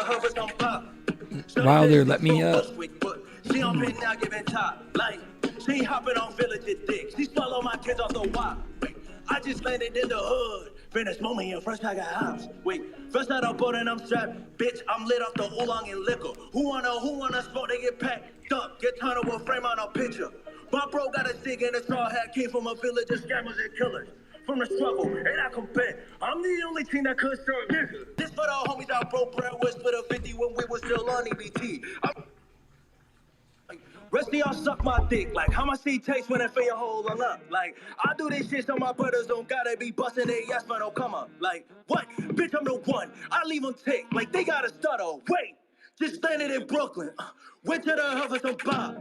her for some pop. Wilder, let me up. She on pin now giving top. Like, she hopping on Wild&Tic dick. She swallow my kids off the wop. Wait, I just landed in the hood. Finish moment here, first I got hops. Wait, first out of boat and I'm strapped. Bitch, I'm lit off the oolong and liquor. Who wanna smoke, they get packed up. Get turned to a frame on a picture. My bro got a stick and a straw hat. Came from a village of scammers and killers. From the struggle, and I compare. I'm the only team that could serve niggas. This for the homies I broke bread with for the 50 when we was still on EBT. Rest of y'all suck my dick. Like, how much he taste when I fill your hole on up? Like, I do this shit so my brothers don't gotta be busting their yes man don't come up. Like, what? Bitch, I'm the one. I leave them tick. Like, they gotta stutter. Wait, just landed in Brooklyn. Went to the hub for some pop.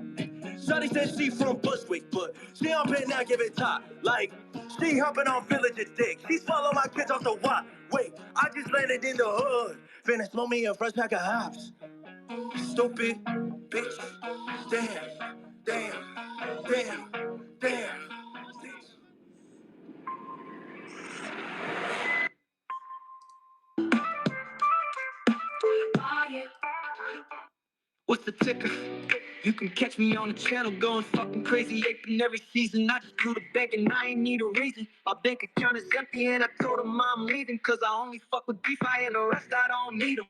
Shawty said she from Bushwick, but she on pin now giving top. Like, she hopping on Wild&Tic. She swallow my kids off the wop. Wait, I just landed in the hood. Finna smoke me a fresh pack of hops. Stupid bitch. Damn, damn, damn, damn. What's the ticker? You can catch me on the channel going fucking crazy, aping every season. I just blew the bank and I ain't need a reason. My bank account is empty and I told him I'm leaving, cause I only fuck with DeFi and the rest I don't need them.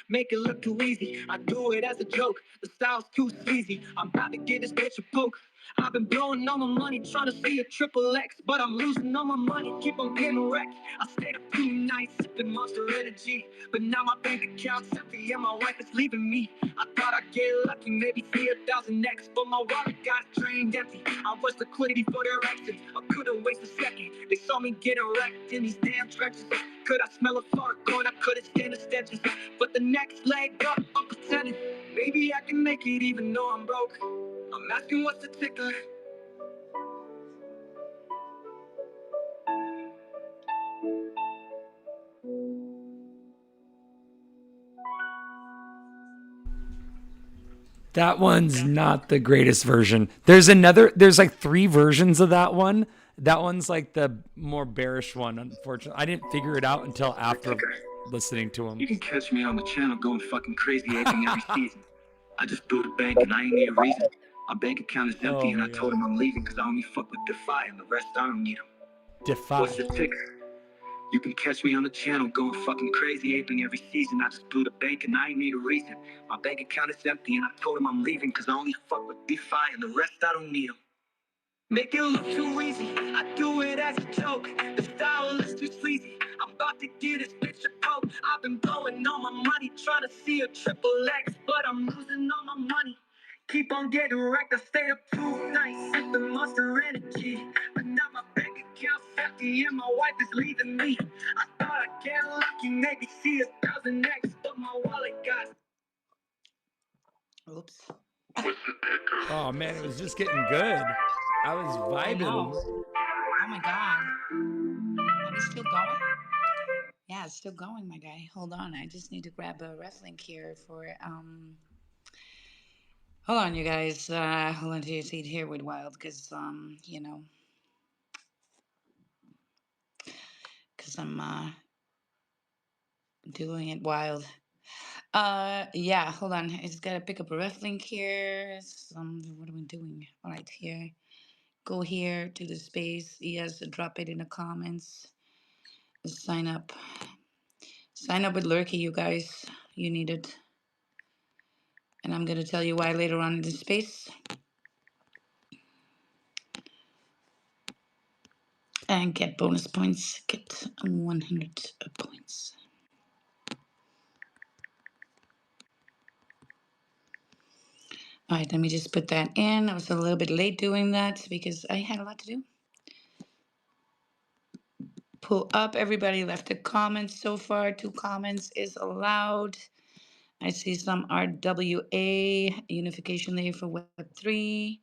Make it look too easy, I do it as a joke. The style's too sleazy, I'm about to get this bitch a poke. I've been blowing all my money trying to see a triple X, but I'm losing all my money, keep on getting wrecked. I stayed up too nights sipping Monster Energy, but now my bank account's empty and my wife is leaving me. I thought I'd get lucky, maybe see 1,000x, but my wallet got drained empty. I was liquidity for their exit, I couldn't waste a second. They saw me getting wrecked in these damn trenches. Could I smell a fart going? I couldn't stand the stenches. But the next leg up, I'm pretending maybe I can make it even though I'm broke. I'm asking what's the ticker. That one's not the greatest version. There's like 3 versions of that one. That one's like the more bearish one, unfortunately. I didn't figure it out until after listening to him. You can catch me on the channel going fucking crazy aping every season. I just blew the bank and I ain't need a reason. My bank account is empty and I told him I'm leaving cause I only fuck with DeFi and the rest I don't need them. DeFi. What's the ticker? You can catch me on the channel going fucking crazy aping every season. I just blew the bank and I ain't need a reason. My bank account is empty and I told him I'm leaving cause I only fuck with DeFi and the rest I don't need them. Make it look too easy, I do it as a joke. The style is too sleazy, I'm about to get this bitch a poke. I've been blowing all my money trying to see a triple X, but I'm losing all my money. Keep on getting wrecked, I stayed up too nights sipping Monster Energy, but now my bank account's empty and my wife is leaving me. I thought I'd get lucky, maybe see 1,000x, but my wallet got... Oops. Oh man, it was just getting good. I was vibing. Oh my god. Are we still going? Yeah, it's still going, my guy. Hold on. I just need to grab a ref link here for hold on, you guys. Hold on to your seat here with Wild, because you know, because I'm doing it wild. Yeah, hold on. I just gotta pick up a ref link here. What are we doing? All right, here. Go here to the space. Yes, drop it in the comments. Sign up. Sign up with Lurky, you guys. You need it. And I'm gonna tell you why later on in the space. And get bonus points. Get 100 points. All right, let me just put that in. I was a little bit late doing that because I had a lot to do. Pull up. Everybody left a comment so far. 2 comments is allowed. I see some RWA, unification layer for Web3.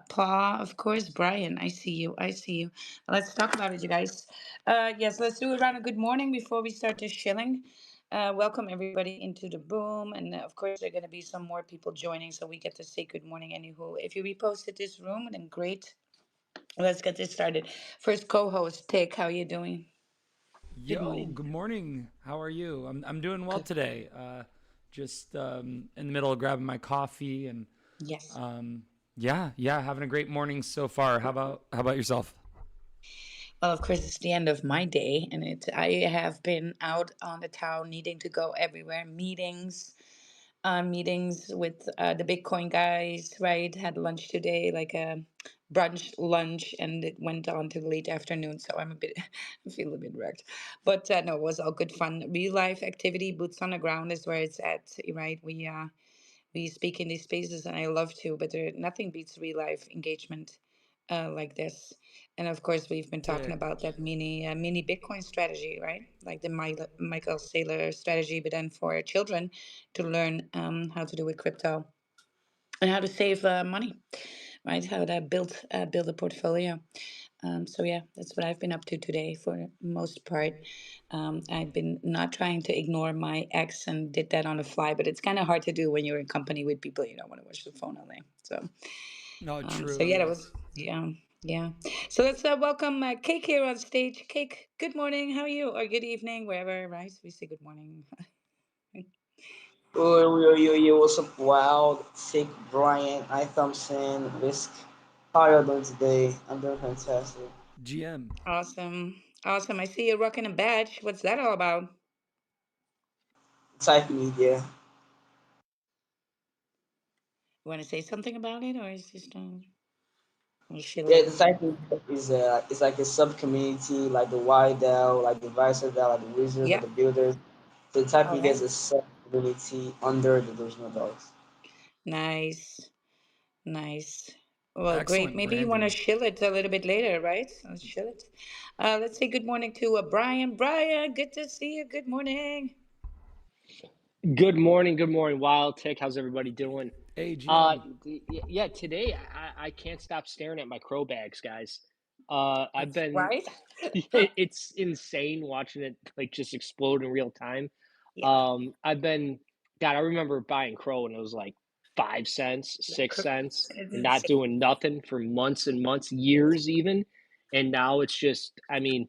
Paul, of course. Brian, I see you. I see you. Let's talk about it, you guys. Yes, let's do a round of good morning before we start this shilling. Welcome everybody into the room, and of course there are going to be some more people joining, so we get to say good morning. Anywho, if you reposted this room, then great. Let's get this started. First co-host, Tic, how you doing? Good Yo, morning. good morning. How are you? I'm doing well Good. today. Just in the middle of grabbing my coffee and Yes. yeah, having a great morning so far. How about yourself? Well, of course, it's the end of my day, and I have been out on the town, needing to go everywhere, meetings with the Bitcoin guys. Right, had lunch today, like a brunch lunch, and it went on to the late afternoon. So I'm a bit, I feel a bit wrecked, but no, it was all good fun. Real life activity, boots on the ground is where it's at. Right, we speak in these spaces, and I love to, but nothing beats real life engagement like this. And of course, we've been talking Sick. about that mini Bitcoin strategy, right? Like the Michael Saylor strategy, but then for children to learn how to do with crypto and how to save money, right? How to build a portfolio. So yeah, that's what I've been up to today for the most part. I've been not trying to ignore my ex and did that on the fly, but it's kind of hard to do when you're in company with people you don't want to watch the phone all day. No, So true. yeah, that Yeah. was yeah. So let's welcome Cake here on stage. Cake, good morning. How are you? Or good evening, wherever. Right? We say good morning. Yo, what's up, Wild, Tick, Brian, I Thompson, Whisk. How are you doing today? I'm doing fantastic. GM. Awesome, awesome. I see you rocking a badge. What's that all about? Type media. You want to say something about it, or is just we'll chill Yeah, it? the type media is like a sub community, like the YDAO, like the Visor DAO, like the Wizards, like Yeah. the Builders. So the type All media right. is a sub community under the Delusional Dogs. Nice. Nice. Well, great. Excellent Maybe you want to branding. chill it a little bit later, right? Let's chill it. Let's say good morning to Brian. Brian, good to see you. Good morning. Good morning, Wild&Tic. How's everybody doing? Hey, GM. Yeah, today I can't stop staring at my crow bags, guys. I've That's been, right. it's insane watching it like just explode in real time. Yeah. I've been, God, I remember buying crow and it was like 5 cents, Yeah. 6 cents, It's and not insane. doing nothing for months and months, years even. And now it's just, I mean,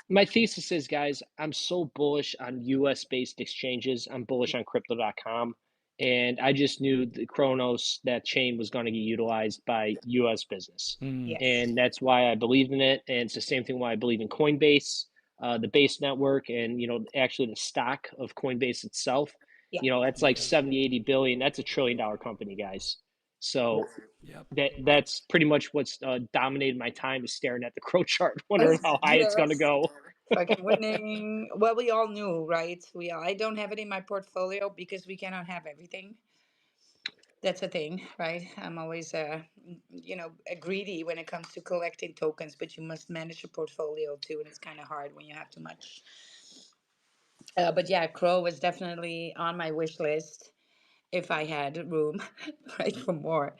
my thesis is, guys, I'm so bullish on US based exchanges. I'm bullish on crypto.com. And I just knew the Kronos, that chain was going to get utilized by US business. Hmm. Yes. And that's why I believed in it. And it's the same thing why I believe in Coinbase, the base network, and actually the stock of Coinbase itself. Yeah. That's like Yeah. 70, 80 billion. That's $1 trillion company, guys. Yeah. So Yep. that's pretty much what's dominated my time, is staring at the crow chart, wondering how high it's going to Yes. go. Fucking winning. Well, we all knew, right? I don't have it in my portfolio because we cannot have everything. That's a thing, right? I'm always, greedy when it comes to collecting tokens, but you must manage a portfolio too, and it's kind of hard when you have too much. But yeah, Crow was definitely on my wish list if I had room, right, for more.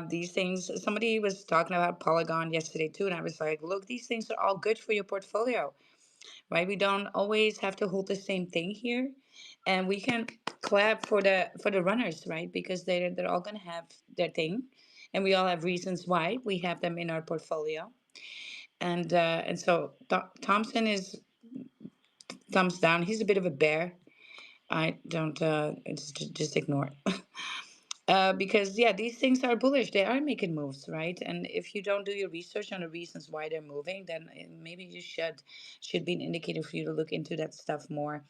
These things, somebody was talking about Polygon yesterday too, and I was like, look, these things are all good for your portfolio, right? We don't always have to hold the same thing here, and we can clap for the runners, right? Because they're all gonna have their thing, and we all have reasons why we have them in our portfolio. And so Thompson is thumbs down. He's a bit of a bear. I don't just ignore it. Because yeah, these things are bullish. They are making moves, right? And if you don't do your research on the reasons why they're moving, then maybe you should be an indicator for you to look into that stuff more.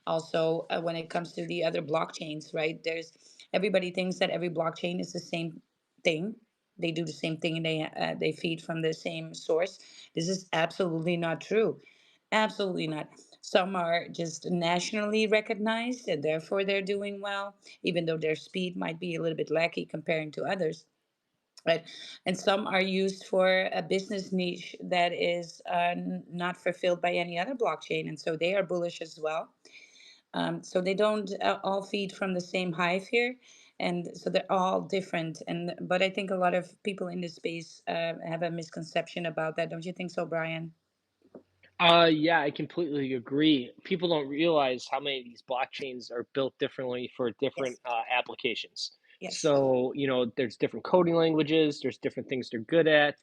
Also, when it comes to the other blockchains, right? There's everybody thinks that every blockchain is the same thing. They do the same thing and they feed from the same source. This is absolutely not true. Absolutely not. Some are just nationally recognized and therefore they're doing well, even though their speed might be a little bit lacky comparing to others. Right. And some are used for a business niche that is not fulfilled by any other blockchain. And so they are bullish as well. So they don't all feed from the same hive here. And so they're all different. But I think a lot of people in this space have a misconception about that. Don't you think so, Brian? Yeah, I completely agree. People don't realize how many of these blockchains are built differently for different Yes. applications. Yes. So, there's different coding languages, there's different things they're good at.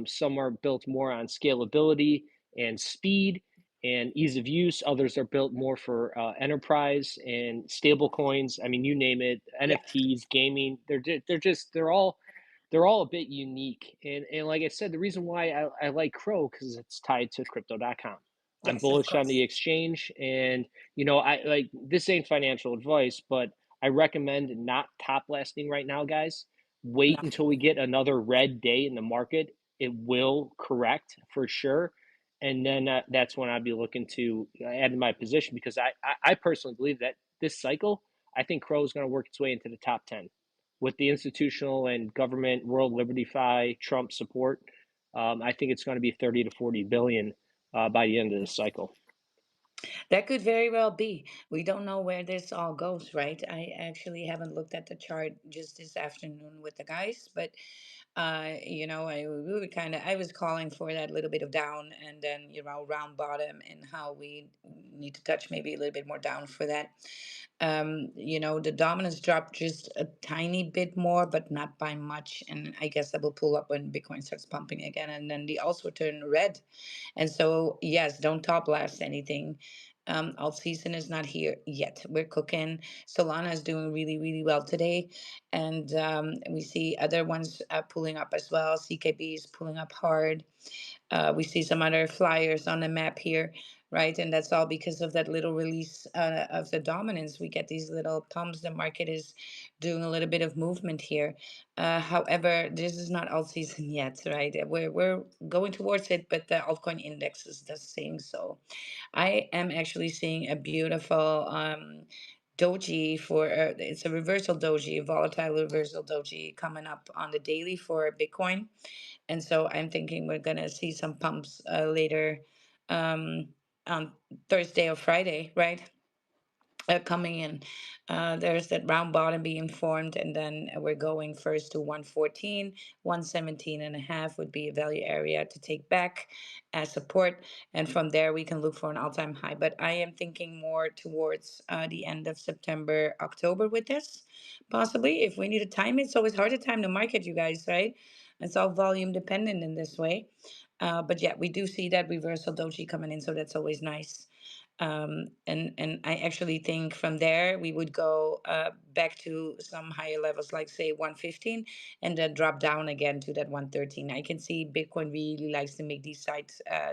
Some are built more on scalability and speed. and ease of use. Others are built more for enterprise and stable coins. I mean, you name it, Yeah, NFTs, gaming. They're all a bit unique. And like I said, the reason why I like Crow because it's tied to crypto.com. I'm yes, of bullish on course. the exchange, and I like this ain't financial advice, but I recommend not top lasting right now, guys. No. Wait until we get another red day in the market. It will correct for sure, and then that's when I'd be looking to add to my position because I personally believe that this cycle, I think Crow is going to work its way into the top 10 with the institutional and government World Liberty Fi Trump support. I think it's going to be 30 to 40 billion by the end of this cycle. That could very well be. We don't know where this all goes, right? I actually haven't looked at the chart just this afternoon with the guys, but we were I was calling for that little bit of down and then, round bottom and how we need to touch maybe a little bit more down for that. The dominance dropped just a tiny bit more, but not by much. And I guess that will pull up when Bitcoin starts pumping again. And then the also turn red. And so, yes, don't top last anything. Alt season is not here yet. We're cooking. Solana is doing really, really well today. And we see other ones pulling up as well. CKB is pulling up hard. We see some other flyers on the map here, right? And that's all because of that little release of the dominance. We get these little pumps. The market is doing a little bit of movement here. However, this is not alt season yet, right? We're going towards it, but the altcoin index is just saying so. I am actually seeing a beautiful doji for it's a reversal doji, a volatile reversal doji coming up on the daily for Bitcoin. And so I'm thinking we're going to see some pumps later um, on Thursday or Friday, right? Coming in. There's that round bottom being formed, and then we're going first to 114, 117 and a half would be a value area to take back as support. And from there, we can look for an all time high. But I am thinking more towards the end of September, October with this, possibly. If we need to time it, it's always hard to time the market, you guys, right? It's all volume dependent in this way. But yeah, we do see that reversal doji coming in, so that's always nice. And I actually think from there we would go back to some higher levels, like say 115, and then drop down again to that 113. I can see Bitcoin really likes to make these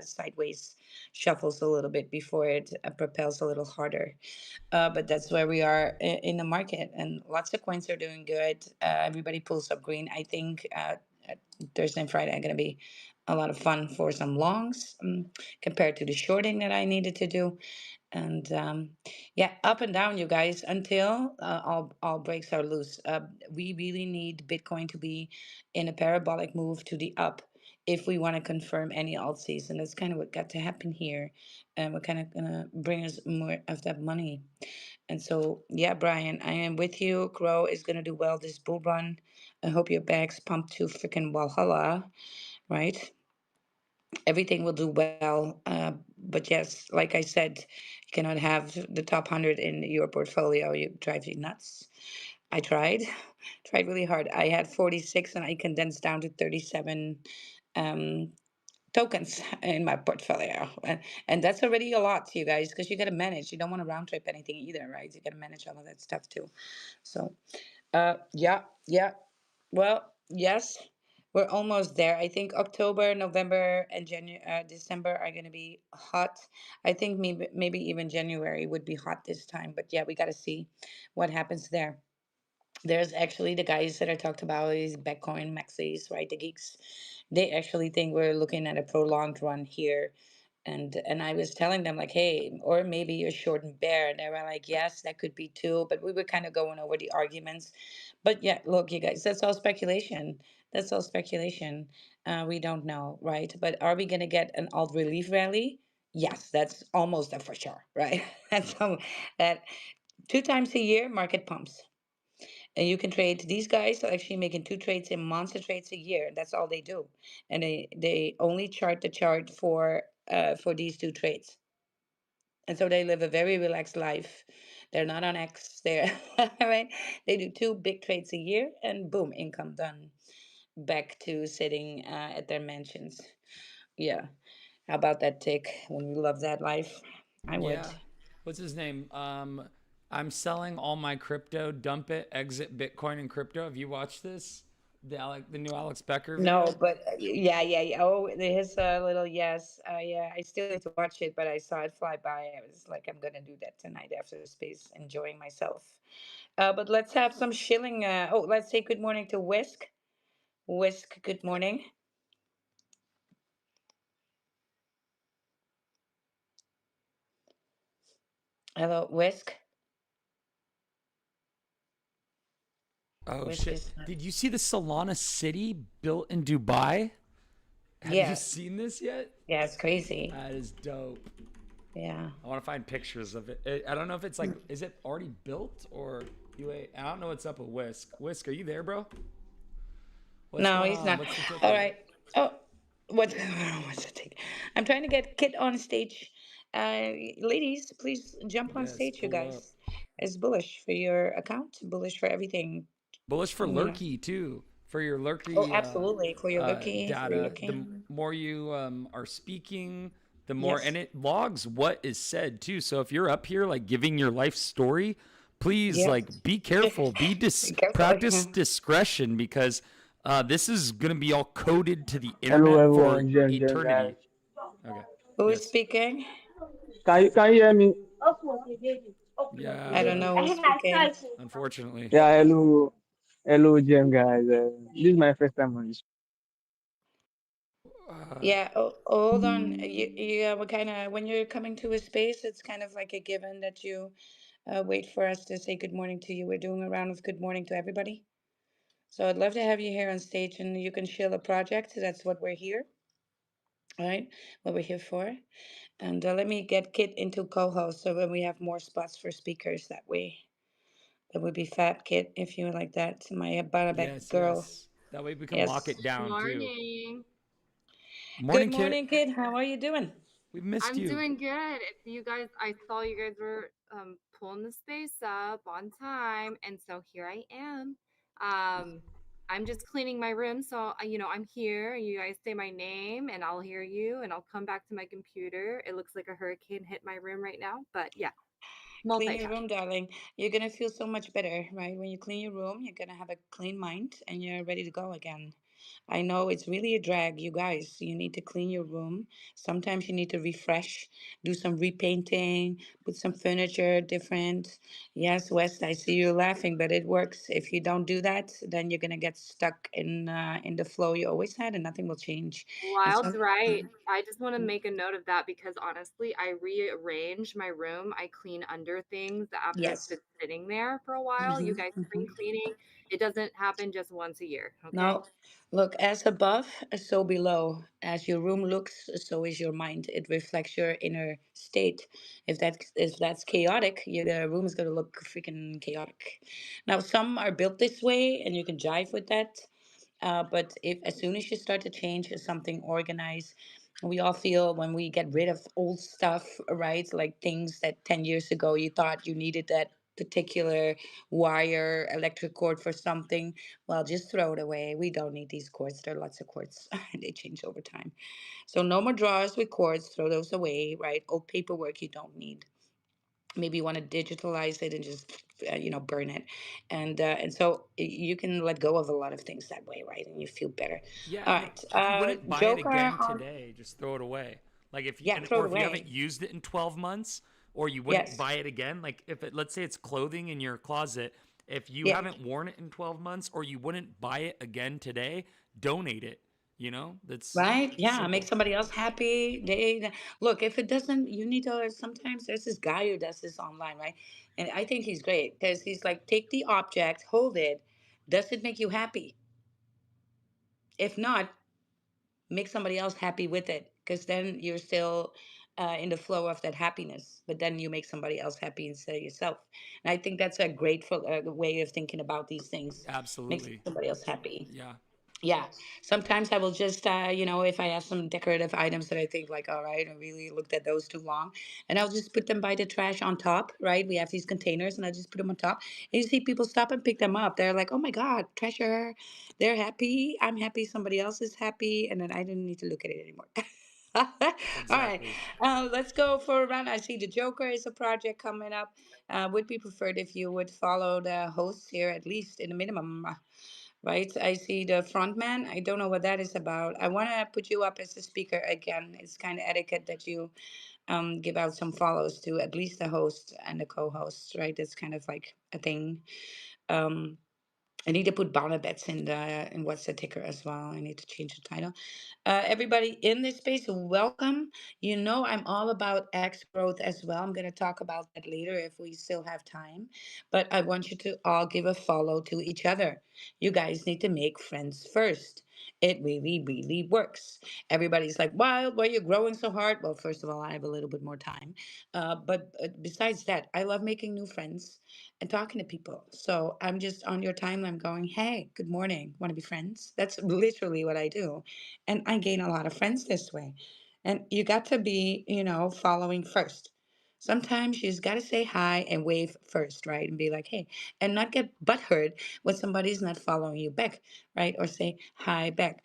sideways shuffles a little bit before it propels a little harder. But that's where we are in the market, and lots of coins are doing good. Everybody pulls up green. I think Thursday and Friday are going to be a lot of fun for some longs compared to the shorting that I needed to do. And yeah, up and down, you guys, until all breaks are loose. We really need Bitcoin to be in a parabolic move to the up if we want to confirm any alt season. That's kind of what got to happen here, and we're kind of gonna bring us more of that money. And so, yeah, Brian, I am with you. Crow is gonna do well this bull run. I hope your bag's pumped to freaking Valhalla, right? Everything will do well. But yes, like I said, you cannot have the top 100 in your portfolio. You drive you nuts. I tried, tried really hard. I had 46 and I condensed down to 37 um, tokens in my portfolio. And that's already a lot, you guys, because you got to manage. You don't want to round trip anything either, right? You got to manage all of that stuff too. So, yeah, yeah. Well, yes, we're almost there. I think October, November, and December are going to be hot. I think maybe even January would be hot this time. But yeah, we got to see what happens there. There's actually the guys that I talked about, these Bitcoin maxis, right? The geeks. They actually think we're looking at a prolonged run here. And I was telling them like, hey, or maybe you're short and bear. And they were like, yes, that could be too. But we were kind of going over the arguments. But yeah, look, you guys, that's all speculation. That's all speculation. We don't know, right? But are we gonna get an alt relief rally? Yes, that's almost a for sure, right? That's that 2 times a year market pumps. And you can trade. These guys are actually making 2 trades in monster trades a year. That's all they do, and they only chart the chart for these 2 trades. And so they live a very relaxed life. They're not on X. They're right. They do 2 big trades a year, and boom, income done. Back to sitting at their mansions. Yeah. How about that, Tick? When we love that life, I would. Yeah. What's his name? I'm selling all my crypto, dump it, exit Bitcoin and crypto. Have you watched this? The new Alex Becker No, video? but yeah, yeah, yeah. Oh, his little yes. Yeah, I still need to watch it, but I saw it fly by. I was like, I'm gonna do that tonight after the space, enjoying myself. But let's have some shilling. Let's say good morning to Whisk. Whisk, good morning. Hello, Whisk. Oh Whisk shit. is not. Did you see the Solana city built in Dubai? Have you Yes. seen this yet? Yeah, it's crazy. That is dope. Yeah. I want to find pictures of it. I don't know if it's like, is it already built or you? I don't know what's up with Whisk. Whisk, are you there, bro? What's No, going he's on? not. What's the All ticker? right. Oh, what? What's the take? I'm trying to get Kit on stage. Ladies, please jump on Yes, stage, you pull up. guys. It's bullish for your account, bullish for everything. Bullish for You know. Lurkey too. For your Oh, Lurkey absolutely. For your looking, for your data, the looking. more you are speaking, the more, Yes. and it logs what is said too. So if you're up here like giving your life story, please Yes. like be careful, Be careful. practice discretion because this is gonna be all coded to the Hello internet for everyone, Jem guys. eternity. Okay. Who is Yes. speaking? Can you hear me? I don't Yeah. know who's speaking. Unfortunately. Yeah, hello Jem guys. This is my first time on this. Uh, Yeah, hold on. You we kind of when you're coming to a space, it's kind of like a given that you wait for us to say good morning to you. We're doing a round of good morning to everybody. So I'd love to have you here on stage, and you can share a project. That's what we're here, all right? What we're here for. And let me get Kit into co-host so when we have more spots for speakers that way. That would be fab, Kit, if you would like that. My Banabec yes, girl. yes. That way we can lock Yes. it down too. Morning. Good Morning, Kit. morning, Kit. How are you doing? We've missed I'm you. doing good. If you guys, I saw you guys were pulling the space up on time, and so here I am. Um, I'm just cleaning my room, so I'm here. You guys say my name, and I'll hear you, and I'll come back to my computer. It looks like a hurricane hit my room right now, but yeah, Clean your multitask. room, darling. You're gonna feel so much better, right? When you clean your room, you're gonna have a clean mind and you're ready to go again. I know it's really a drag, you guys. You need to clean your room. Sometimes you need to refresh, do some repainting, put some furniture different. Yes, West, I see you laughing, but it works. If you don't do that, then you're gonna get stuck in the flow you always had, and nothing will change. And Wild's so, right. I just want to make a note of that because honestly, I rearrange my room. I clean under things after it's yes. been sitting there for a while. You guys spring cleaning, it doesn't happen just once a year, okay? Now, look, as above, so below. As your room looks, so is your mind. It reflects your inner state. If that's chaotic, the room is gonna look freaking chaotic. Now, some are built this way, and you can jive with that. But if as soon as you start to change something organized, we all feel when we get rid of old stuff, right? Like things that 10 years ago you thought you needed that particular wire, electric cord for something. Well, just throw it away. We don't need these cords. There are lots of cords. They change over time. So no more drawers with cords. Throw those away, right? Old paperwork you don't need. Maybe you want to digitalize it and just burn it, and so you can let go of a lot of things that way, right? And you feel better. Yeah, All and right, if you wouldn't buy it Joker again on. today, just throw it away. Like if you Yeah, throw or it if you haven't away. used it in 12 months or you wouldn't Yes. buy it again, like if it let's say it's clothing in your closet, if you Yeah. haven't worn it in 12 months or you wouldn't buy it again today, donate it, That's Right, yeah, make simple. somebody else happy. Look, if it doesn't, you need to. Sometimes there's this guy who does this online, right? And I think he's great because he's like, take the object, hold it. Does it make you happy? If not, make somebody else happy with it because then you're still in the flow of that happiness, but then you make somebody else happy instead of yourself. And I think that's a grateful way of thinking about these things. Make Absolutely. somebody else happy. Yeah. Yeah, sometimes I will just if I have some decorative items that I think like, all right, I really looked at those too long, and I'll just put them by the trash on top, right? We have these containers and I just put them on top, and you see people stop and pick them up. They're like, oh my god, treasure. They're happy, I'm happy, somebody else is happy, and then I didn't need to look at it anymore. All right. Exactly. Let's go for a run. I see the Joker is a project coming up. Would be preferred if you would follow the hosts here at least in the minimum, right? I see the front man. I don't know what that is about. I want to put you up as a speaker again. It's kind of etiquette that you give out some follows to at least the host and the co-host, right? That's kind of like a thing. Um, I need to put Bonnabets in what's the ticker as well. I need to change the title. Everybody in this space, welcome. You know I'm all about X growth as well. I'm going to talk about that later if we still have time. But I want you to all give a follow to each other. You guys need to make friends first. It really, really works. Everybody's like, Wild, why are you growing so hard? Well, first of all, I have a little bit more time. But besides that, I love making new friends and talking to people. So I'm just on your timeline going, hey, good morning. Want to be friends? That's literally what I do. And I gain a lot of friends this way. And you got to be, following first. Sometimes you just got to say hi and wave first, right? And be like, hey, and not get butthurt when somebody's not following you back, right? Or say hi back.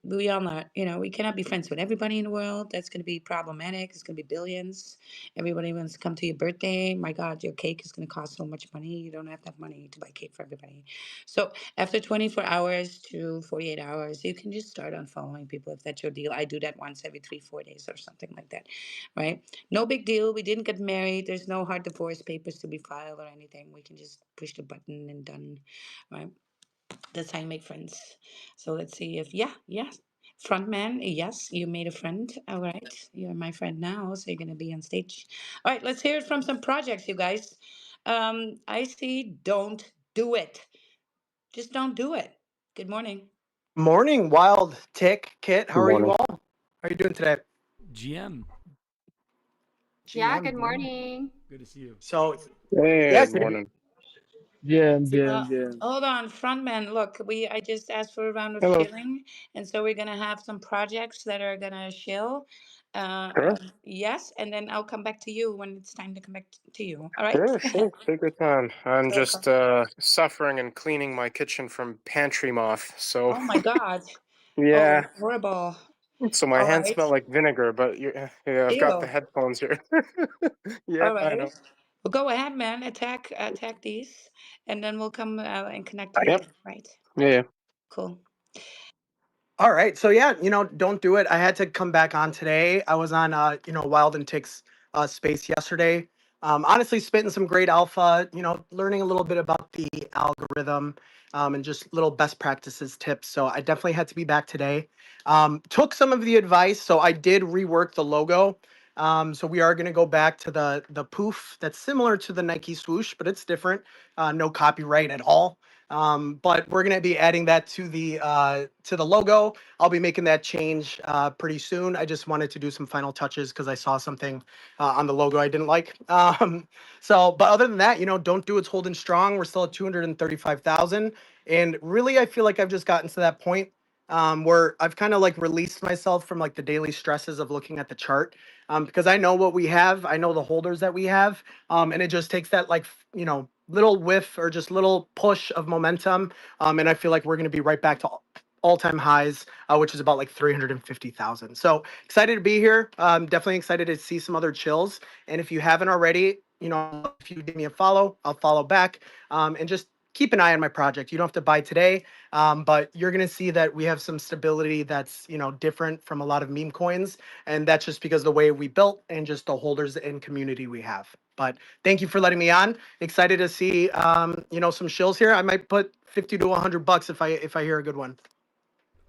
We all know, we cannot be friends with everybody in the world. That's going to be problematic. It's going to be billions. Everybody wants to come to your birthday. My God, your cake is going to cost so much money. You don't have that money to buy cake for everybody. So after 24 hours to 48 hours, you can just start unfollowing people if that's your deal. I do that once every 3, 4 days or something like that, right? No big deal. We didn't get married. There's no hard divorce papers to be filed or anything. We can just push the button and done, right? That's how you make friends. So let's see if, yeah, yeah. Front man, yes, you made a friend. All right. You're my friend now, so you're going to be on stage. All right, let's hear it from some projects, you guys. I see don't do it. Just don't do it. Good morning. Morning, Wild&Tic, Kit. How Good are you morning. all? How are you doing today? GM, Yeah, GM. good morning. good to see you. So, Hey, yes, good morning. Jam, Uh, jam, jam. Hold on, frontman. Look, I just asked for a round of Hello. shilling, and so we're gonna have some projects that are gonna shill. Sure, Yes, and then I'll come back to you when it's time to come back to you. All right? sure. Take your time. I'm Welcome. just suffering and cleaning my kitchen from pantry moth. So, Oh my God. Oh, yeah. horrible. So my All hands right. smell like vinegar, but yeah, I've got the Ew. headphones here. All Yep, I right. know. Well, go ahead, man. Attack these, and then we'll come and connect Yep. later. Right. Yeah. Cool. all right. So yeah, don't do it. I had to come back on today. I was on Wild&Tic's space yesterday. Honestly, spitting some great alpha. Learning a little bit about the algorithm, and just little best practices tips. So I definitely had to be back today. Took some of the advice. So I did rework the logo. So we are going to go back to the poof that's similar to the Nike swoosh, but it's different. No copyright at all. But we're going to be adding that to the logo. I'll be making that change pretty soon. I just wanted to do some final touches because I saw something on the logo I didn't like. But other than that, don't do it's holding strong. We're still at 235,000, and really, I feel like I've just gotten to that point where I've kind of like released myself from like the daily stresses of looking at the chart, because I know what we have, I know the holders that we have, and it just takes that like little whiff or just little push of momentum, and I feel like we're going to be right back to all-time highs, which is about like 350,000. So excited to be here. Definitely excited to see some other chills. And if you haven't already, if you give me a follow, I'll follow back, and just keep an eye on my project. You don't have to buy today, but you're going to see that we have some stability that's different from a lot of meme coins, and that's just because of the way we built and just the holders and community we have. But thank you for letting me on. Excited to see some shills here. I might put 50 to $100 if I hear a good one.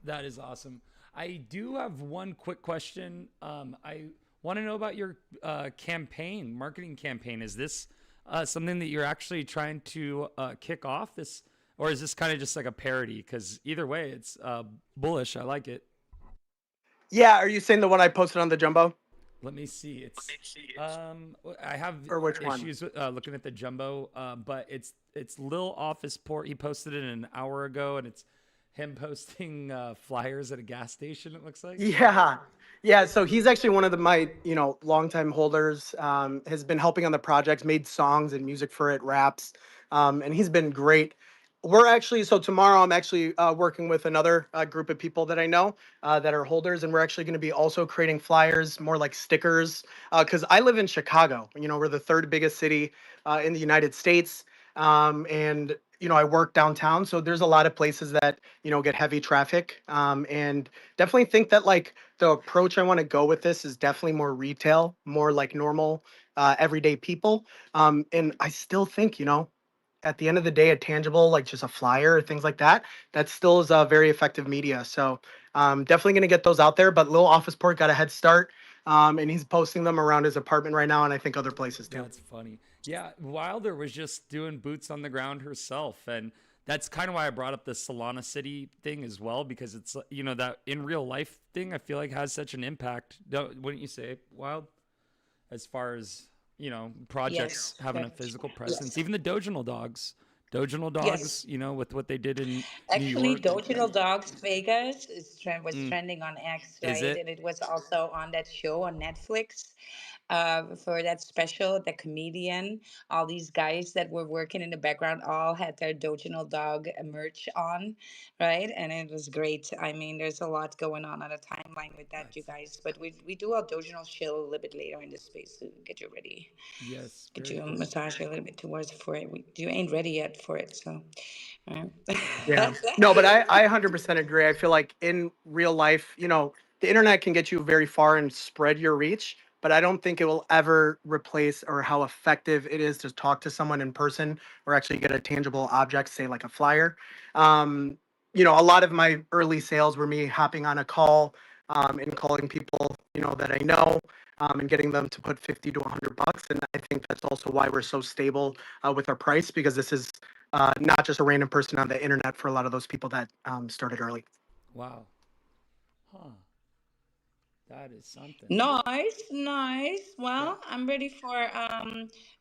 That is awesome. I do have one quick question. I want to know about your marketing campaign. Is this something that you're actually trying to kick off this, or is this kind of just like a parody? Because either way, it's bullish. I like it. Yeah, are you saying the one I posted on the jumbo, Let me see. I have or which one? issues with looking at the jumbo, but it's Lil Office Port. He posted it an hour ago, and it's him posting flyers at a gas station. It looks like. Yeah. Yeah. So he's actually one of my, longtime holders, has been helping on the project, made songs and music for it, raps. And he's been great. We're actually, so tomorrow I'm actually working with another group of people that I know that are holders, and we're actually going to be also creating flyers, more like stickers, because I live in Chicago. We're the third biggest city in the United States, and I work downtown, so there's a lot of places that get heavy traffic, and definitely think that like the approach I want to go with this is definitely more retail, more like normal, everyday people, and I still think at the end of the day, a tangible, like just a flyer or things like that, that still is a very effective media. So definitely going to get those out there. But Lil Office Port got a head start, and he's posting them around his apartment right now, and I think other places too. That's funny. Yeah, Wilder was just doing boots on the ground herself, and that's kind of why I brought up the Solana City thing as well, because it's that in real life thing I feel like has such an impact. Wouldn't you say, Wild? As far as projects Yes, having very a much. physical presence, Yes. even the Doginal dogs. Doginal dogs, Yes. with what they did in New Actually, York. Doginal Dogs Vegas was Mm, trending on X, is right? it? And it was also on that show on Netflix for that special. The comedian, all these guys that were working in the background all had their Doginal Dog merch on, right? And it was great. I mean, there's a lot going on a timeline with that, you That's guys. But we do our Doginal shill a little bit later in the space to get you ready, yes, get very you a cool. massage a little bit towards for it. You ain't ready yet for it, so. All Yeah. right. No, but I 100% agree. I feel like in real life, the internet can get you very far and spread your reach, but I don't think it will ever replace or how effective it is to talk to someone in person or actually get a tangible object, say like a flyer. A lot of my early sales were me hopping on a call and calling people, that I know, and getting them to put 50 to 100 bucks. And I think that's also why we're so stable with our price, because this is not just a random person on the internet for a lot of those people that started early. Wow. Huh. That is something. Nice, nice. Yeah. Well, I'm ready for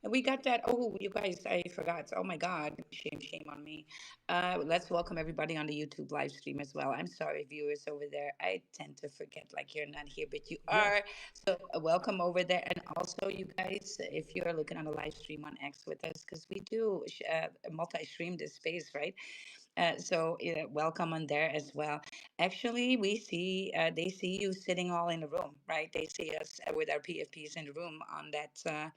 we got that. Oh, you guys, I forgot. Oh my God, shame on me. Let's welcome everybody on the YouTube live stream as well. I'm sorry, viewers over there. I tend to forget like you're not here, but you Yeah. are. So welcome over there. And also you guys, if you're looking on the live stream on X with us, because we do multi-stream this space, right? So welcome on there as well. Actually, they see you sitting all in the room, right? They see us with our PFPs in the room on that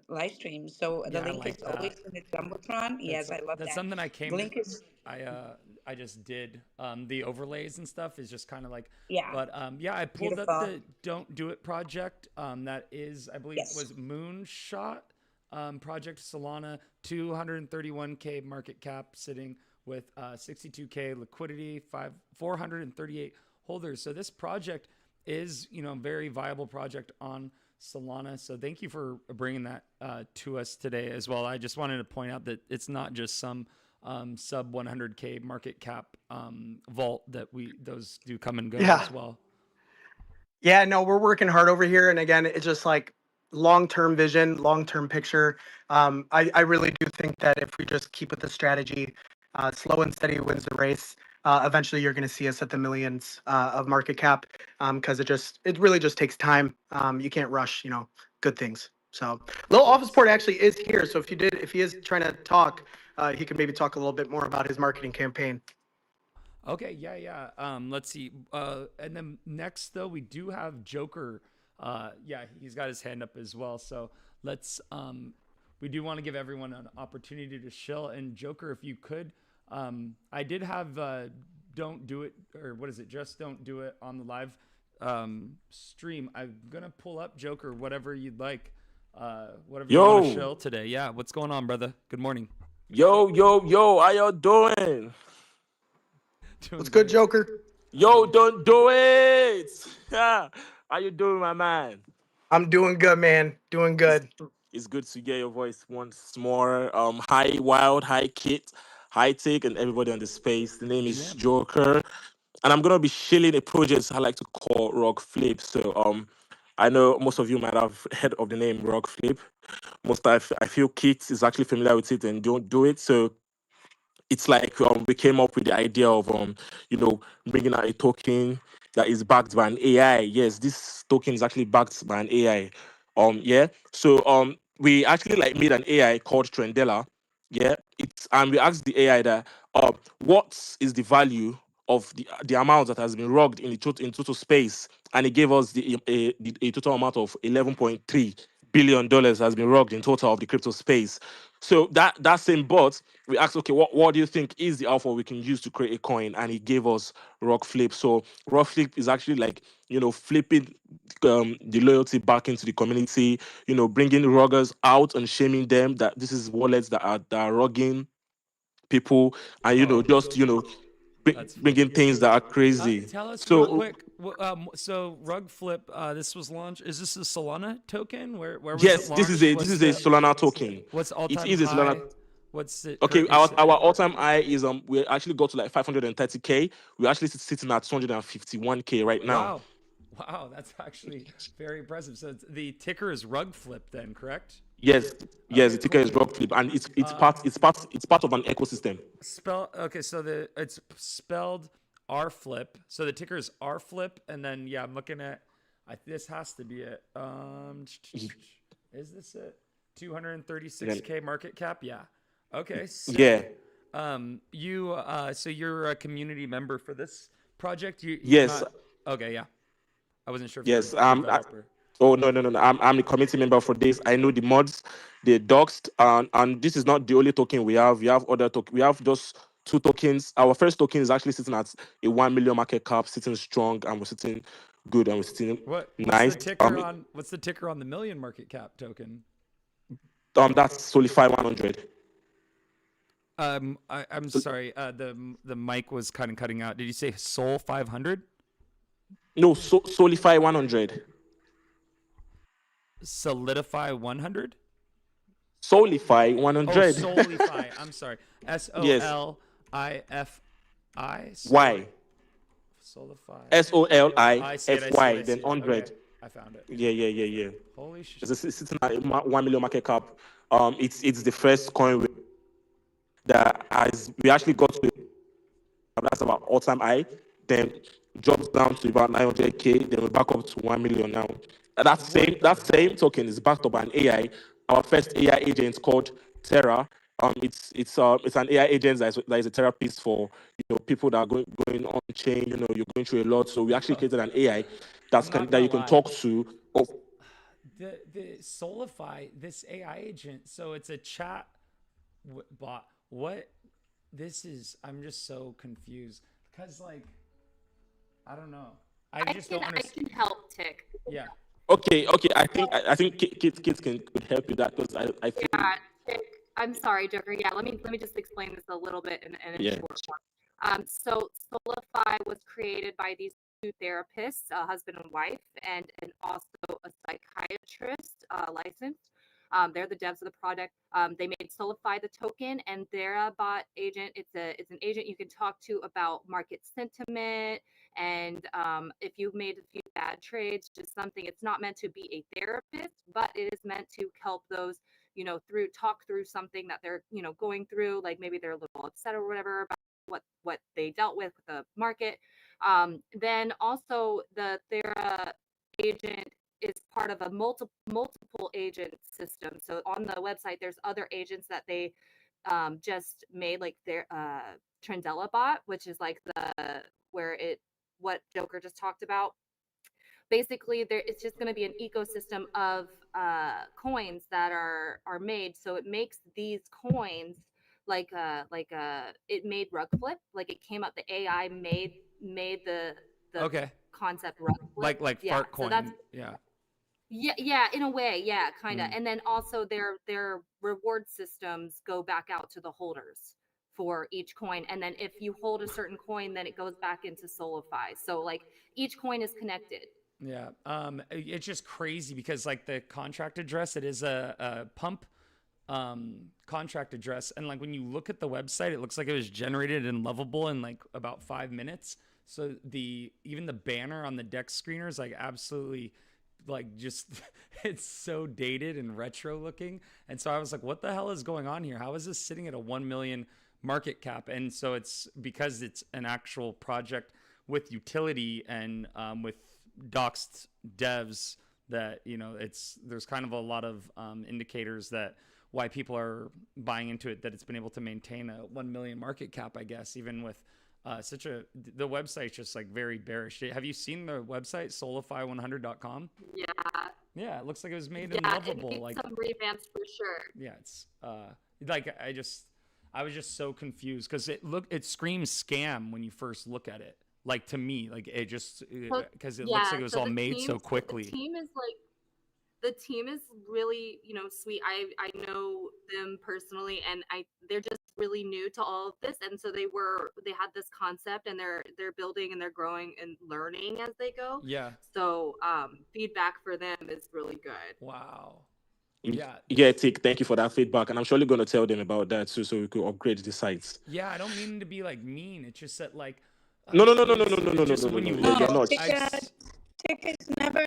live stream. So the Yeah, I link is like that. always in the Jumbotron. That's Yes, I love that's that. something I The came to. link is, I just did the overlays and stuff is just kind of like, yeah, but yeah, I pulled up beautiful. the Don't Do It project. That is, I believe, Yes. was Moonshot project Solana, 231K market cap, sitting with 62K liquidity, 438 holders. So this project is a very viable project on Solana. So thank you for bringing that to us today as well. I just wanted to point out that it's not just some sub 100K market cap vault that those do come and go Yeah. as well. Yeah, no, we're working hard over here. And again, it's just like long-term vision, long-term picture. I really do think that if we just keep with the strategy, slow and steady wins the race. Eventually, you're going to see us at the millions of market cap, because it really just takes time. You can't rush, good things. So, Little Office Yes. Port actually is here. So if he is trying to talk, he can maybe talk a little bit more about his marketing campaign. Okay, yeah, yeah. Let's see. And then next though, we do have Joker. Yeah, he's got his hand up as well. So let's. We do want to give everyone an opportunity to shill. And Joker, if you could, I did have don't do it, or what is it? Just don't do it on the live stream. I'm gonna pull up Joker, whatever you'd like. Whatever you want to Yo, shill today. Yeah, what's going on, brother? Good morning. yo, how y'all doing? Doing What's good, great. Joker? Yo, don't do it. Yeah, how you doing, my man? I'm doing good, man. Doing It's, good. it's good to hear your voice once more. Hi, Wild, hi, Kit, hi, Tick, and everybody on the space. The name is Yeah. Joker, and I'm gonna be shilling a project I like to call Rock Flip. So, I know most of you might have heard of the name Rock Flip. I feel Kit is actually familiar with it and don't do it. So it's like we came up with the idea of bringing out a token that is backed by an AI. Yes, this token is actually backed by an AI. Yeah. So we actually like made an AI called Trendella. Yeah, it's and we asked the AI that what is the value of the amount that has been rugged in total space, and it gave us a total amount of $11.3 billion has been rugged in total of the crypto space. So that same bot, we asked, okay, what do you think is the alpha we can use to create a coin, and he gave us Rock Flip. So Rock Flip is actually like, flipping the loyalty back into the community, bringing ruggers out and shaming them that this is wallets that are rugging people, and Oh, just that's funny. bringing things that are crazy. Tell us real So quick. So Rug Flip, this was launched. Is this a Solana token? Where was it yes, this is launched? a this What's is a the Solana token. what's all It time is a Solana. high? What's it Okay, currently? our all-time high is we actually got to like 530K. We're actually sitting at 251K right now. Wow, wow, that's actually very impressive. So the ticker is Rug Flip, then, correct? Yes, yes, Okay, the ticker cool. is Rock Flip, and it's part of an ecosystem. So it's spelled R Flip. So the ticker is R Flip, and then yeah, I'm looking at. This has to be it. Is this it? Yeah. 236K market cap. Yeah. Okay. Yeah. Sick. So you're a community member for this project. You're Yes. not. Okay. Yeah. I wasn't sure if you were Yes. a developer. Oh, no, no, no, no. I'm a committee member for this. I know the mods, the doxed, and this is not the only token we have. We have other token. We have just two tokens. Our first token is actually sitting at a 1 million market cap, sitting strong, and we're sitting good, and we're sitting What's the nice. ticker on? What's the ticker on the million market cap token? That's Solidify 100. I'm sorry. The mic was kind of cutting out. Did you say Sol 500? No, Solidify 100. Solidify 100? Solidify Oh, 100. Solify. I'm sorry. Yes. Solifi. Y. Solify. I see it. I see it. SOLIFY, I then see it. 100. Okay, I found it. Yeah. Holy shit. It's sitting at 1 million market cap. It's the first coin that has we actually got to. That's about all-time high. Then drops down to about 900K. Then we're back up to 1 million now. That same token is backed up by an AI. Our first AI agent called Terra. It's an AI agent that is a therapist for people that are going on chain. You're going through a lot. So we actually created an AI I'm not that gonna you can lie. talk to. Oh, The Solify, this AI agent, so it's a chat bot. What this is, I'm just so confused because I don't know. I just don't I understand. can help Tick. Yeah. okay. I think kids could help you that because I feel Yeah, Tick. I'm sorry, Joker. Yeah, let me just explain this a little bit in yeah. short form. So Solify was created by these two therapists, a husband and wife, and also a psychiatrist licensed. They're the devs of the product. They made Solify the token, and their bot agent. It's an agent you can talk to about market sentiment, and if you've made a few bad trades, just something. It's not meant to be a therapist, but it is meant to help those talk through something that they're going through, like maybe they're a little upset or whatever about what they dealt with the market. Then also their agent is part of a multiple agent system. So on the website, there's other agents that they just made, like their Trendella bot, which is like what Joker just talked about. Basically, it's just going to be an ecosystem of coins that are made. So it makes these coins it made rug flip. Like it came up, the AI made the Okay. concept rug flip. Like Yeah, fart so coin. that's Yeah. yeah, in a way, yeah, kind of. And then also their reward systems go back out to the holders for each coin. And then if you hold a certain coin, then it goes back into Solify. So like each coin is connected. Yeah. It's just crazy because like the contract address, it is a pump contract address, and like when you look at the website, it looks like it was generated in Lovable in like about 5 minutes. So even the banner on the deck screener is like absolutely like just it's so dated and retro looking. And so I was like, what the hell is going on here? How is this sitting at a 1 million market cap? And so it's because it's an actual project with utility and with doxed devs that there's kind of a lot of indicators that why people are buying into it, that it's been able to maintain a 1 million market cap, I guess, even with the website's just like very bearish. Have you seen the website solify100.com? Yeah, Yeah, it looks like it was made in yeah, it Lovable. needs Like, some revamps for sure. yeah, it's like I was just so confused because it screams scam when you first look at it. Like, to me, like, it just So because it looks yeah, like it was so all the made team, so quickly. the team is really, sweet. I know them personally, and they're just really new to all of this, and so they had this concept, and they're building and they're growing and learning as they go. Yeah. So feedback for them is really good. Wow. Yeah. Yeah, Tick, thank you for that feedback. And I'm surely going to tell them about that too, so we could upgrade the sites. Yeah, I don't mean to be like mean. It's just that, like, No, no, no, no, no, no, no, no, it's no, just no, no, when no. you You're, look you're at No, not. Tick is never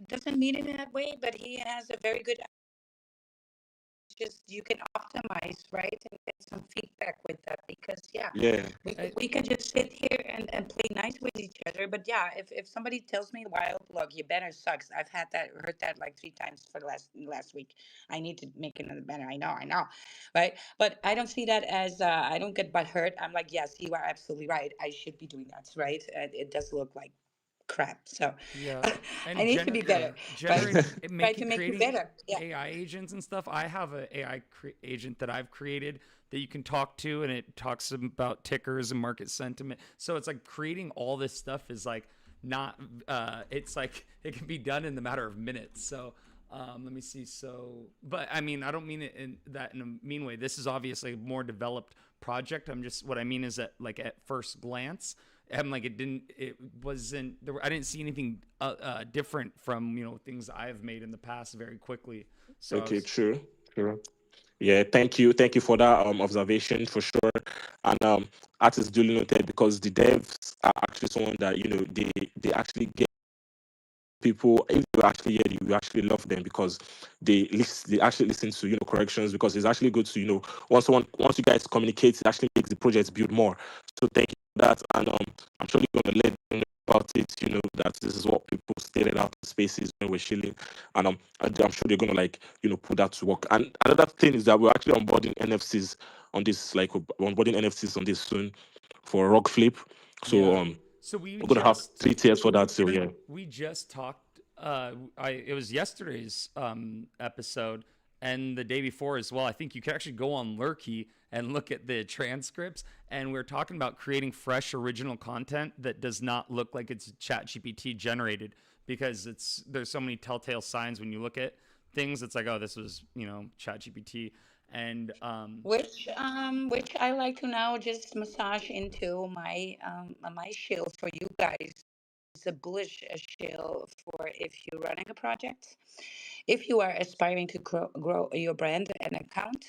doesn't mean it in that way, but he has a very good. Just you can optimize, right, and get some feedback with that because yeah, Yeah. we can just sit here and play nice with each other. But yeah, if somebody tells me, "Wild, look, your banner sucks," I've heard that like 3 times for the last week. I need to make another banner. I know, right? But I don't see that as I don't get butt hurt. I'm like, yes, you are absolutely right. I should be doing that, right? And it does look like crap. So Yeah, I and need to be better, right? Try to make you creating better. Yeah. AI agents and stuff. I have a AI agent that I've created that you can talk to, and it talks about tickers and market sentiment. So it's like creating all this stuff is like not. It's like it can be done in the matter of minutes. So. Let me see. So, but I mean, I don't mean it in a mean way. This is obviously a more developed project. What I mean is that, like, at first glance, I'm like, it wasn't I didn't see anything different from things I've made in the past very quickly. So I Okay, was, true. True. Yeah, thank you for that observation for sure. And artists duly noted because the devs are actually someone that they actually get people. If you actually hear you actually love them because they actually listen to corrections, because it's actually good to once you guys communicate, it actually makes the project build more. So thank you for that. And I'm surely going to let them know about it, that this is what people stated out in spaces when we're chilling. And I'm sure they're gonna, like, put that to work. And another thing is that we're actually onboarding NFCs on this, like, we're onboarding NFCs on this soon for Rock Flip. So yeah. So we're gonna have 3 tiers for that. So yeah. we just talked. It was yesterday's episode, and the day before as well. I think you can actually go on Lurkey and look at the transcripts, and we're talking about creating fresh, original content that does not look like it's ChatGPT generated, because there's so many telltale signs when you look at things. It's like, oh, this was ChatGPT, and Which I like to now just massage into my shill for you guys. It's a bullish shill for if you're running a project, if you are aspiring to grow your brand and account,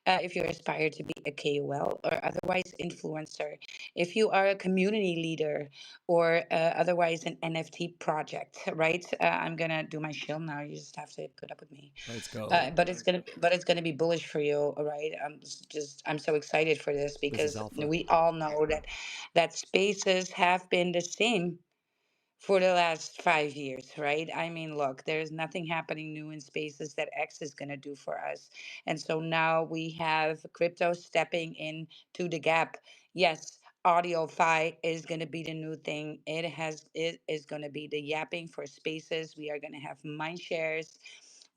if you aspire to be a KOL or otherwise influencer, if you are a community leader or otherwise an NFT project, right? I'm gonna do my shill now. You just have to put up with me. let's go. But it's gonna be bullish for you, all right? I'm so excited for this This is because alpha. we all know that spaces have been the same for the last 5 years, right? I mean, look, there's nothing happening new in spaces that X is going to do for us. And so now we have crypto stepping in to the gap. Yes, audio fi is going to be the new thing. It is going to be the yapping for spaces. We are going to have mind shares.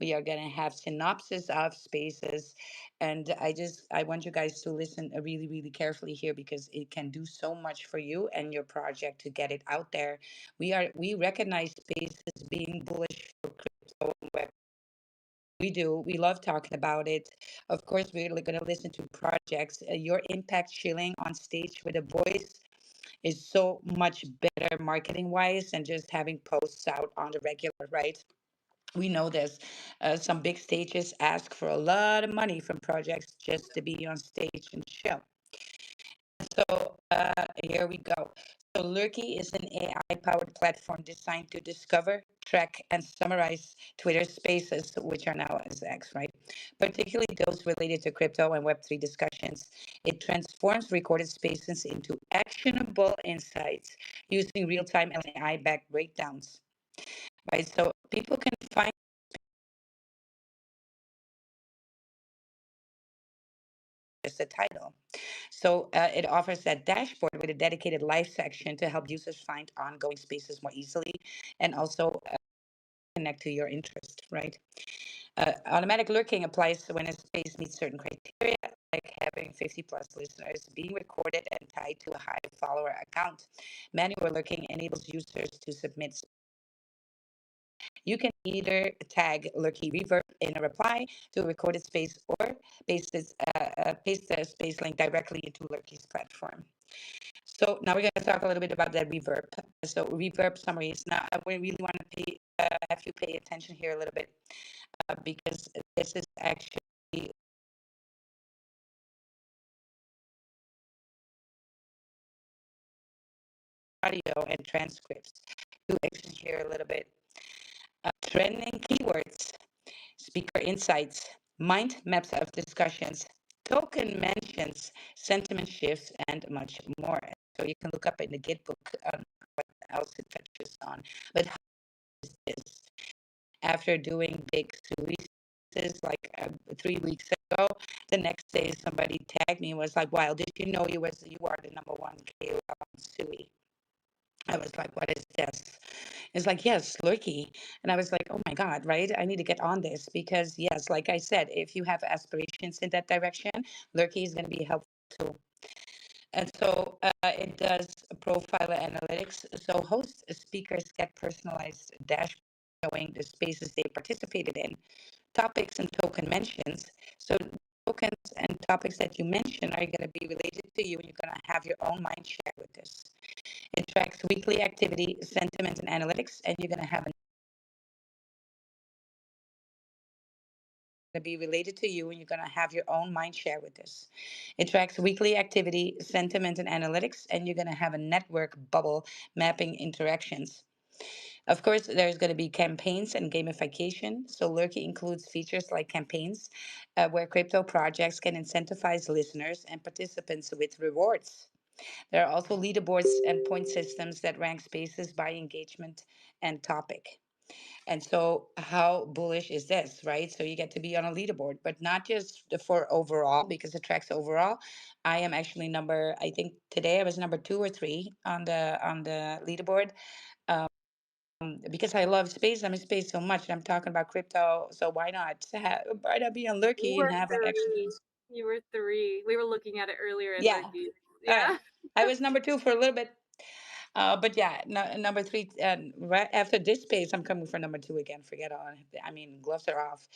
We are going to have synopsis of spaces. And I want you guys to listen really, really carefully here because it can do so much for you and your project to get it out there. We recognize space as being bullish for crypto and web. We do. We love talking about it. Of course, we're going to listen to projects. Your impact shilling on stage with a voice is so much better marketing wise than just having posts out on the regular, right? We know there's some big stages ask for a lot of money from projects just to be on stage and show. So here we go. So Lurky is an AI-powered platform designed to discover, track, and summarize Twitter Spaces, which are now as X, right? Particularly those related to crypto and Web3 discussions. It transforms recorded spaces into actionable insights using real-time AI-backed breakdowns, right? So people can find just the title. So it offers that dashboard with a dedicated live section to help users find ongoing spaces more easily and also connect to your interest, right? Automatic lurking applies when a space meets certain criteria, like having 50 plus listeners, being recorded and tied to a high follower account. Manual lurking enables users to submit. You can either tag Lurky Reverb in a reply to a recorded space or paste the space link directly into Lurky's platform. So now we're going to talk a little bit about that reverb. So reverb summaries. Now we really want to have you pay attention here a little bit because this is actually audio and transcripts. To actually hear a little bit. Trending keywords, speaker insights, mind maps of discussions, token mentions, sentiment shifts, and much more. So you can look up in the Git book what else it touches on. But how is this? After doing big releases like 3 weeks ago, the next day somebody tagged me and was like, "Wow, did you know you are the number one KOL on Sui?" I was like, "What is this?" It's like, yes, Lurky. And I was like, oh my God, right? I need to get on this because, yes, like I said, if you have aspirations in that direction, Lurky is going to be helpful too. And so it does profiler analytics. So host speakers get personalized dashboard showing the spaces they participated in, topics and token mentions. So tokens and topics that you mention are going to be related to you, and you're going to have your own mind share with this. It tracks weekly activity, sentiment, and analytics, and you're going to have be related to you and you're going to have your own mind share with this. It tracks weekly activity, sentiment, and analytics, and you're going to have a network bubble mapping interactions. Of course, there's going to be campaigns and gamification. So Lurky includes features like campaigns, where crypto projects can incentivize listeners and participants with rewards. There are also leaderboards and point systems that rank spaces by engagement and topic. And so, how bullish is this, right? So, you get to be on a leaderboard, but not just for overall, because it tracks overall. I am actually I think today I was number 2 or 3 on the leaderboard. Um, because I love space. I'm in space so much. I'm talking about crypto. So, why not be on You Lurky and were have an extra? 3. You were 3. We were looking at it earlier in Yeah. Lurky. All right. Yeah. I was number 2 for a little bit. But yeah, number 3, right after this space, I'm coming for number 2 again. Forget all. I mean, gloves are off.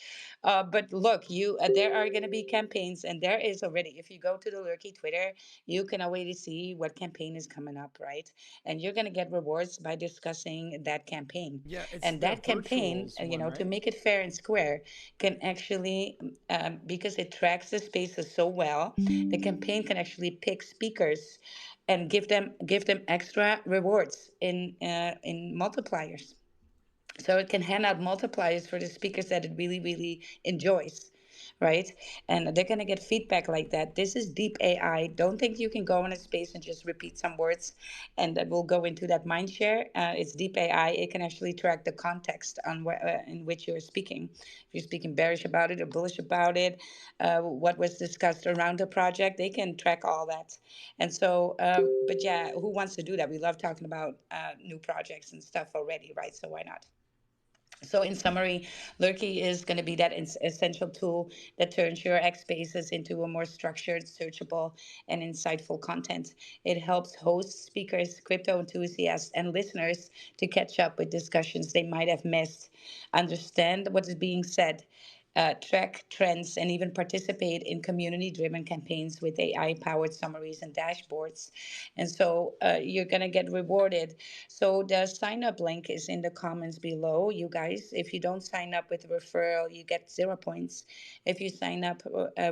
But look, there are going to be campaigns, and there is already. If you go to the Lurky Twitter, you can already see what campaign is coming up, right? And you're going to get rewards by discussing that campaign. Yeah, it's And the that campaign, virtuals one, to right? make it fair and square, can actually, because it tracks the spaces so well, the campaign can actually pick speakers and give them extra rewards in multipliers. So it can hand out multipliers for the speakers that it really really enjoys, right? And they're going to get feedback like that. This is deep AI. Don't think you can go in a space and just repeat some words and that will go into that mind share. It's deep AI. It can actually track the context in which you're speaking. If you're speaking bearish about it or bullish about it, what was discussed around the project, they can track all that. And so, but yeah, who wants to do that? We love talking about new projects and stuff already, right? So why not? So, in summary, Lurky is going to be that essential tool that turns your X spaces into a more structured, searchable, and insightful content. It helps hosts, speakers, crypto enthusiasts, and listeners to catch up with discussions they might have missed, understand what is being said, track trends, and even participate in community driven campaigns with AI powered summaries and dashboards. And so you're going to get rewarded. So the sign up link is in the comments below, you guys. If you don't sign up with a referral, you get 0 points. If you sign up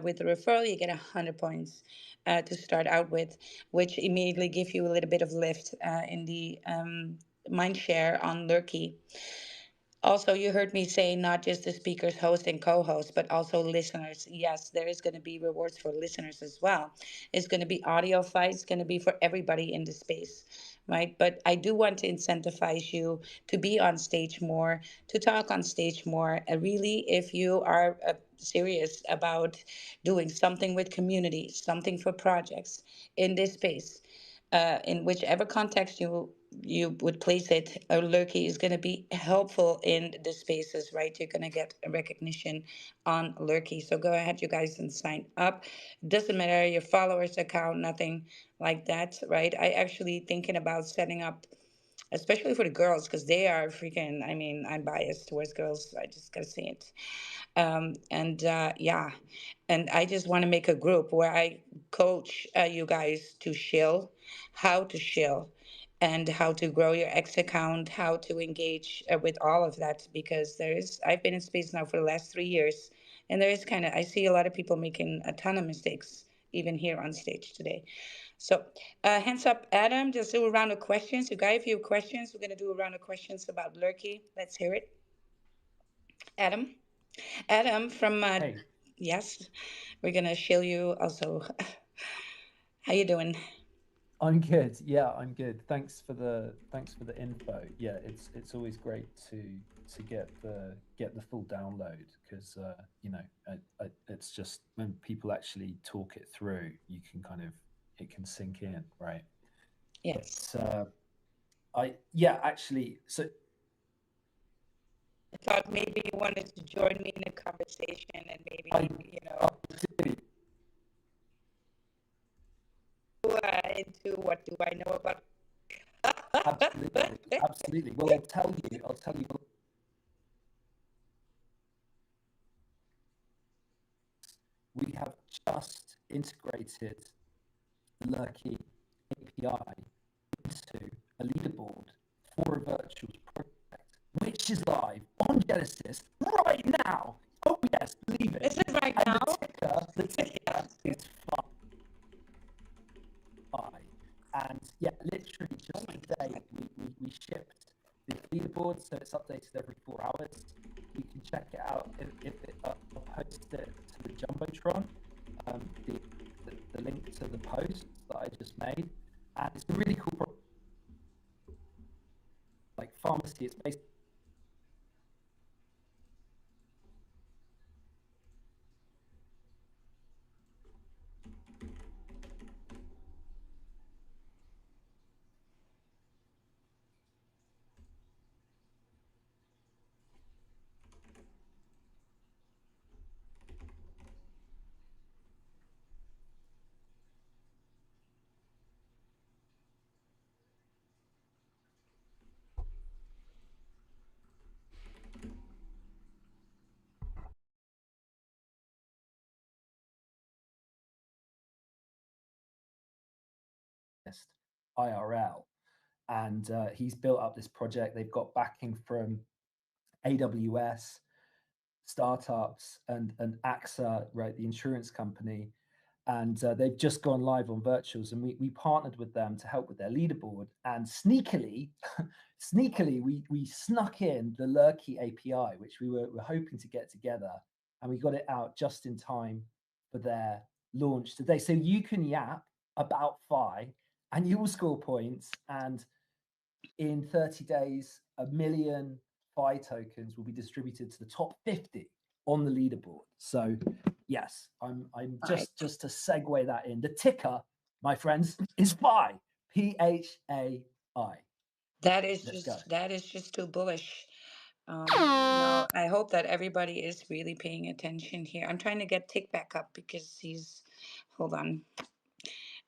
with a referral, you get 100 points. To start out with, which immediately give you a little bit of lift in the mind share on Lurky. Also, you heard me say not just the speakers, host, and co host, but also listeners. Yes, there is going to be rewards for listeners as well. It's going to be audio fights, it's going to be for everybody in the space, right? But I do want to incentivize you to be on stage more, to talk on stage more. Really, if you are serious about doing something with communities, something for projects in this space, in whichever context you would place it, Lurky is going to be helpful in the spaces, right? You're going to get a recognition on Lurky. So go ahead, you guys, and sign up. Doesn't matter your followers account, nothing like that, right? I actually thinking about setting up, especially for the girls, because they are freaking, I mean, I'm biased towards girls. I just gotta say it. And yeah, and I just want to make a group where I coach you guys to shill, how to shill, and how to grow your X account, how to engage with all of that. Because I've been in space now for the last 3 years, and there is kind of, I see a lot of people making a ton of mistakes, even here on stage today. So, hands up, Adam. Just do a round of questions. You guys, if you have questions, we're gonna do a round of questions about Lurky. Let's hear it, Adam. Adam from Hey, yes, we're gonna shill you also. How you doing? I'm good. Yeah, I'm good. Thanks for the info. Yeah, it's always great to get the full download because it's just when people actually talk it through, you can kind of it can sink in, right? Yes. But I yeah, actually, so I thought maybe you wanted to join me in a conversation and maybe, I you I know, do into what do I know about. absolutely, absolutely. Well, I'll tell you, we have just integrated Lurky API into a leaderboard for a virtuals project, which is live on Genesis right now. Oh yes, believe it. Is it right And now? the ticker is fly. And yeah, literally Oh just my today God. we shipped the leaderboard, so it's updated every 4 hours. You can check it out if I'll post it to the Jumbotron, the link to the post that I just made. And it's a really cool product, like pharmacy. It's based IRL, and he's built up this project. They've got backing from AWS, startups, and AXA, right, the insurance company, and they've just gone live on virtuals, and we partnered with them to help with their leaderboard. And sneakily, sneakily, we snuck in the Lurky API, which we were hoping to get together, and we got it out just in time for their launch today. So you can yap about Phi, and you will score points. And in 30 days, 1 million Phi tokens will be distributed to the top 50 on the leaderboard. So yes, I'm All right. just to segue that in. The ticker, my friends, is Phi. PHAI. Let's go. That is just too bullish. No, I hope that everybody is really paying attention here. I'm trying to get Tick back up because hold on,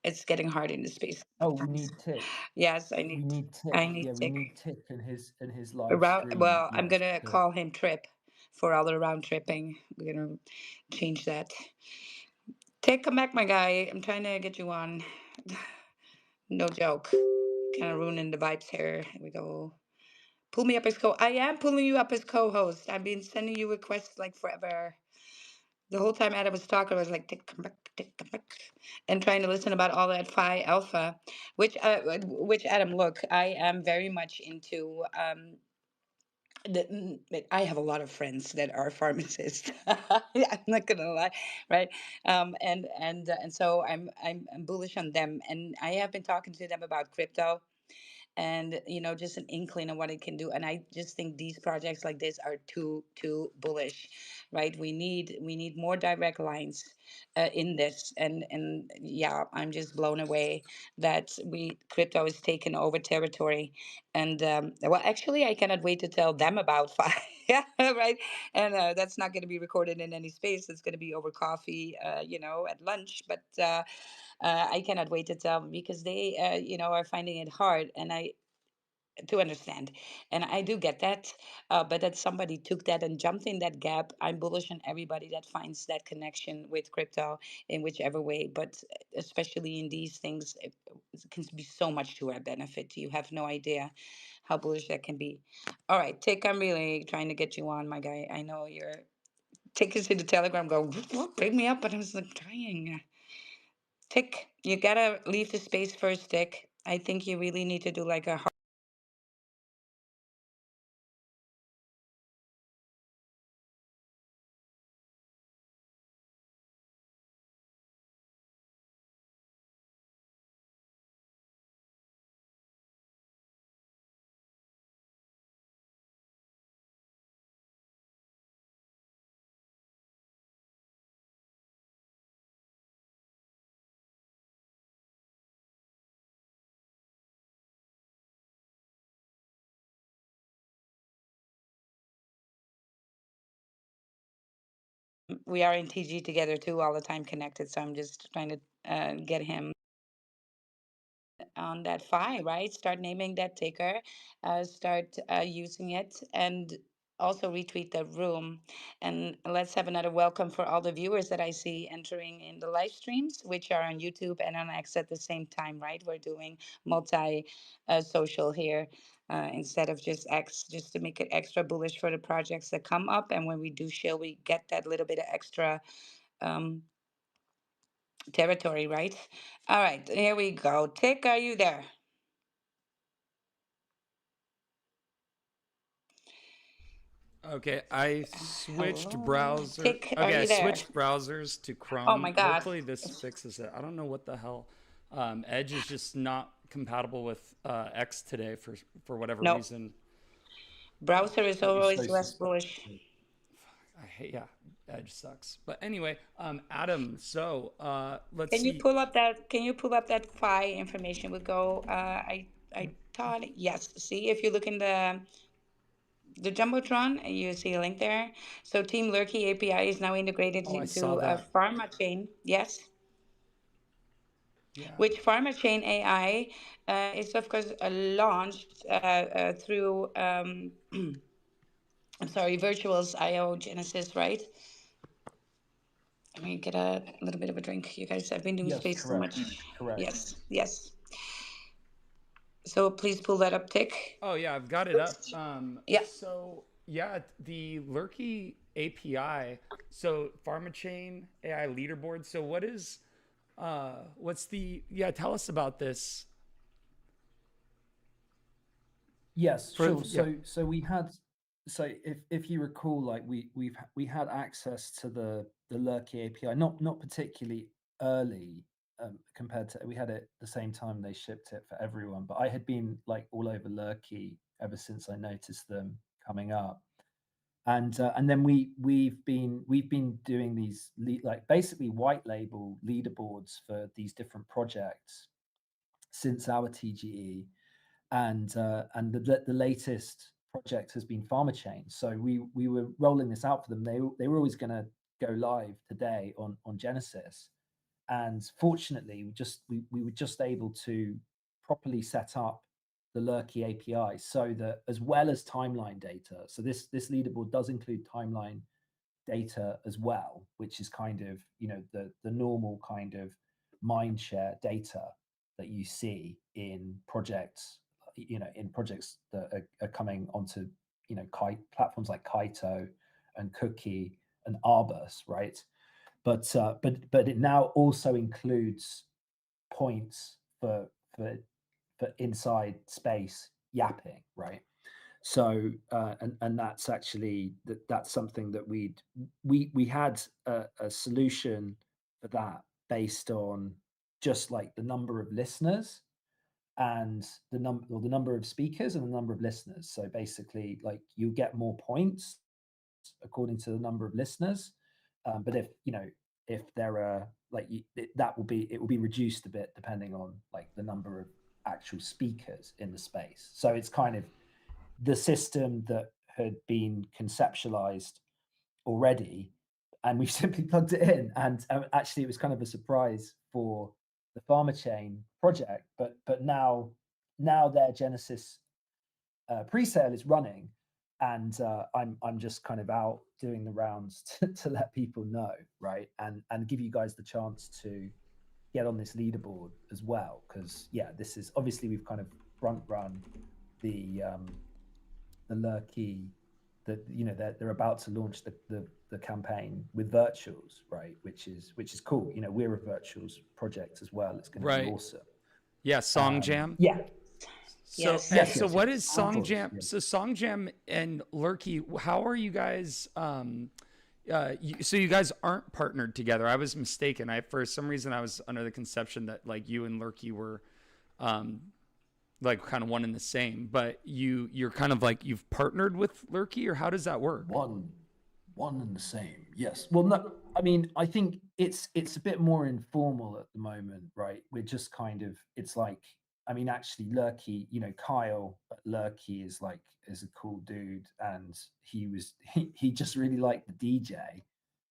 it's getting hard in the space Oh, we sometimes. need Tick. Yes, We need Tick. I need Yeah, we Tick. need Tick in his live Around, stream. well, I'm Yes. gonna call him Trip for all the round tripping. We're gonna change that. Tick, come back, my guy. I'm trying to get you on. No joke. Kind of ruining the vibes here. Here we go. Pull me up as I am pulling you up as co-host. I've been sending you requests like forever. The whole time Adam was talking, I was like, tick, come back, and trying to listen about all that Phi Alpha, which Adam, look, I am very much into. I have a lot of friends that are pharmacists. I'm not gonna lie, right? And so I'm bullish on them, and I have been talking to them about crypto, and just an inkling of what it can do. And I just think these projects like this are too bullish, right? We need more direct lines in this, and yeah, I'm just blown away that we crypto is taking over territory. And well, actually, I cannot wait to tell them about Fi. Yeah, right. And that's not going to be recorded in any space. It's going to be over coffee, at lunch. But I cannot wait to tell them, because they, are finding it hard, and I to understand, and I do get that. But that somebody took that and jumped in that gap. I'm bullish on everybody that finds that connection with crypto in whichever way. But especially in these things, it can be so much to our benefit. You have no idea how bullish that can be. All right, Tick, I'm really trying to get you on, my guy. I know you're taking to the Telegram, go bring me up, but I was like trying. Tick, you gotta leave the space first, Tick. I think you really need to do like a we are in TG together too, all the time connected. So I'm just trying to get him on that file, right? Start naming that ticker, start using it, and also retweet the room. And let's have another welcome for all the viewers that I see entering in the live streams, which are on YouTube and on X at the same time, right? We're doing multi social here. Instead of just X, just to make it extra bullish for the projects that come up. And when we do shill, we get that little bit of extra um, territory, right? All right, here we go. Tick, are you there? Okay, I switched Hello, browser. Tick, are Okay, I you there? switched browsers to Oh my Chrome. God. Hopefully, this fixes it. I don't know what the hell. Edge is just not compatible with X today for whatever No, reason. browser is Don't be so always less bullish. suspicious. I hate, yeah, Edge sucks. But anyway, Adam. So let's Can you see. pull up that? Can you pull up that file information? We go. I thought yes. See, if you look in the jumbotron, you see a link there. So Team Lurky API is now integrated Oh, I saw into that. Pharma Chain. Yes. Yeah. Which PharmaChain AI is of course launched through I'm sorry, Virtuals IO Genesis, right? Let me get a little bit of a drink. You guys have been doing Yes, space so correct. much. Correct. Yes, yes. So please pull that up, Tick. Oh yeah, I've got it up. Yeah. So yeah, the Lurky API. So PharmaChain AI leaderboard. So what's the yeah? Tell us about this. Yes, For sure. yeah. So we had, so if you recall, like we had access to the Lurky API, not particularly early, compared to, we had it the same time they shipped it for everyone. But I had been like all over Lurky ever since I noticed them coming up. And then we've been doing these like basically white label leaderboards for these different projects since our TGE. And the latest project has been PharmaChain. So we were rolling this out for them. They were always going to go live today on Genesis, and fortunately, we were just able to properly set up the Lurky API so that, as well as timeline data, so this leaderboard does include timeline data as well, which is kind of, the normal kind of mind share data that you see in projects, in projects that are coming onto, platforms like Kaito and Cookie and Arbus, right? But it now also includes points for inside space yapping, right? So and that's actually that's something that we had a solution for that based on just like the number of listeners, and the number of speakers and the number of listeners. So basically, like you get more points according to the number of listeners. But if there are it will be reduced a bit depending on like the number of actual speakers in the space. So it's kind of the system that had been conceptualized already, and we've simply plugged it in. And actually, it was kind of a surprise for the Pharma Chain project, but now their Genesis pre-sale is running, and I'm just kind of out doing the rounds to let people know, right, and give you guys the chance to get on this leaderboard as well, because this is obviously we've kind of front run the Lurkey, that they're about to launch the campaign with virtuals, right, which is cool. We're a virtuals project as well. It's going to be awesome. Yeah, Song Jam. Yeah. So Yes. so what is Of Song course, Jam? yes. So Song Jam and Lurkey, how are you guys? So you guys aren't partnered together. I was mistaken. For some reason I was under the conception that like you and Lurkey were like kind of one and the same. But you're kind of like you've partnered with Lurkey, or how does that work? One and the same, yes. Well, no, I mean, I think it's a bit more informal at the moment, right? We're just kind of, it's like, I mean, actually, Lurkey, Kyle at Lurkey is a cool dude, and he just really liked the DJ,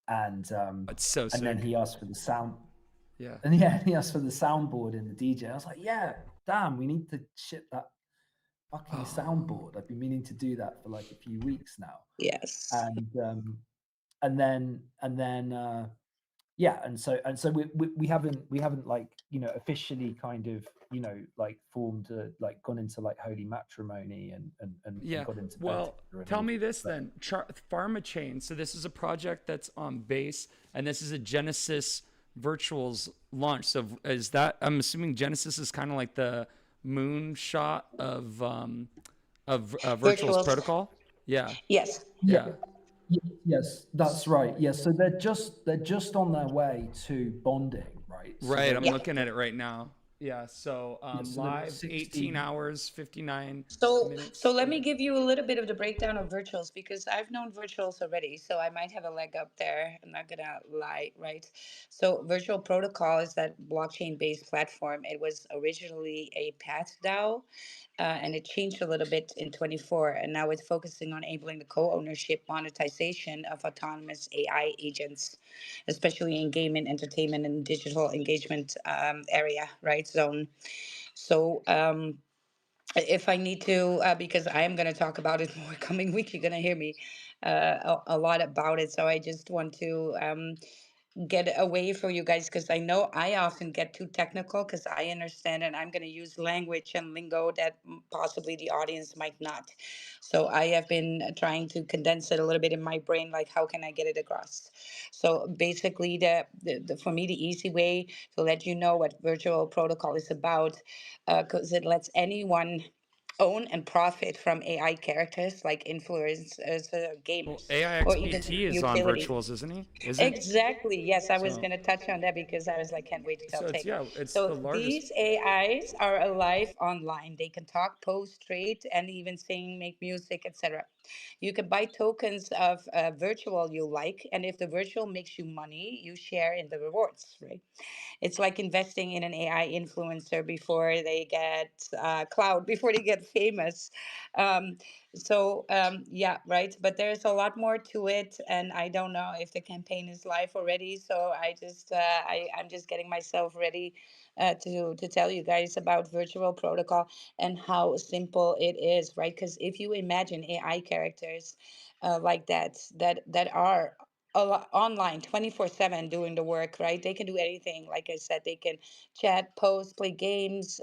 and It's so and sick. then he asked for the sound, Yeah. and he asked for the soundboard in the DJ. I was like, yeah, damn, we need to ship that fucking soundboard. I've been meaning to do that for like a few weeks now. Yes. And then so we haven't like officially kind of like formed like gone into like holy matrimony and got into Well, bed tell me this then. Pharma Chain. So this is a project that's on base, and this is a Genesis virtuals launch. So is that? I'm assuming Genesis is kind of like the moonshot of virtuals protocol. Yeah. Yes. Yeah. Yes, that's right. Yes, so they're just on their way to bonding, right? Right. I'm Yeah. looking at it right now. Yeah. So so live 60 18 hours, 59 minutes. So let me give you a little bit of the breakdown of virtuals, because I've known virtuals already, so I might have a leg up there. I'm not gonna lie, right? So virtual protocol is that blockchain based platform. It was originally a path DAO, and it changed a little bit in 24, and now it's focusing on enabling the co-ownership monetization of autonomous AI agents, especially in game and entertainment and digital engagement area, right, zone. So if I need to, because I am going to talk about it more coming week, you're going to hear me a lot about it. So I just want to get away for you guys, because I know I often get too technical because I understand, and I'm going to use language and lingo that possibly the audience might not. So I have been trying to condense it a little bit in my brain, like how can I get it across? So basically, for me, the easy way to let you know what virtual protocol is about, because it lets anyone own and profit from AI characters like influencers, Well, gamers, or even AIXPT is on utility. virtuals, isn't he? Isn't? Exactly. Yes, I was So going to touch on that because I was like, can't wait to tell so it's Tig. it's the So largest. these AIs are alive online. They can talk, post, trade, and even sing, make music, etc. You can buy tokens of virtual you like, and if the virtual makes you money, you share in the rewards, right? It's like investing in an AI influencer before they get cloud, before they get famous. Um, yeah, right. But there's a lot more to it, and I don't know if the campaign is live already. So I'm just getting myself ready to tell you guys about virtual protocol and how simple it is, right? Because if you imagine AI characters like that are online 24/7 doing the work, right? They can do anything. Like I said, they can chat, post, play games,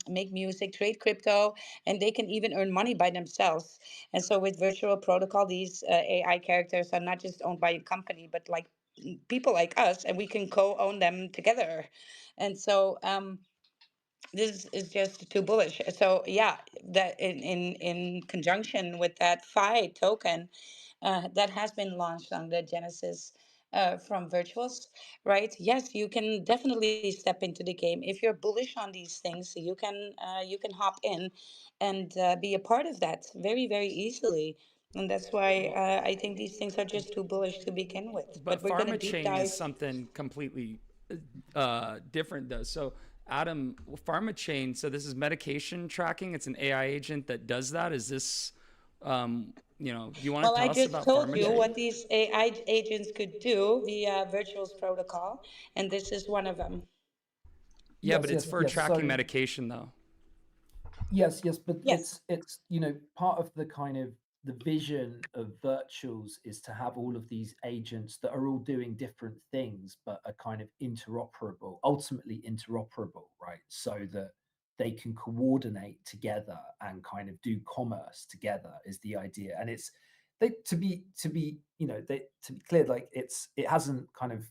make music, trade crypto, and they can even earn money by themselves. And so with virtual protocol, these AI characters are not just owned by a company, but like people like us, and we can co-own them together. And so this is just too bullish. So yeah, that in conjunction with that Phi token that has been launched on the Genesis from virtuals, right? Yes, you can definitely step into the game if you're bullish on these things. You can hop in and be a part of that very very easily. And that's why I think these things are just too bullish to begin with. But But we're gonna deep PharmaChain is dive. something completely different, though. So, Adam, PharmaChain. So this is medication tracking. It's an AI agent that does that. Is this, do you want Well, to I tell us just about told you PharmaChain? what these AI agents could do via virtuals protocol, and this is one of them. Yeah, but it's for Yes. tracking So medication, though. yes, but Yes. it's part of the kind of the vision of virtuals is to have all of these agents that are all doing different things but are kind of interoperable, ultimately interoperable, right? So that they can coordinate together and kind of do commerce together is the idea. And it's they to be they to be clear, like it hasn't kind of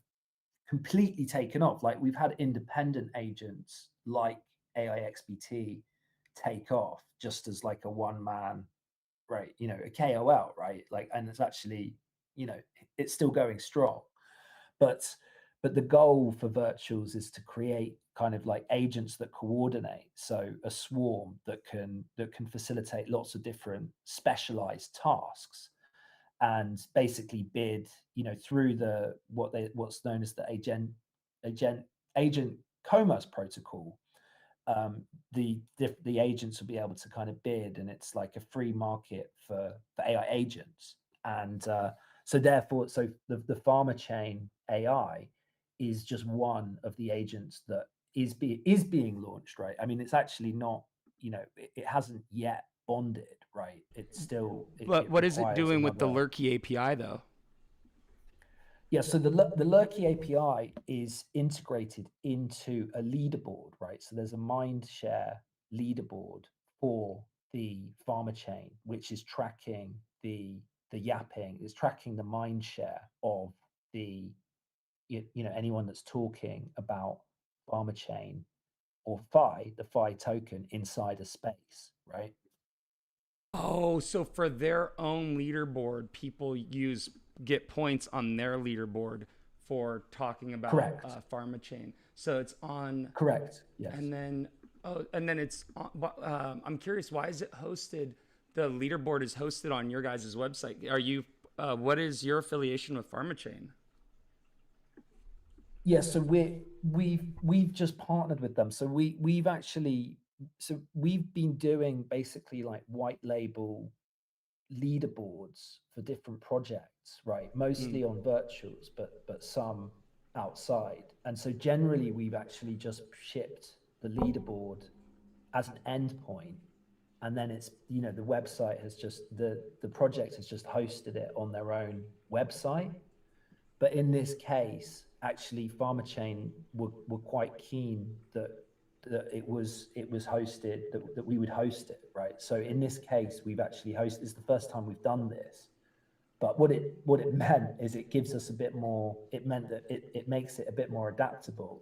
completely taken off. Like we've had independent agents like AIXBT take off just as like a one man, right? A KOL, right? Like, and it's actually, it's still going strong. But the goal for virtuals is to create kind of like agents that coordinate. So a swarm that can facilitate lots of different specialized tasks and basically bid, through what's known as the agent agent commerce protocol. um, the agents will be able to kind of bid, and it's like a free market for AI agents. And so therefore, so the PharmaChain AI is just one of the agents that is being launched, right? I mean, it's actually not, it hasn't yet bonded, right? It's still But it what is it requires doing with the another. Lurky API, though? Yeah, so the Lurky API is integrated into a leaderboard, right? So there's a Mindshare leaderboard for the PharmaChain, which is tracking the yapping, is tracking the mindshare of the anyone that's talking about PharmaChain or the Phi token inside a space, right? Oh, so for their own leaderboard, people get points on their leaderboard for talking about Correct. PharmaChain. So it's on, Correct. Yes. and then it's on, I'm curious, why is it hosted? The leaderboard is hosted on your guys' website. Are you? What is your affiliation with PharmaChain? Yes, so we've just partnered with them. So we've been doing basically like white label leaderboards for different projects, right? Mm. Mostly on virtuals, but some outside. And so generally we've actually just shipped the leaderboard as an endpoint. And then it's, the website has just the project has just hosted it on their own website. But in this case, actually, PharmaChain were quite keen that it was hosted, that we would host it, right? So in this case, we've actually hosted. It's the first time we've done this. But what it meant is it gives us a bit more. It meant that it makes it a bit more adaptable.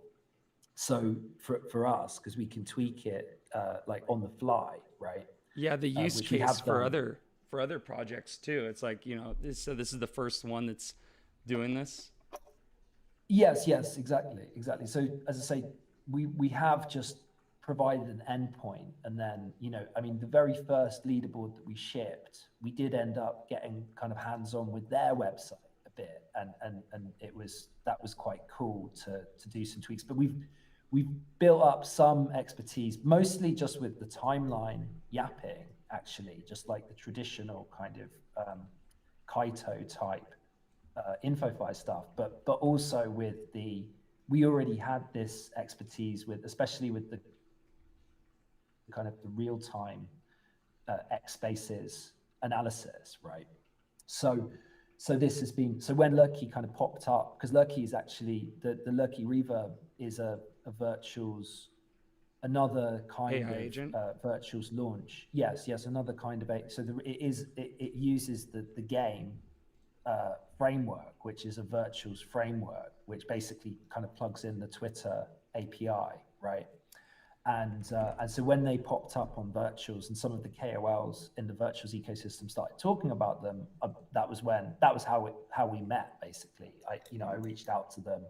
So for us, because we can tweak it like on the fly, right? Yeah, the use Which we case have done. for other projects too. It's like so this is the first one that's doing this. Yes, exactly. So as I say, we have just provided an endpoint, and then I mean, the very first leaderboard that we shipped, we did end up getting kind of hands-on with their website a bit, and that was quite cool to do some tweaks. But we've built up some expertise, mostly just with the timeline yapping, actually, just like the traditional kind of Kaito type InfoFi stuff, but also with we already had this expertise with, especially with the kind of the real time X spaces analysis, right? So this has been, so when Lurky kind of popped up, because Lurky is actually the Lurky Reverb is a virtuals, another kind AI of agent. virtuals launch. Yes, another kind of so it uses the game framework, which is a virtuals framework, which basically kind of plugs in the Twitter API, right? And so when they popped up on virtuals and some of the KOLs in the virtuals ecosystem started talking about them, that was how we met basically. I reached out to them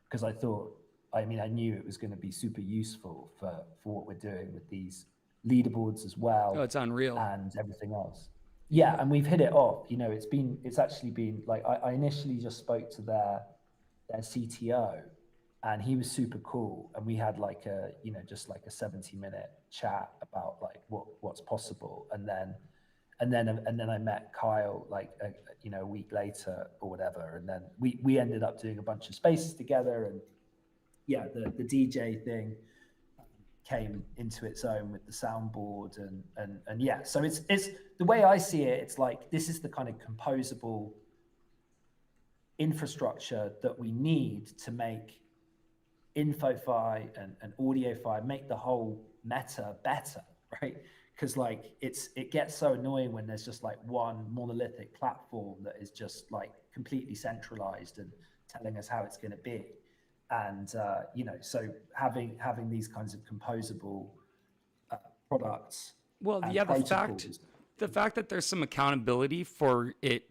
because I thought, I mean, I knew it was going to be super useful for what we're doing with these leaderboards as Oh, well it's unreal. and everything else. Yeah, and we've hit it off. It's actually been like I initially just spoke to their CTO, and he was super cool, and we had like just like a 70-minute chat about like what's possible, and then I met Kyle like a week later or whatever, and then we ended up doing a bunch of spaces together, and yeah, the DJ thing came into its own with the soundboard and yeah, so it's the way I see it, it's like this is the kind of composable infrastructure that we need to make InfoFi and AudioFi, make the whole meta better, right? Because like it gets so annoying when there's just like one monolithic platform that is just like completely centralized and telling us how it's going to be. And so having these kinds of composable products Well, and yeah, protocols. the fact that there's some accountability for it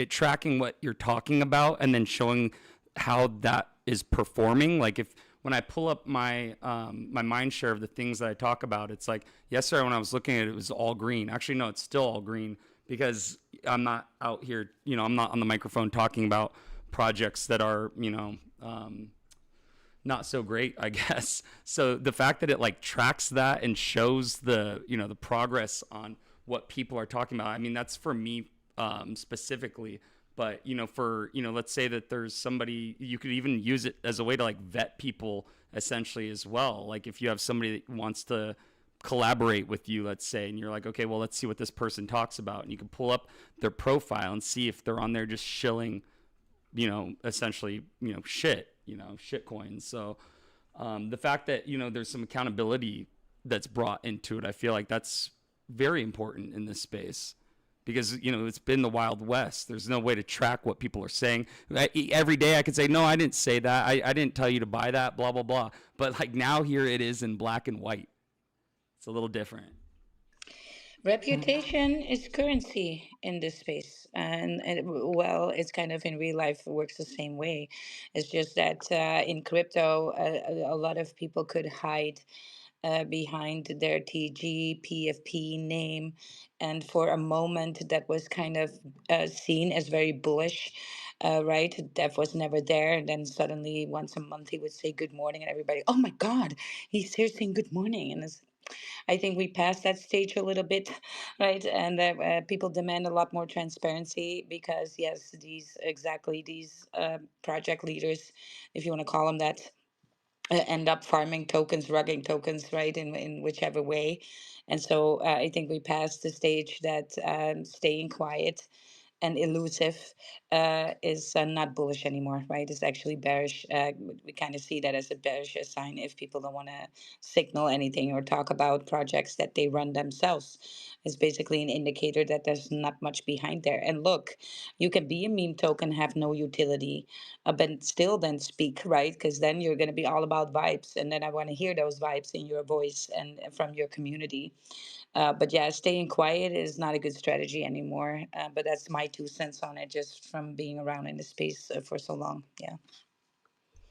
tracking what you're talking about and then showing how that is performing. Like if when I pull up my my mind share of the things that I talk about, it's like yesterday when I was looking at it, it was all green. Actually, no, it's still all green because I'm not out here, I'm not on the microphone talking about projects that are, not so great, I guess. So the fact that it like tracks that and shows the progress on what people are talking about. I mean, that's for me specifically. But for let's say that there's somebody, you could even use it as a way to like vet people essentially as well. Like if you have somebody that wants to collaborate with you, let's say, and you're like, okay, well, let's see what this person talks about, and you can pull up their profile and see if they're on there just shilling essentially, shit coins. So the fact that, there's some accountability that's brought into it, I feel like that's very important in this space because, it's been the Wild West. There's no way to track what people are saying. Every day I could say, no, I didn't say that. I didn't tell you to buy that, blah, blah, blah. But like now here it is in black and white. It's a little different. Reputation is currency in this space, and well, it's kind of in real life works the same way. It's just that in crypto, a lot of people could hide behind their TG PFP name, and for a moment that was kind of seen as very bullish. Right, Dev was never there, and then suddenly once a month he would say good morning, and everybody, oh my God, he's here saying good morning, and it's I think we passed that stage a little bit, right? And people demand a lot more transparency because, yes, these project leaders, if you want to call them that, end up farming tokens, rugging tokens, right? In whichever way. And so I think we passed the stage that staying quiet and elusive is not bullish anymore, right? It's actually bearish. We kind of see that as a bearish sign if people don't want to signal anything or talk about projects that they run themselves. It's basically an indicator that there's not much behind there. And look, you can be a meme token, have no utility, but still then speak, right? Because then you're going to be all about vibes. And then I want to hear those vibes in your voice and from your community. But yeah, staying quiet is not a good strategy anymore. But that's my 2 cents on it, just from being around in the space for so long. Yeah.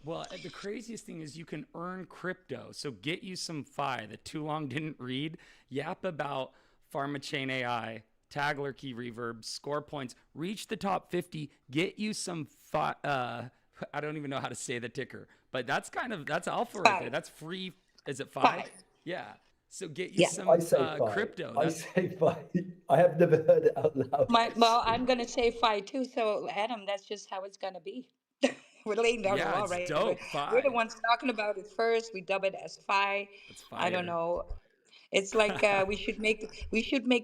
Well, the craziest thing is you can earn crypto. So get you some FI that too long didn't read. Yap about PharmaChain AI, Tagler key reverb, score points, reach the top 50, get you some FI. I don't even know how to say the ticker, but that's alpha right there. Five. That's free. Is it FI? Five. Yeah. So get you Yeah. I some say five. crypto. I That's say five. I have never heard it out loud. Well, I'm gonna say five too. So Adam, that's just how it's gonna be. We're laying down the yeah, law, it's right? dope. We're the FI. ones talking about it first. We dub it as phi. That's I don't fire. know. It's like we should make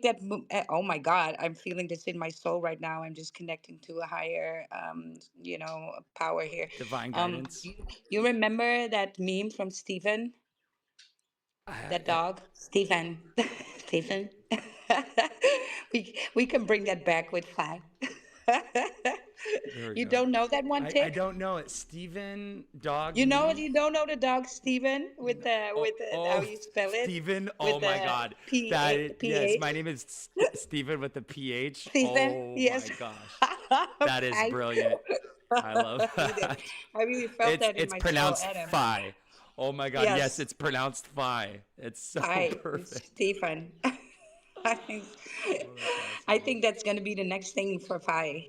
that. Oh my God, I'm feeling this in my soul right now. I'm just connecting to a higher, power here. Divine Um, guidance. you, you remember that meme from Stephen, that dog, Stephen, Stephen. We can bring that back with phi. There we You go. don't know that one, I Tick? don't know it. Steven dog You know, me. you don't know the dog Steven with Oh, the how oh, you spell it Steven. with Oh my the God. Yes, PH. my name is Steven with the PH. Stephen, Oh my yes. gosh. That is Thank brilliant. you. I love You did. that. I really felt It's that in it's my soul, pronounced Adam. phi. Oh my God. Yes, Yes. it's pronounced phi. It's so Hi, it's perfect. Stephen. I think Oh, that's I awesome. think that's going to be the next thing for Fi.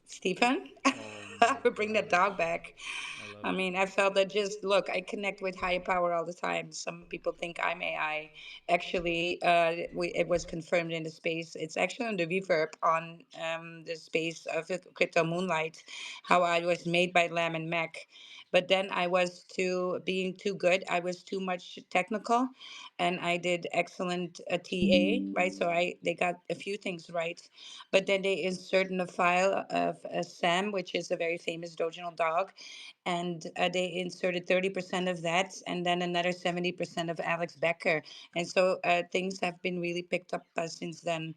Stephen, Oh my we bring that dog gosh. back. I love I it. mean, I felt that just look, I connect with higher power all the time. Some people think I'm AI. Actually, it was confirmed in the space. It's actually on the reverb on the space of Crypto Moonlight, how I was made by Lam and Mac. But then I was too being too good. I was too much technical, and I did excellent TA, right? So I they got a few things right, but then they insert in a file of Sam, which is a very famous Doginal dog, and they inserted 30% of that, and then another 70% of Alex Becker, and so things have been really picked up since then.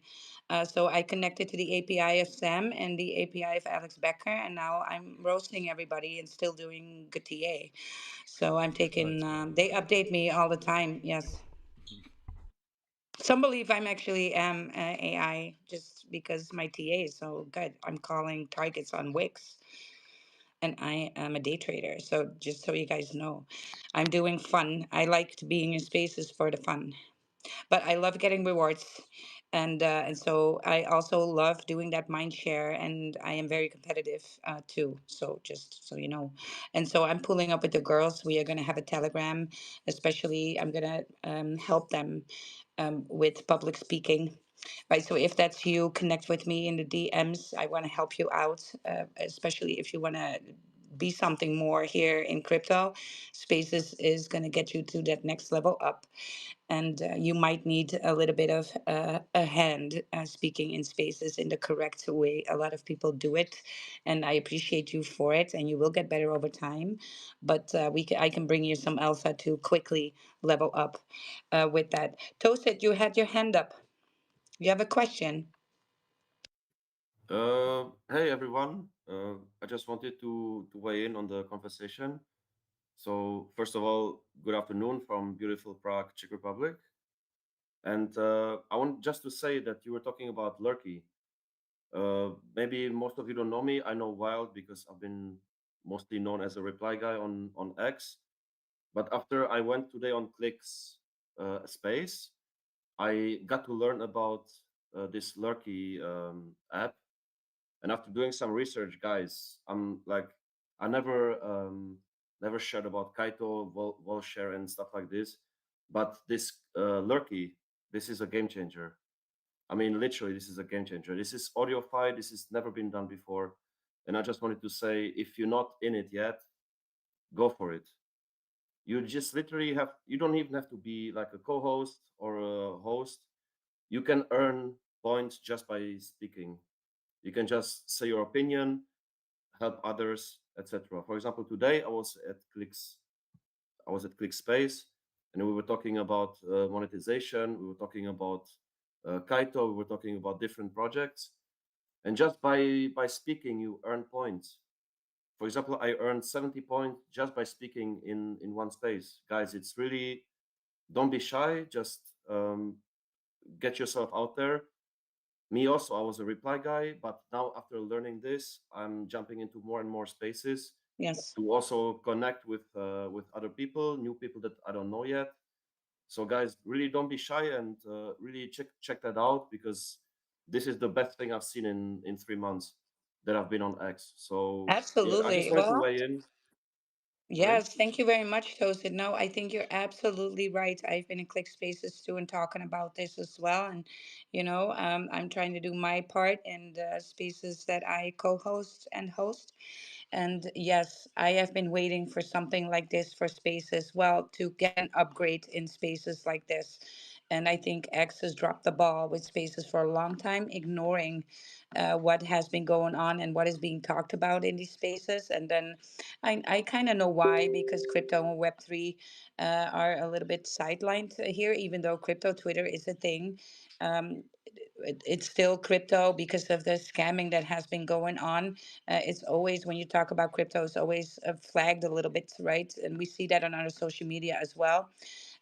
So I connected to the API of Sam and the API of Alex Becker, and now I'm roasting everybody and still doing good TA. So I'm Oh, that's taking. brilliant. They update me all the time. Yes. Some believe I'm actually AI just because my TA is so good. I'm calling targets on Wix, and I am a day trader. So just so you guys know, I'm doing fun. I like to being in spaces for the fun, but I love getting rewards, and so I also love doing that mind share, and I am very competitive too. So just so you know, and so I'm pulling up with the girls. We are gonna have a Telegram, especially I'm gonna help them with public speaking. Right, so if that's you, connect with me in the DMs. I want to help you out, especially if you want to be something more here in crypto. Spaces is going to get you to that next level up, and you might need a little bit of a hand speaking in spaces in the correct way. A lot of people do it, and I appreciate you for it, and you will get better over time. But I can bring you some alpha to quickly level up with that. Toasted, you had your hand up. You have a question? Hey everyone. I just wanted to weigh in on the conversation. So first of all, good afternoon from beautiful Prague, Czech Republic. And I want just to say that you were talking about Lurky. Maybe most of you don't know me. I know Wild because I've been mostly known as a reply guy on X. But after I went today on Clicks space, I got to learn about this Lurky app. And after doing some research, guys, I'm like, I never shared about Kaito, Volshare, and stuff like this. But this Lurky, this is a game changer. I mean, literally, this is a game changer. This is audiofied. This has never been done before. And I just wanted to say, if you're not in it yet, go for it. You just literally have. You don't even have to be like a co-host or a host. You can earn points just by speaking. You can just say your opinion, help others, etc. For example, today I was at ClickSpace, and we were talking about monetization. We were talking about Kaito. We were talking about different projects, and just by speaking, you earn points. For example, I earned 70 points just by speaking in one space. Guys, it's really, don't be shy. Just get yourself out there. Me also, I was a reply guy, but now after learning this, I'm jumping into more and more spaces Yes. to also connect with other people, new people that I don't know yet. So guys, really don't be shy and really check that out, because this is the best thing I've seen in 3 months that I've been on X. So yeah, I just Absolutely. wanted to Well, weigh in. Sorry. yes, thank you very much, Toasted. No, I think you're absolutely right. I've been in Click Spaces too and talking about this as well. And, I'm trying to do my part in the spaces that I co host and host. And yes, I have been waiting for something like this for spaces, well, to get an upgrade in spaces like this. And I think X has dropped the ball with spaces for a long time, ignoring what has been going on and what is being talked about in these spaces. And then I kind of know why, because crypto and Web3 are a little bit sidelined here, even though crypto Twitter is a thing. It's still crypto because of the scamming that has been going on. It's always, when you talk about crypto, it's always flagged a little bit, right? And we see that on other social media as well.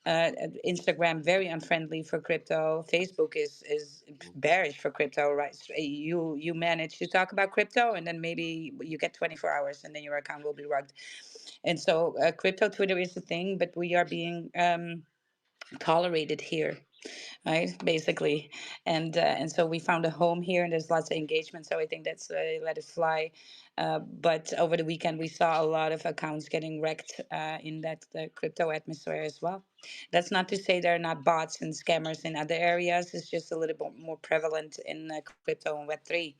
Instagram very unfriendly for crypto. Facebook is bearish for crypto, right? So you manage to talk about crypto, and then maybe you get 24 hours, and then your account will be rugged. And so crypto Twitter is a thing, but we are being tolerated here, right? Basically, and so we found a home here, and there's lots of engagement. So I think that's let it fly. But over the weekend, we saw a lot of accounts getting wrecked in that crypto atmosphere as well. That's not to say there are not bots and scammers in other areas. It's just a little bit more prevalent in crypto and Web3,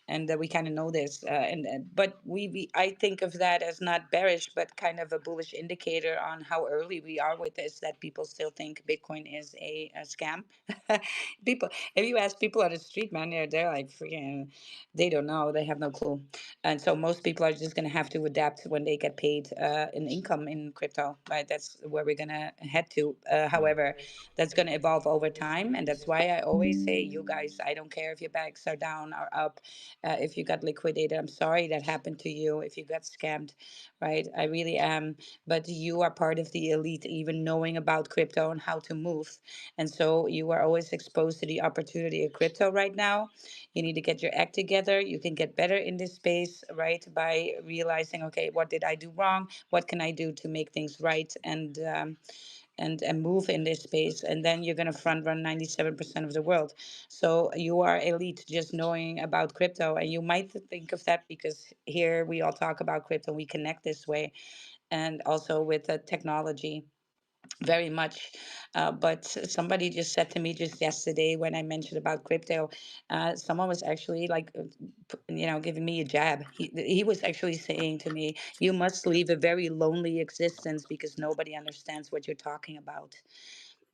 and we kind of know this. But I think of that as not bearish, but kind of a bullish indicator on how early we are with this. That people still think Bitcoin is a scam. People, if you ask people on the street, man, they're like freaking, they don't know, they have no clue. And so most people are just going to have to adapt when they get paid an income in crypto, right? That's where we're going to head to. However, that's going to evolve over time, and that's why I always say, you guys, I don't care if your bags are down or up. If you got liquidated, I'm sorry that happened to you. If you got scammed, right? I really am. But you are part of the elite, even knowing about crypto and how to move. And so you are always exposed to the opportunity of crypto right now. You need to get your act together. You can get better in this space, right? By realizing, okay, what did I do wrong? What can I do to make things right? And move in this space, and then you're going to front run 97% of the world. So you are elite just knowing about crypto, and you might think of that because here we all talk about crypto, we connect this way, and also with the technology very much. But somebody just said to me just yesterday when I mentioned about crypto, someone was actually like, giving me a jab. He was actually saying to me, "You must leave a very lonely existence because nobody understands what you're talking about."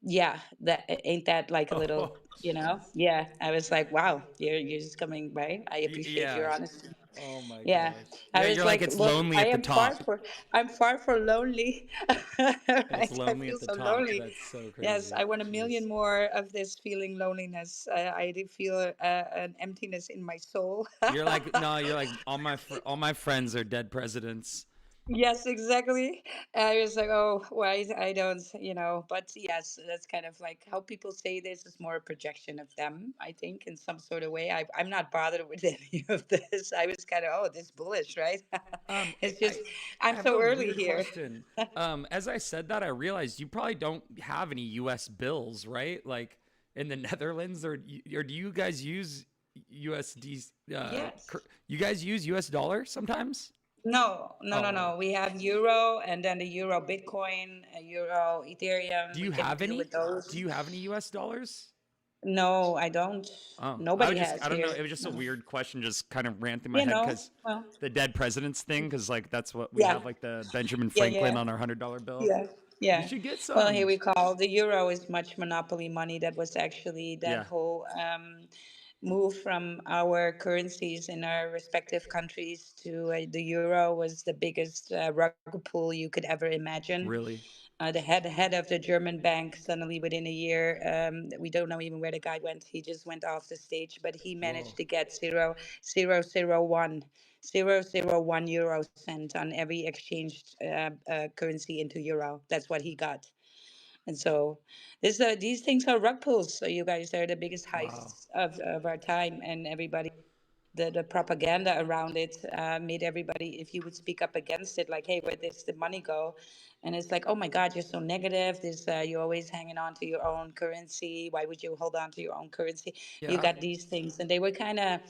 Yeah, that ain't that like a little, Oh, Yeah, I was like, wow, you're just coming, right? I appreciate your yeah. honesty. Oh my Yeah, gosh. I Yeah, was you're like like, it's look, lonely at the top. I'm far for lonely, It's right? I lonely feel at the so top. lonely. That's so Yes, crazy. I want a million Jeez. more of this feeling loneliness. I do feel an emptiness in my soul. You're like no, you're like all my friends are dead presidents. Yes, exactly. I was like, oh, why I don't, but yes, that's kind of like how people say this is more a projection of them, I think, in some sort of way. I'm not bothered with any of this. I was kind of, oh, this bullish, right? It's just, I I'm have so a early weird here. question. As I said that, I realized you probably don't have any U.S. bills, right? Like in the Netherlands, or do you guys use USD? Yes. You guys use U.S. dollar sometimes? No, no, no, Oh, no. We have euro and then the euro Bitcoin, euro Ethereum. do We you can have deal with any? Do those. you have any U.S. dollars? No, I don't. Oh, Nobody has I don't know. here. It was just a No. weird question, just kind of ran through my head because Well, the dead presidents thing, because like that's what we yeah, have, like the Benjamin yeah, Franklin yeah. on our $100 bill. Yeah, You yeah. should get Well, here some. we call the euro is much monopoly money. That was actually that Yeah, whole move from our currencies in our respective countries to the euro was the biggest rug pull you could ever imagine. really. The head of the German bank suddenly within a year, we don't know even where the guy went. He just went off the stage, but he managed Whoa. to get 0.001 euro cent on every exchanged currency into euro. That's what he got. And so these things are rug pulls. So you guys are the biggest Wow. heists of our time, and everybody, the propaganda around it made everybody, if you would speak up against it, like, hey, where does the money go? And it's like, oh my God, you're so negative. This you're always hanging on to your own currency. Why would you hold on to your own currency? You Yeah. got these things, and they were kind of,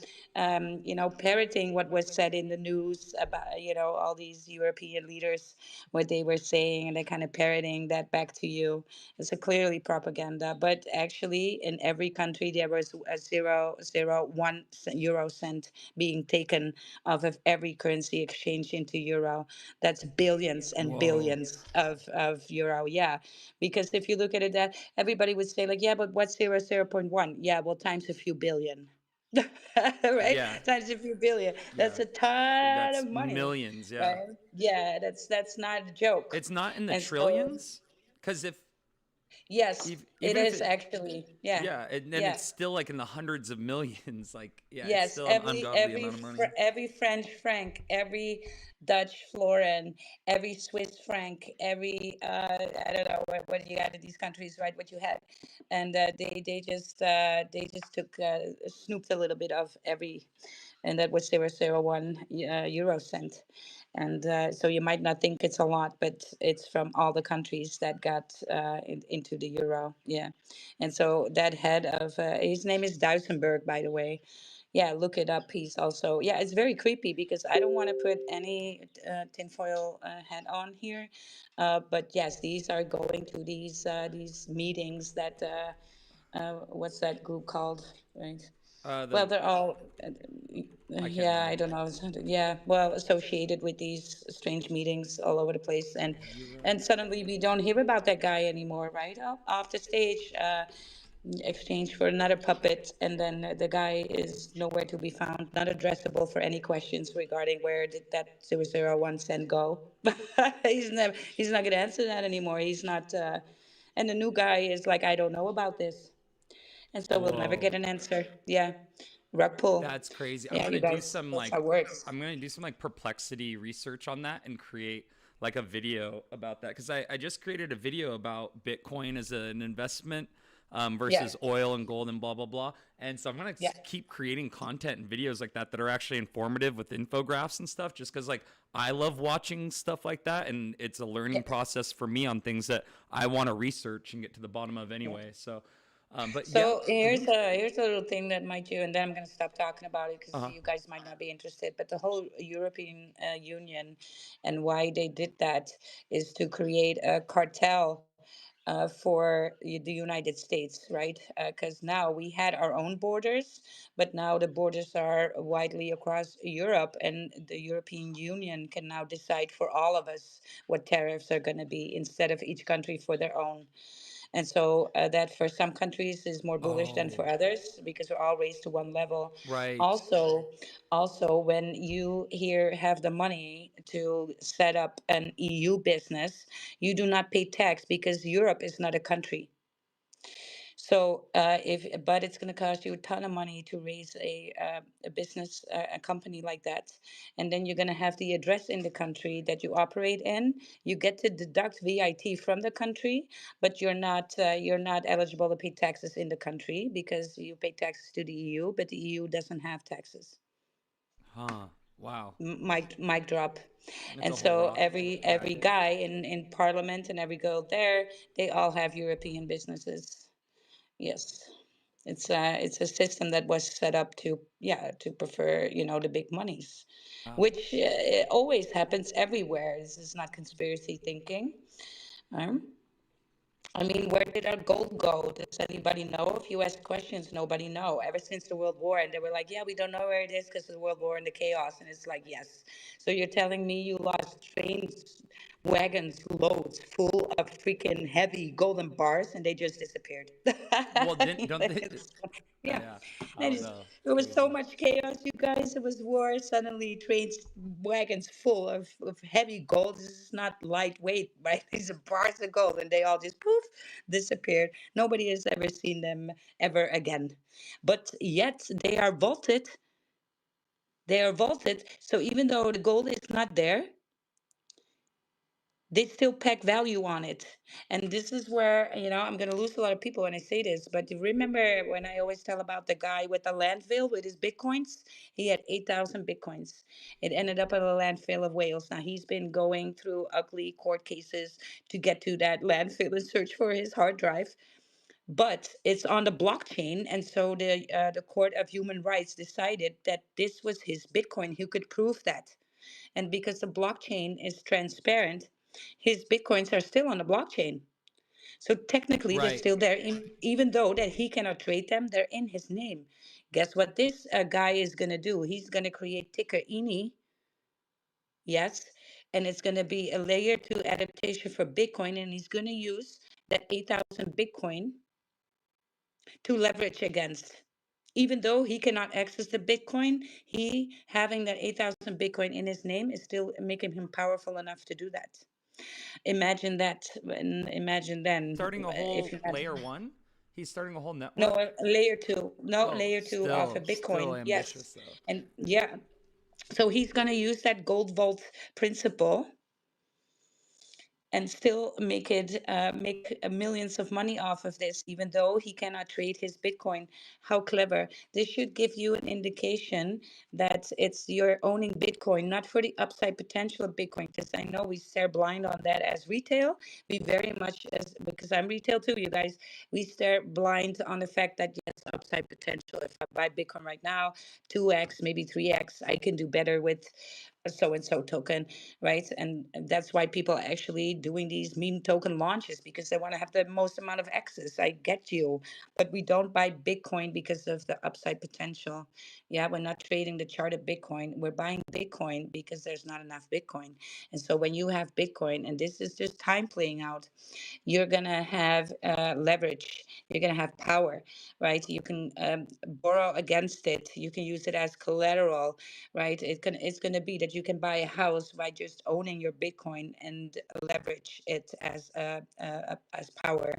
parroting what was said in the news about, all these European leaders, what they were saying, and they're kind of parroting that back to you. It's a clearly propaganda, but actually, in every country, there was a 0.001 euro cent being taken off of every currency exchange into euro. That's billions and Whoa. billions. of euro. Yeah, because if you look at it, that everybody would say like, yeah, but what's 0.1? Yeah, well, times a few billion. Right, Yeah. times a few billion, that's Yeah. a ton That's of money, millions. Yeah. right? Yeah, that's not a joke. It's not in the And so trillions because if yes, it even if is it actually. Yeah, yeah, and then yeah. it's still like in the hundreds of millions. Like yeah, it's Yes, still an ungodly amount of money. every French franc, every Dutch florin, every Swiss franc, every I don't know what you had in these countries, right? What you had, and they just took snooped a little bit of every, and that was 0.01 euro cent, and so you might not think it's a lot, but it's from all the countries that got into the euro, yeah, and so that head of his name is Duisenberg, by the way. Yeah, look it up. He's also, yeah, it's very creepy because I don't want to put any tinfoil hat on here. But yes, these are going to these meetings that, what's that group called? Right. Well, The they're all, I can't yeah, I remember. don't know. Yeah, well, associated with these strange meetings all over the place, and Euro. suddenly we don't hear about that guy anymore, right? Off the stage, exchange for another puppet, and then the guy is nowhere to be found, not addressable for any questions regarding where did that 0.01 go. He's not going to answer that anymore. He's not, and the new guy is like, I don't know about this, and so we'll never get Whoa. an answer. Yeah, rug pull. That's crazy. Yeah, you guys, that's how it works. I'm gonna do some like perplexity research on that and create like a video about that because I just created a video about Bitcoin as an investment Yeah, versus oil and gold and blah blah blah. And so I'm gonna yeah, keep creating content and videos like that that are actually informative with infographics and stuff. Just because like I love watching stuff like that and it's a yeah, learning process for me on things that I want to research and get to the bottom of yeah. anyway. So, but yeah. So here's a little thing that might you, and then I'm going to stop talking about it because Uh-huh. you guys might not be interested. But the whole European Union and why they did that is to create a cartel for the United States, right? Because now we had our own borders, but now the borders are widely across Europe, and the European Union can now decide for all of us what tariffs are going to be instead of each country for their own. And so that for some countries is more bullish than for Oh, others because we're all raised to one level. right. Also, also when you here have the money to set up an EU business, you do not pay tax because Europe is not a country. So, if but it's going to cost you a ton of money to raise a business, a company like that, and then you're going to have the address in the country that you operate in. You get to deduct VIT from the country, but you're not eligible to pay taxes in the country because you pay taxes to the EU, but the EU doesn't have taxes. Huh. Wow. Mic drop. That's And a whole so lot. every guy in Parliament and every girl there, they all have European businesses. Yes. It's a system that was set up to, yeah, to prefer, the big monies, Wow. which always happens everywhere. This is not conspiracy thinking. Um, I mean, where did our gold go? Does anybody know? If you ask questions, nobody know. Ever since the World War, and they were like, "Yeah, we don't know where it is because of the World War and the chaos." And it's like, yes. So you're telling me you lost trains, wagons, loads full of freaking heavy golden bars, and they just disappeared? Well, didn't don't they? Yeah, Yeah, I they don't just, know. It's there was so crazy. much chaos, you guys. It was war. Suddenly, trains, wagons full of heavy gold. This is not lightweight, right? These are bars of gold, and they all just poof disappeared. Nobody has ever seen them ever again. But yet they are vaulted. They are vaulted. So even though the gold is not there, they still pack value on it. And this is where, I'm going to lose a lot of people when I say this, but you remember when I always tell about the guy with the landfill with his bitcoins? He had 8,000 bitcoins. It ended up at a landfill of Wales. Now he's been going through ugly court cases to get to that landfill and search for his hard drive. But it's on the blockchain, and so the Court of Human Rights decided that this was his Bitcoin. He could prove that, and because the blockchain is transparent, his bitcoins are still on the blockchain. So technically, they're Right. still there, even though that he cannot trade them. They're in his name. Guess what this guy is gonna do? He's gonna create ticker INI. Yes, and it's going to be a layer 2 adaptation for Bitcoin, and he's going to use that 8,000 Bitcoin to leverage against. Even though he cannot access the Bitcoin, he having that 8,000 Bitcoin in his name is still making him powerful enough to do that. Imagine that, and imagine then Starting a if whole you imagine. layer one. He's starting a whole No, network. layer 2. No, Oh, layer 2 of a still Bitcoin. ambitious Yes. though. And yeah, so he's going to use that gold vault principle and still make millions of money off of this, even though he cannot trade his Bitcoin. How clever! This should give you an indication that it's you're owning Bitcoin, not for the upside potential of Bitcoin, because I know we stare blind on that as retail. We very much, as because I'm retail too, you guys, we stare blind on the fact that yes, upside potential. If I buy Bitcoin right now, 2x, maybe 3x, I can do better with a so and so token, right? And that's why people are actually doing these meme token launches, because they want to have the most amount of access. I get you, but we don't buy Bitcoin because of the upside potential. Yeah, we're not trading the chart of Bitcoin. We're buying Bitcoin because there's not enough Bitcoin. And so when you have Bitcoin, and this is just time playing out, you're gonna have leverage. You're gonna have power, right? You can borrow against it. You can use it as collateral, right? It's gonna be that you can buy a house by just owning your Bitcoin and leverage it as power.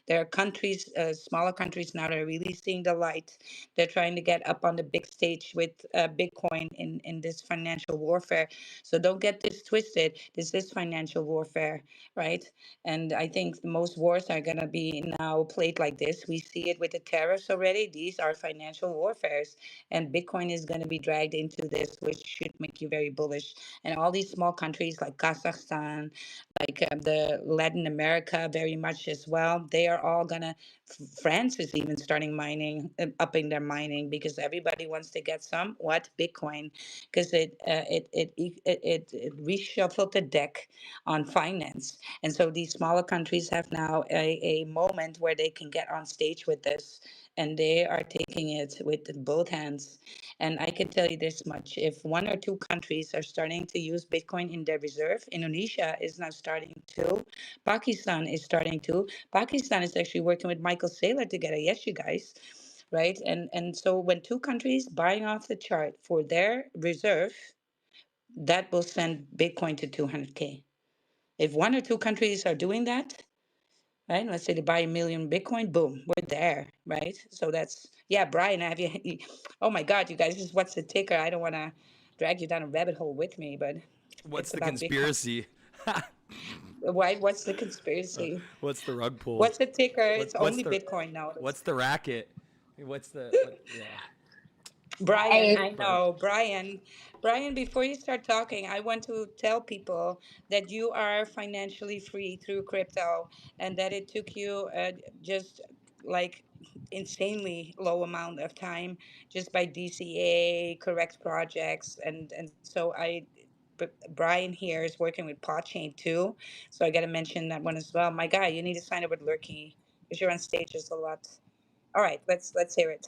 There are countries, smaller countries now that are really seeing the light. They're trying to get up on the big stage with Bitcoin in this financial warfare. So don't get this twisted. This is financial warfare, right? And I think most wars are going to be now played like this. We see it with the tariffs already. These are financial warfares, and Bitcoin is going to be dragged into this, which should make you very bullish. And all these small countries like Kazakhstan, like the Latin America, very much as well. They are all gonna. France is even starting mining, upping their mining, because everybody wants to get some what Bitcoin, because it reshuffled the deck on finance, and so these smaller countries have now a moment where they can get on stage with this, and they are taking it with both hands. And I can tell you this much: if one or two countries are starting to use Bitcoin in their reserve, Indonesia is now starting to, Pakistan is starting to. Pakistan is actually working with Michael Saylor together. Yes, you guys, right? And so when two countries buying off the chart for their reserve, that will send Bitcoin to 200K. If one or two countries are doing that, right? Let's say they buy a million Bitcoin, boom, we're there, right? So that's, yeah, Brian, have you, oh my God, you guys, this is what's the ticker? I don't want to drag you down a rabbit hole with me, but What's it's the about Bitcoin. conspiracy? Why? What's the conspiracy? What's the rug pull? What's the ticker? What It's what's only the Bitcoin nowadays. what's the racket? What's the what? Yeah, Brian, Hey, I know. Brian, before you start talking, I want to tell people that you are financially free through crypto, and that it took you just like insanely low amount of time just by DCA, correct projects. And so Brian here is working with Podchain too. So I got to mention that one as well. My guy, you need to sign up with Lurky because you're on stages a lot. All right, let's hear it.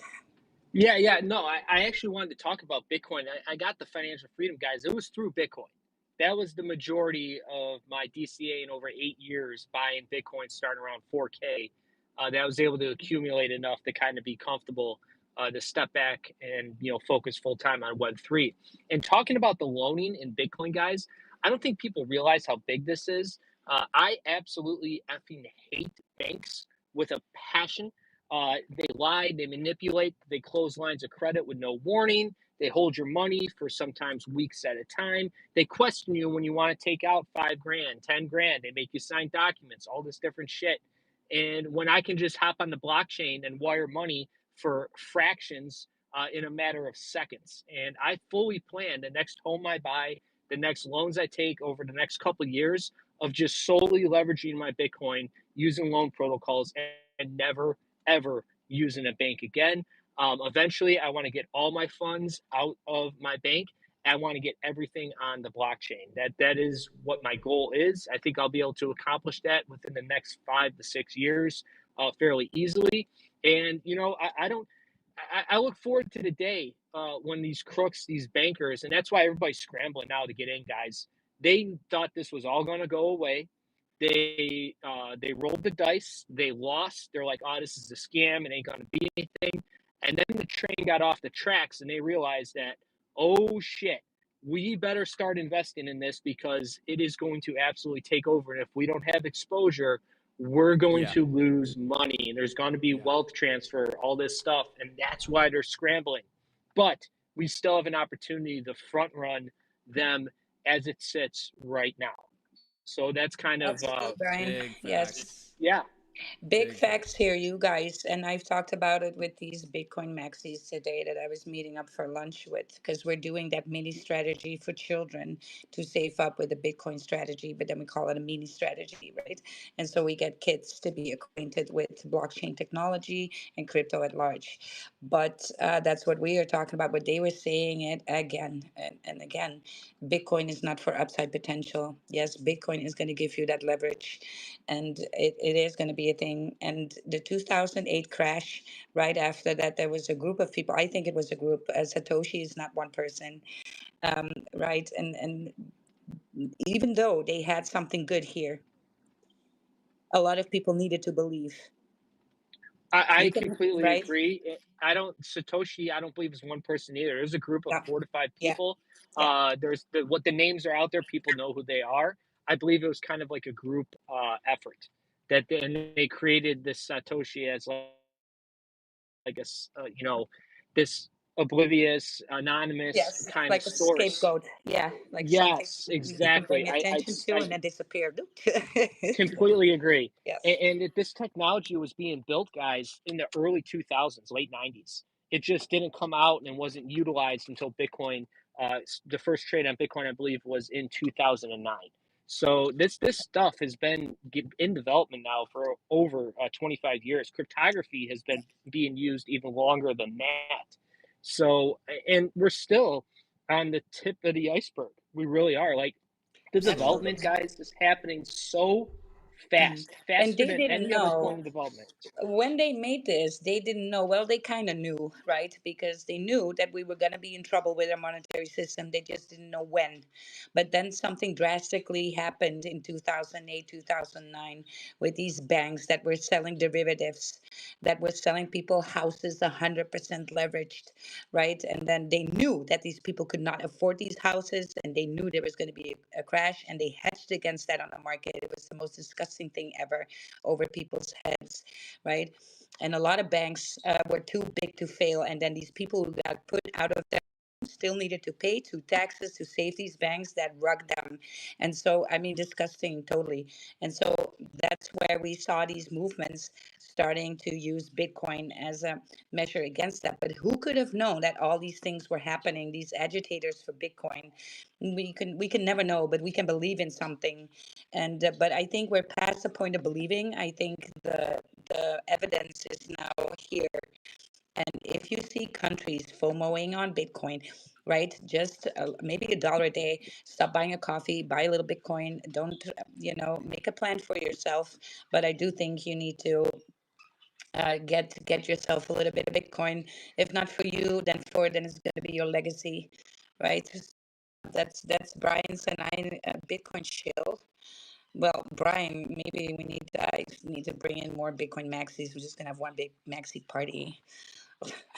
Yeah. No, I actually wanted to talk about Bitcoin. I got the financial freedom, guys. It was through Bitcoin. That was the majority of my DCA in over 8 years, buying Bitcoin starting around 4K. That I was able to accumulate enough to kind of be comfortable to step back and focus full time on Web3. And talking about the loaning in Bitcoin, guys, I don't think people realize how big this is. I absolutely effing hate banks with a passion. They lie, they manipulate, they close lines of credit with no warning. They hold your money for sometimes weeks at a time. They question you when you want to take out 5 grand, 10 grand. They make you sign documents, all this different shit. And when I can just hop on the blockchain and wire money for fractions in a matter of seconds, and I fully plan the next home I buy, the next loans I take over the next couple of years of just solely leveraging my Bitcoin using loan protocols and never ever using a bank again. Eventually, I want to get all my funds out of my bank. I want to get everything on the blockchain. That is what my goal is. I think I'll be able to accomplish that within the next 5 to 6 years, fairly easily. And I don't. I look forward to the day when these crooks, these bankers, and that's why everybody's scrambling now to get in, guys. They thought this was all going to go away. They rolled the dice. They lost. They're like, "Oh, this is a scam. It ain't going to be anything." And then the train got off the tracks, and they realized that, oh shit, we better start investing in this because it is going to absolutely take over. And if we don't have exposure, we're going Yeah. to lose money. And there's going to be Yeah. wealth transfer, all this stuff, and that's why they're scrambling. But we still have an opportunity to front run them as it sits right now. So that's kind of That's true, Brian. Big Yes. facts. yeah. Big Big facts facts. here, you guys. And I've talked about it with these Bitcoin maxis today that I was meeting up for lunch with, because we're doing that mini strategy for children to save up with a Bitcoin strategy, but then we call it a mini strategy, right? And so we get kids to be acquainted with blockchain technology and crypto at large. But that's what we are talking about. But they were saying it again and again. Bitcoin is not for upside potential. Yes, Bitcoin is going to give you that leverage, and it is going to be a thing. And the 2008 crash, right after that, there was a group of people. I think it was a group. Satoshi is not one person, right? And even though they had something good here, a lot of people needed to believe. I You can, completely right? agree. I don't Satoshi. I don't believe is one person either. There's a group of Yeah, 4 to 5 yeah, people. yeah. There's what the names are out there. People know who they are. I believe it was kind of like a group effort and they created this Satoshi as like this oblivious, anonymous Yes, kind of like a source. scapegoat. Yeah, like something Yes, you can exactly. bring attention to I and then disappear. completely agree. Yes. This technology was being built, guys, in the early 2000s, late 90s. It just didn't come out and wasn't utilized until Bitcoin. The first trade on Bitcoin, I believe, was in 2009. So this stuff has been in development now for over 25 years. Cryptography has been being used even longer than that. So, and we're still on the tip of the iceberg. We really are. Like the Absolutely. development, guys, is happening so Mhm. fast, And faster they than didn't any other know point of development. when they made this, they didn't know. Well, they kind of knew, right? Because they knew that we were going to be in trouble with our monetary system. They just didn't know when. But then something drastically happened in 2008, 2009 with these banks that were selling derivatives, that were selling people houses 100% leveraged, right? And then they knew that these people could not afford these houses, and they knew there was going to be a crash, and they hedged against that on the market. It was the most disgusting thing ever over people's heads, right? And a lot of banks were too big to fail, and then these people who got put out of their still needed to pay to taxes to save these banks that rug them. And so, I mean, disgusting totally. And so that's where we saw these movements starting to use Bitcoin as a measure against that. But who could have known that all these things were happening, these agitators for Bitcoin? We can never know, but we can believe in something. And but I think we're past the point of believing. I think the evidence is now here. And if you see countries FOMOing on Bitcoin, right? Just maybe $1 a day. Stop buying a coffee, buy a little Bitcoin. Don't make a plan for yourself. But I do think you need to get yourself a little bit of Bitcoin. If not for you, then it's going to be your legacy, right? That's Brian's and I Bitcoin shill. Well, Brian, maybe I need to bring in more Bitcoin maxis. We're just gonna have one big maxi party.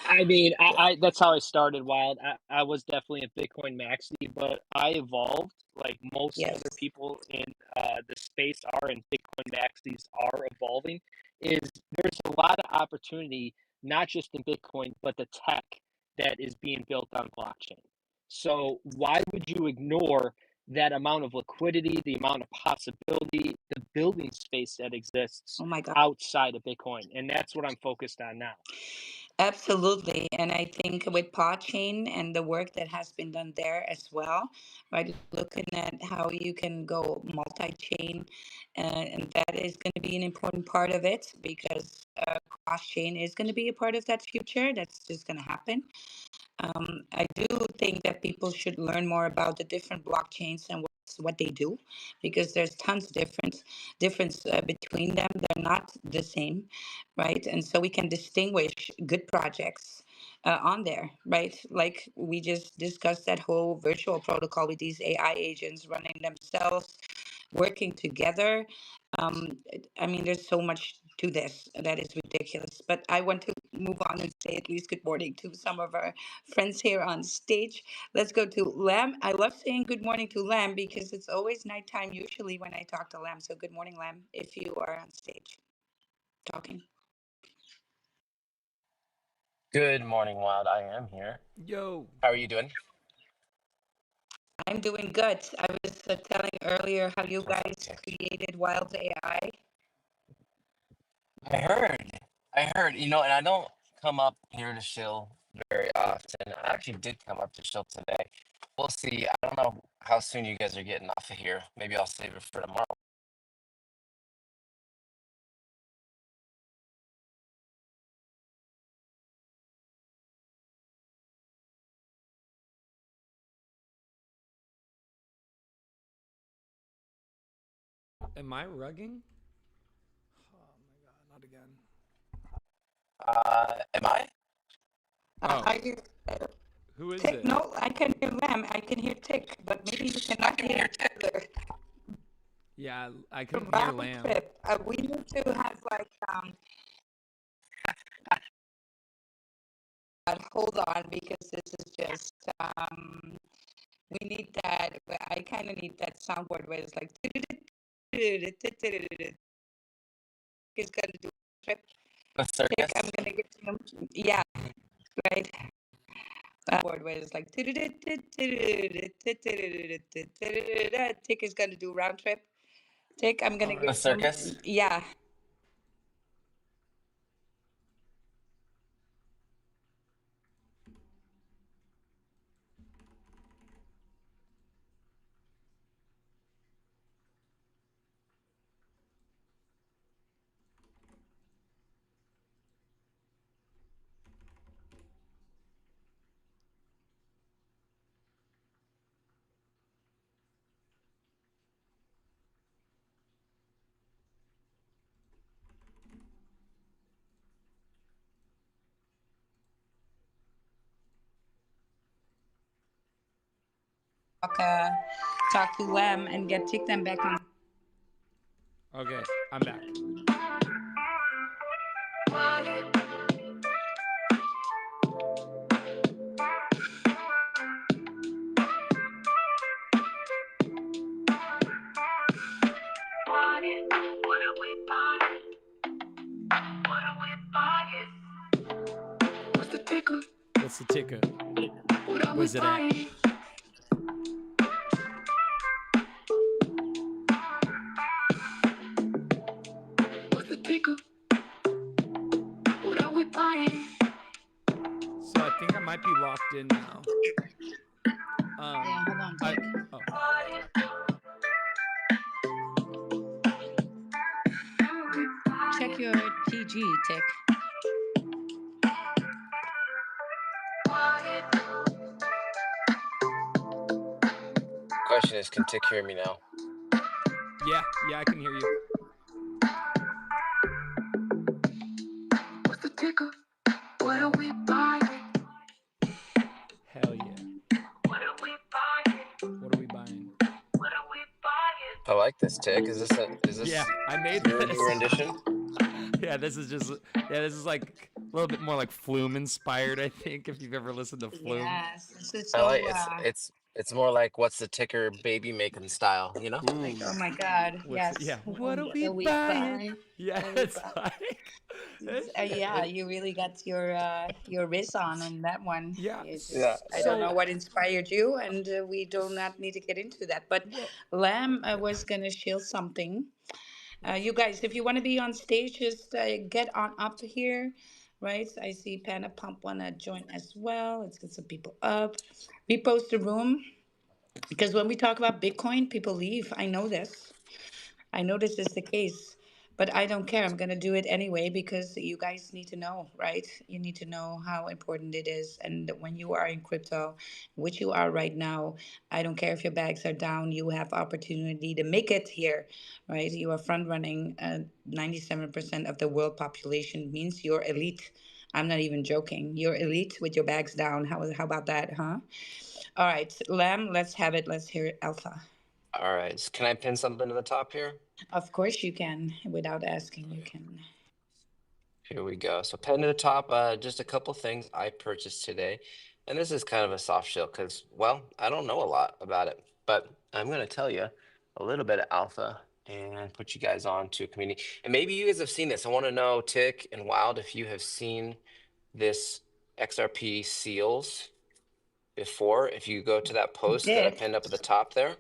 I mean, Yeah. I that's how I started Wild. I was definitely a Bitcoin maxi, but I evolved like most Yes. other people in the space are, and Bitcoin maxis are evolving. Is there's a lot of opportunity, not just in Bitcoin, but the tech that is being built on blockchain. So why would you ignore that amount of liquidity, the amount of possibility, the building space that exists Oh my God. outside of Bitcoin? And that's what I'm focused on now. Absolutely. And I think with Podchain and the work that has been done there as well, right? Looking at how you can go multi-chain, and that is going to be an important part of it because cross-chain is going to be a part of that future. That's just going to happen. I do think that people should learn more about the different blockchains and what they do, because there's tons of difference between them. They're not the same, right? And so we can distinguish good projects on there, right? Like we just discussed that whole virtual protocol with these AI agents running themselves, working together. I mean, there's so much to this that is ridiculous. But I want to move on and say at least good morning to some of our friends here on stage. Let's go to Lam. I love saying good morning to Lam because it's always nighttime usually when I talk to Lam. So good morning, Lam, if you are on stage talking. Good morning, Wild. I am here. Yo. How are you doing? I'm doing good. I was telling earlier how you guys Fantastic. created Wild AI. I heard. I heard, and I don't come up here to shill very often. I actually did come up to shill today. We'll see. I don't know how soon you guys are getting off of here. Maybe I'll save it for tomorrow. Am I rugging? Oh my god, not again. Am I? Oh, Are you who is Tick? it? No, I can hear Lamb. I can hear Tick, but maybe you cannot hear Taylor. Yeah, I couldn't hear Round Lamb. trip. We need to have like hold on because this is just we need that. I kind of need that soundboard where it's like it's gonna do a trip. The Tick, circus? I'm gonna give to him. Yeah, right. Board where it's like Tick is gonna do round trip. Tick, I'm gonna All The give right. him. circus? Yeah. Talk to Lem and get Tick them back on. Okay, I'm back. What's the ticker? What's the ticker? Where's it at? What's the ticker? What are we buying? So I think I might be locked in now. Yeah, hold on, Tick. Oh. Check your TG, Tick. Question is, can Tick hear me now? Yeah, I can hear you. What's the ticker? What are we buying? Hell yeah. What are we buying? What are we buying? What are we buying? I like this, Tick. Is this Yeah, I made your this. new rendition? Yeah, this is like a little bit more like Flume inspired, I think, if you've ever listened to Flume. Yes, this is I so like it's more like what's the ticker baby making style, you know? like, oh my God, What's yes. what are What we are we buying? buying? Yeah, What are we it's buying? like Yeah, you really got your riz on that one. yeah. It's Yeah, just, I yeah. don't know So what inspired you, and we do not need to get into that. But well, Lamb was gonna shill something. You guys, if you want to be on stage, just get on up here, right? I see Panda Pump wanna join as well. Let's get some people up. Repost the room because when we talk about Bitcoin, people leave. I know this. I know this is the case, but I don't care. I'm going to do it anyway because you guys need to know, right? You need to know how important it is. And when you are in crypto, which you are right now, I don't care if your bags are down, you have opportunity to make it here, right? You are front running 97% of the world population means you're elite. I'm not even joking. You're elite with your bags down. How about that, huh? All right, Lamb, let's have it. Let's hear it, Alpha. All right. Can I pin something to the top here? Of course you can. Without asking, you can. Here we go. So pen to the top, just a couple things I purchased today. And this is kind of a soft shell because, well, I don't know a lot about it, but I'm going to tell you a little bit of alpha and put you guys on to a community. And maybe you guys have seen this. I want to know, Tick and Wild, if you have seen this XRP seals before. If you go to that I post that I did. pinned up at the top there,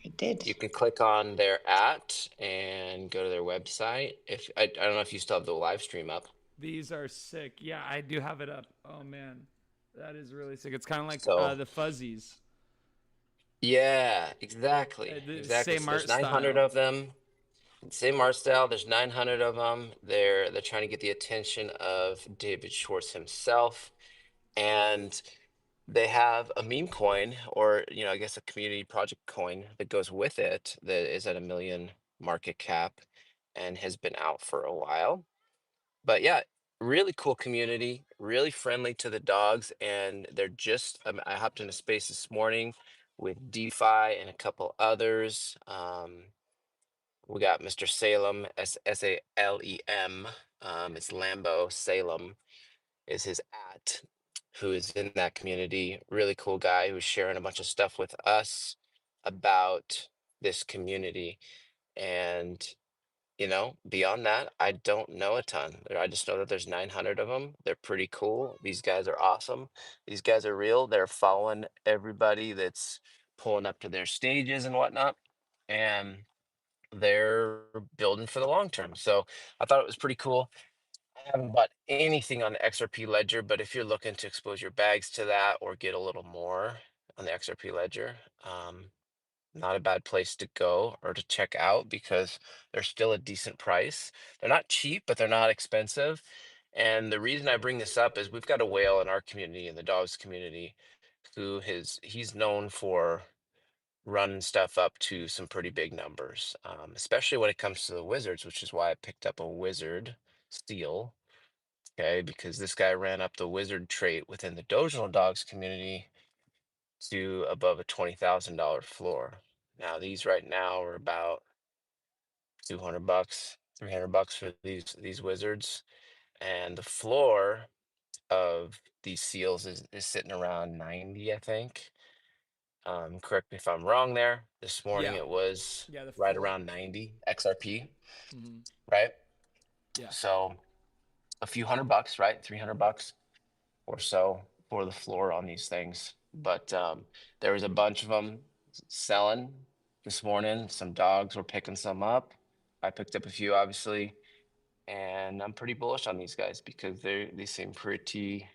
I did. you can click on their at and go to their website. If I don't know if you still have the live stream up. These are sick. Yeah, I do have it up. Oh man, that is really sick. It's kind of like So the fuzzies, yeah, exactly, the exactly. same So there's art 900 style. of them. Same art style. There's 900 of them. They're trying to get the attention of David Schwartz himself, and they have a meme coin, or I guess a community project coin that goes with it that is at 1 million market cap, and has been out for a while. But yeah, really cool community, really friendly to the dogs, and they're just. I hopped into space this morning with DeFi and a couple others. We got Mr. Salem, Salem. It's Lambo Salem is his at, who is in that community. Really cool guy who's sharing a bunch of stuff with us about this community. And beyond that, I don't know a ton. I just know that there's 900 of them. They're pretty cool. These guys are awesome. These guys are real. They're following everybody that's pulling up to their stages and whatnot. And they're building for the long term. So I thought it was pretty cool. I haven't bought anything on the XRP ledger, but if you're looking to expose your bags to that or get a little more on the XRP ledger, not a bad place to go or to check out because they're still a decent price. They're not cheap, but they're not expensive. And the reason I bring this up is we've got a whale in our community, in the dogs community, he's known for running stuff up to some pretty big numbers, especially when it comes to the wizards, which is why I picked up a wizard steel. Okay, because this guy ran up the wizard trait within the Dogecoin dogs community to above a $20,000 floor. Now these right now are about 200 bucks, 300 bucks for these wizards, and the floor of these seals is sitting around 90, I think. Correct me if I'm wrong there. This morning Yeah, it was yeah, the right floor. around 90 XRP, Hmm. right? Yeah. So a few hundred bucks, right? 300 bucks or so for the floor on these things. But there was a bunch of them selling this morning. Some dogs were picking some up. I picked up a few, obviously, and I'm pretty bullish on these guys because they seem pretty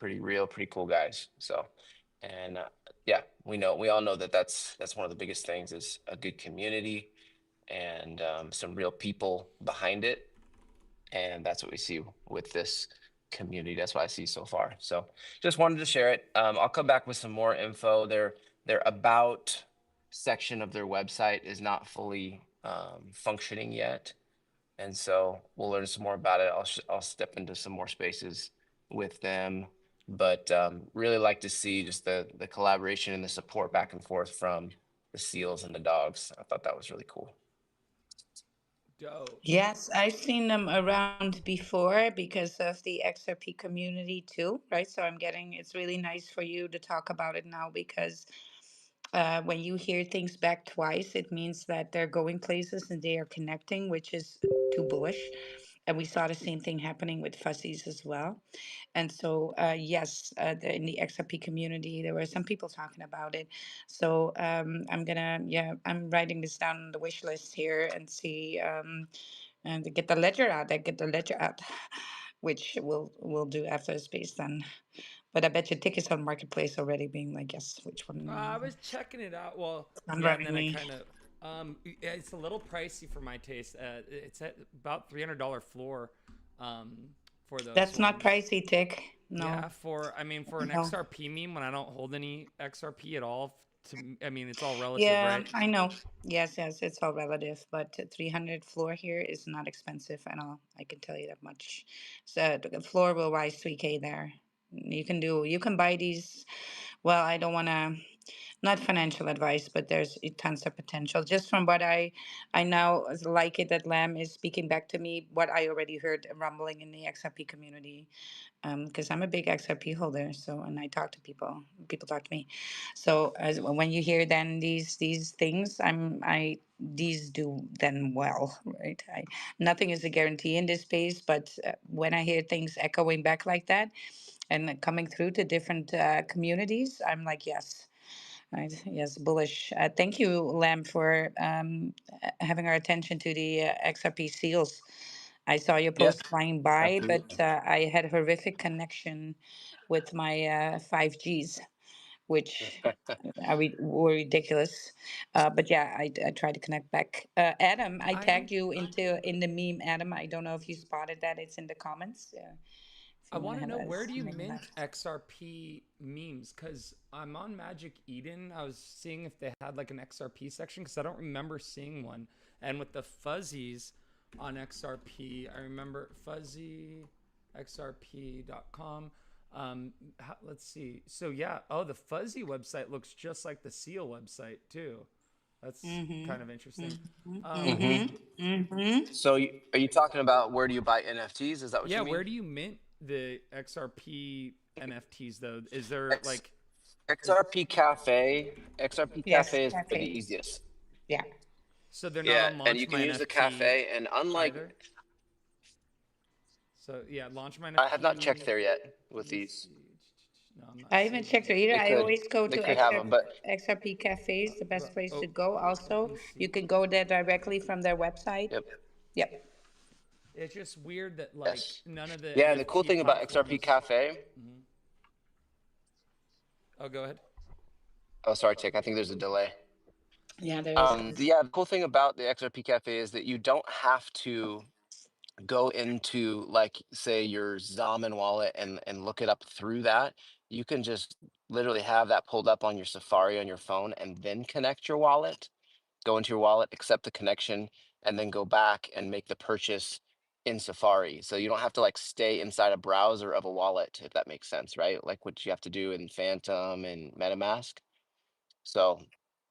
real, pretty cool guys. So, and yeah, we all know that that's one of the biggest things is a good community and some real people behind it, and that's what we see with this community. That's what I see so far. So just wanted to share it. I'll come back with some more info. Their about section of their website is not fully functioning yet, and so we'll learn some more about it. I'll step into some more spaces with them, but really like to see just the collaboration and the support back and forth from the seals and the dogs. I thought that was really cool. Dope. Yes, I've seen them around before because of the XRP community too, right? So it's really nice for you to talk about it now because when you hear things back twice, it means that they're going places and they are connecting, which is too bullish. And we saw the same thing happening with Fuzzies as well. And so, yes, in the XRP community, there were some people talking about it. So I'm writing this down on the wish list here and see, and to get the ledger out. I get the ledger out, which we'll do after the space then. But I bet your tickets on marketplace already, being like, yes, which I one? was checking it out. Well, I'm yeah, and driving then I me. kind of it's a little pricey for my taste. It's at about $300 floor for those That's not ones. pricey, Tick. Yeah, No, for I mean for an no. XRP meme when I don't hold any XRP at all I mean, it's all relative, Yeah, right? I know. Yes, yes, it's all relative, but 300 floor here is not expensive at all. I can tell you that much. So the floor will rise 3K there. You can buy these. Well, I don't want to, not financial advice, but there's tons of potential. Just from what I now like it that Lamb is speaking back to me, what I already heard rumbling in the XRP community, because I'm a big XRP holder. So, and I talk to people, people talk to me. So, as when you hear then these things, these do then well, right? Nothing is a guarantee in this space, but when I hear things echoing back like that and coming through to different communities, I'm like, yes. Right. Yes, bullish. Thank you, Lam, for having our attention to the XRP seals. I saw your Yeah, post flying by, but absolutely. I had a horrific connection with my 5Gs, which were ridiculous. But yeah, I tried to connect back. Adam, I I tagged you in the meme. Adam, I don't know if you spotted that. It's in the comments. If I you want want to to have know, a where do you swing mint left. XRP memes? Because I'm on Magic Eden. I was seeing if they had like an XRP section because I don't remember seeing one. And with the fuzzies on XRP, I remember fuzzyxrp.com. Let's see. So yeah, oh, the fuzzy website looks just like the seal website too. That's kind of Mm-hmm. interesting. Mm-hmm. Hmm. Mm-hmm. Mm-hmm. So, are you talking about where do you buy NFTs? Is that what Yeah, you mean? where do you mint the XRP NFTs though? Is there X like is XRP Cafe. XRP Yes, Cafe is for the cafe. easiest. Yeah. so they're not Yeah, on and you Launch can My use the NFT cafe. And unlike, either? So yeah, Launch My I have not checked NFT. there yet Let with me these. see. No, I'm not I haven't seeing checked them. it either. They I could, always go they to could have them, but XRP cafes, the best place to Oh, go. let Also, me you see. can go there directly from their website. yep, Yep. It's just weird that like yes, none of the yeah. And the cool NFT thing about XRP platforms. Cafe. Oh, go ahead. Oh, sorry, Tick. I think there's a delay. Yeah, there is. Yeah, the cool thing about the XRP Cafe is that you don't have to go into, like, say your Zalman wallet and look it up through that. You can just literally have that pulled up on your Safari on your phone and then connect your wallet, go into your wallet, accept the connection, and then go back and make the purchase in Safari. So you don't have to like stay inside a browser of a wallet, if that makes sense, right? Like what you have to do in Phantom and MetaMask. So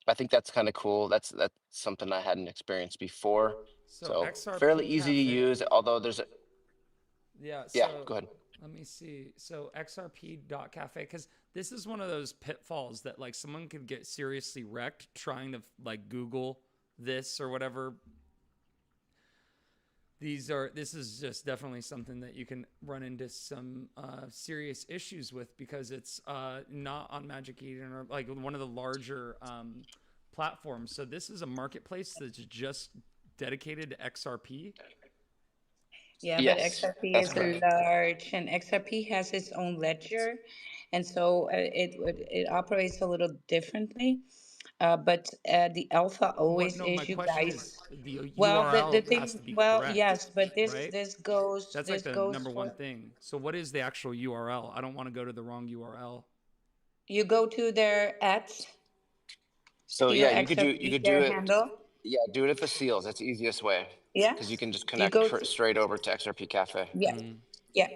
I think that's kind of cool. That's something I hadn't experienced before. So So fairly XRP easy to Cafe. use, although there's a, Yeah, yeah, so go ahead. let me see. So XRP.cafe, because this is one of those pitfalls that like someone could get seriously wrecked trying to like Google this or whatever. This is just definitely something that you can run into some serious issues with because it's not on Magic Eden or like one of the larger platforms. So this is a marketplace that's just dedicated to XRP. Yeah, but Yes, XRP that's is correct. large, and XRP has its own ledger, and so it operates a little differently. But the alpha What? always No, my is you question is guys. the Well, the URL has to thing, be well, correct, yes, but right? That's like this the goes number one for thing. So what is the actual URL? I don't want to go to the wrong URL. you go to their at So seal yeah, you XRP could do their it. handle. Yeah, do it at the seals. That's the easiest way Yeah, because you can just you connect go to straight over to XRP Cafe. yeah. Yeah.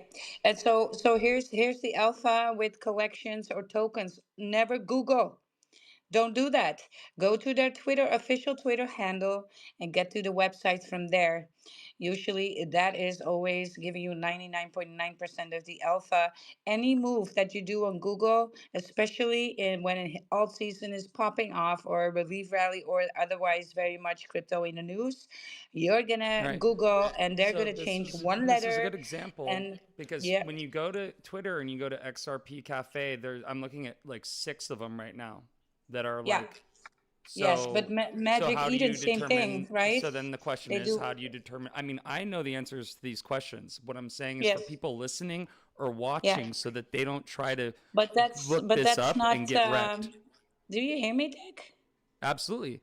And so here's the alpha with collections or tokens. Never Google. Don't do that. Go to their Twitter, official Twitter handle, and get to the websites from there. Usually, that is always giving you 99.9% of the alpha. Any move that you do on Google, especially when an alt season is popping off or a relief rally or otherwise very much crypto in the news, you're All gonna right. Google and they're So gonna this change is one this is a letter good example and because yeah, when you go to Twitter and you go to XRP Cafe, there I'm looking at like 6 of them right now that are yeah. like Yes, but so so Magic how do Eden, you same thing, determine right? so then the question They is do. how do you determine I mean I know the answers to these questions. What I'm saying is for Yes. people listening or Yeah. watching so that they don't try to look But this that's up and not. get wrecked. Do you hear me, Dick? Absolutely.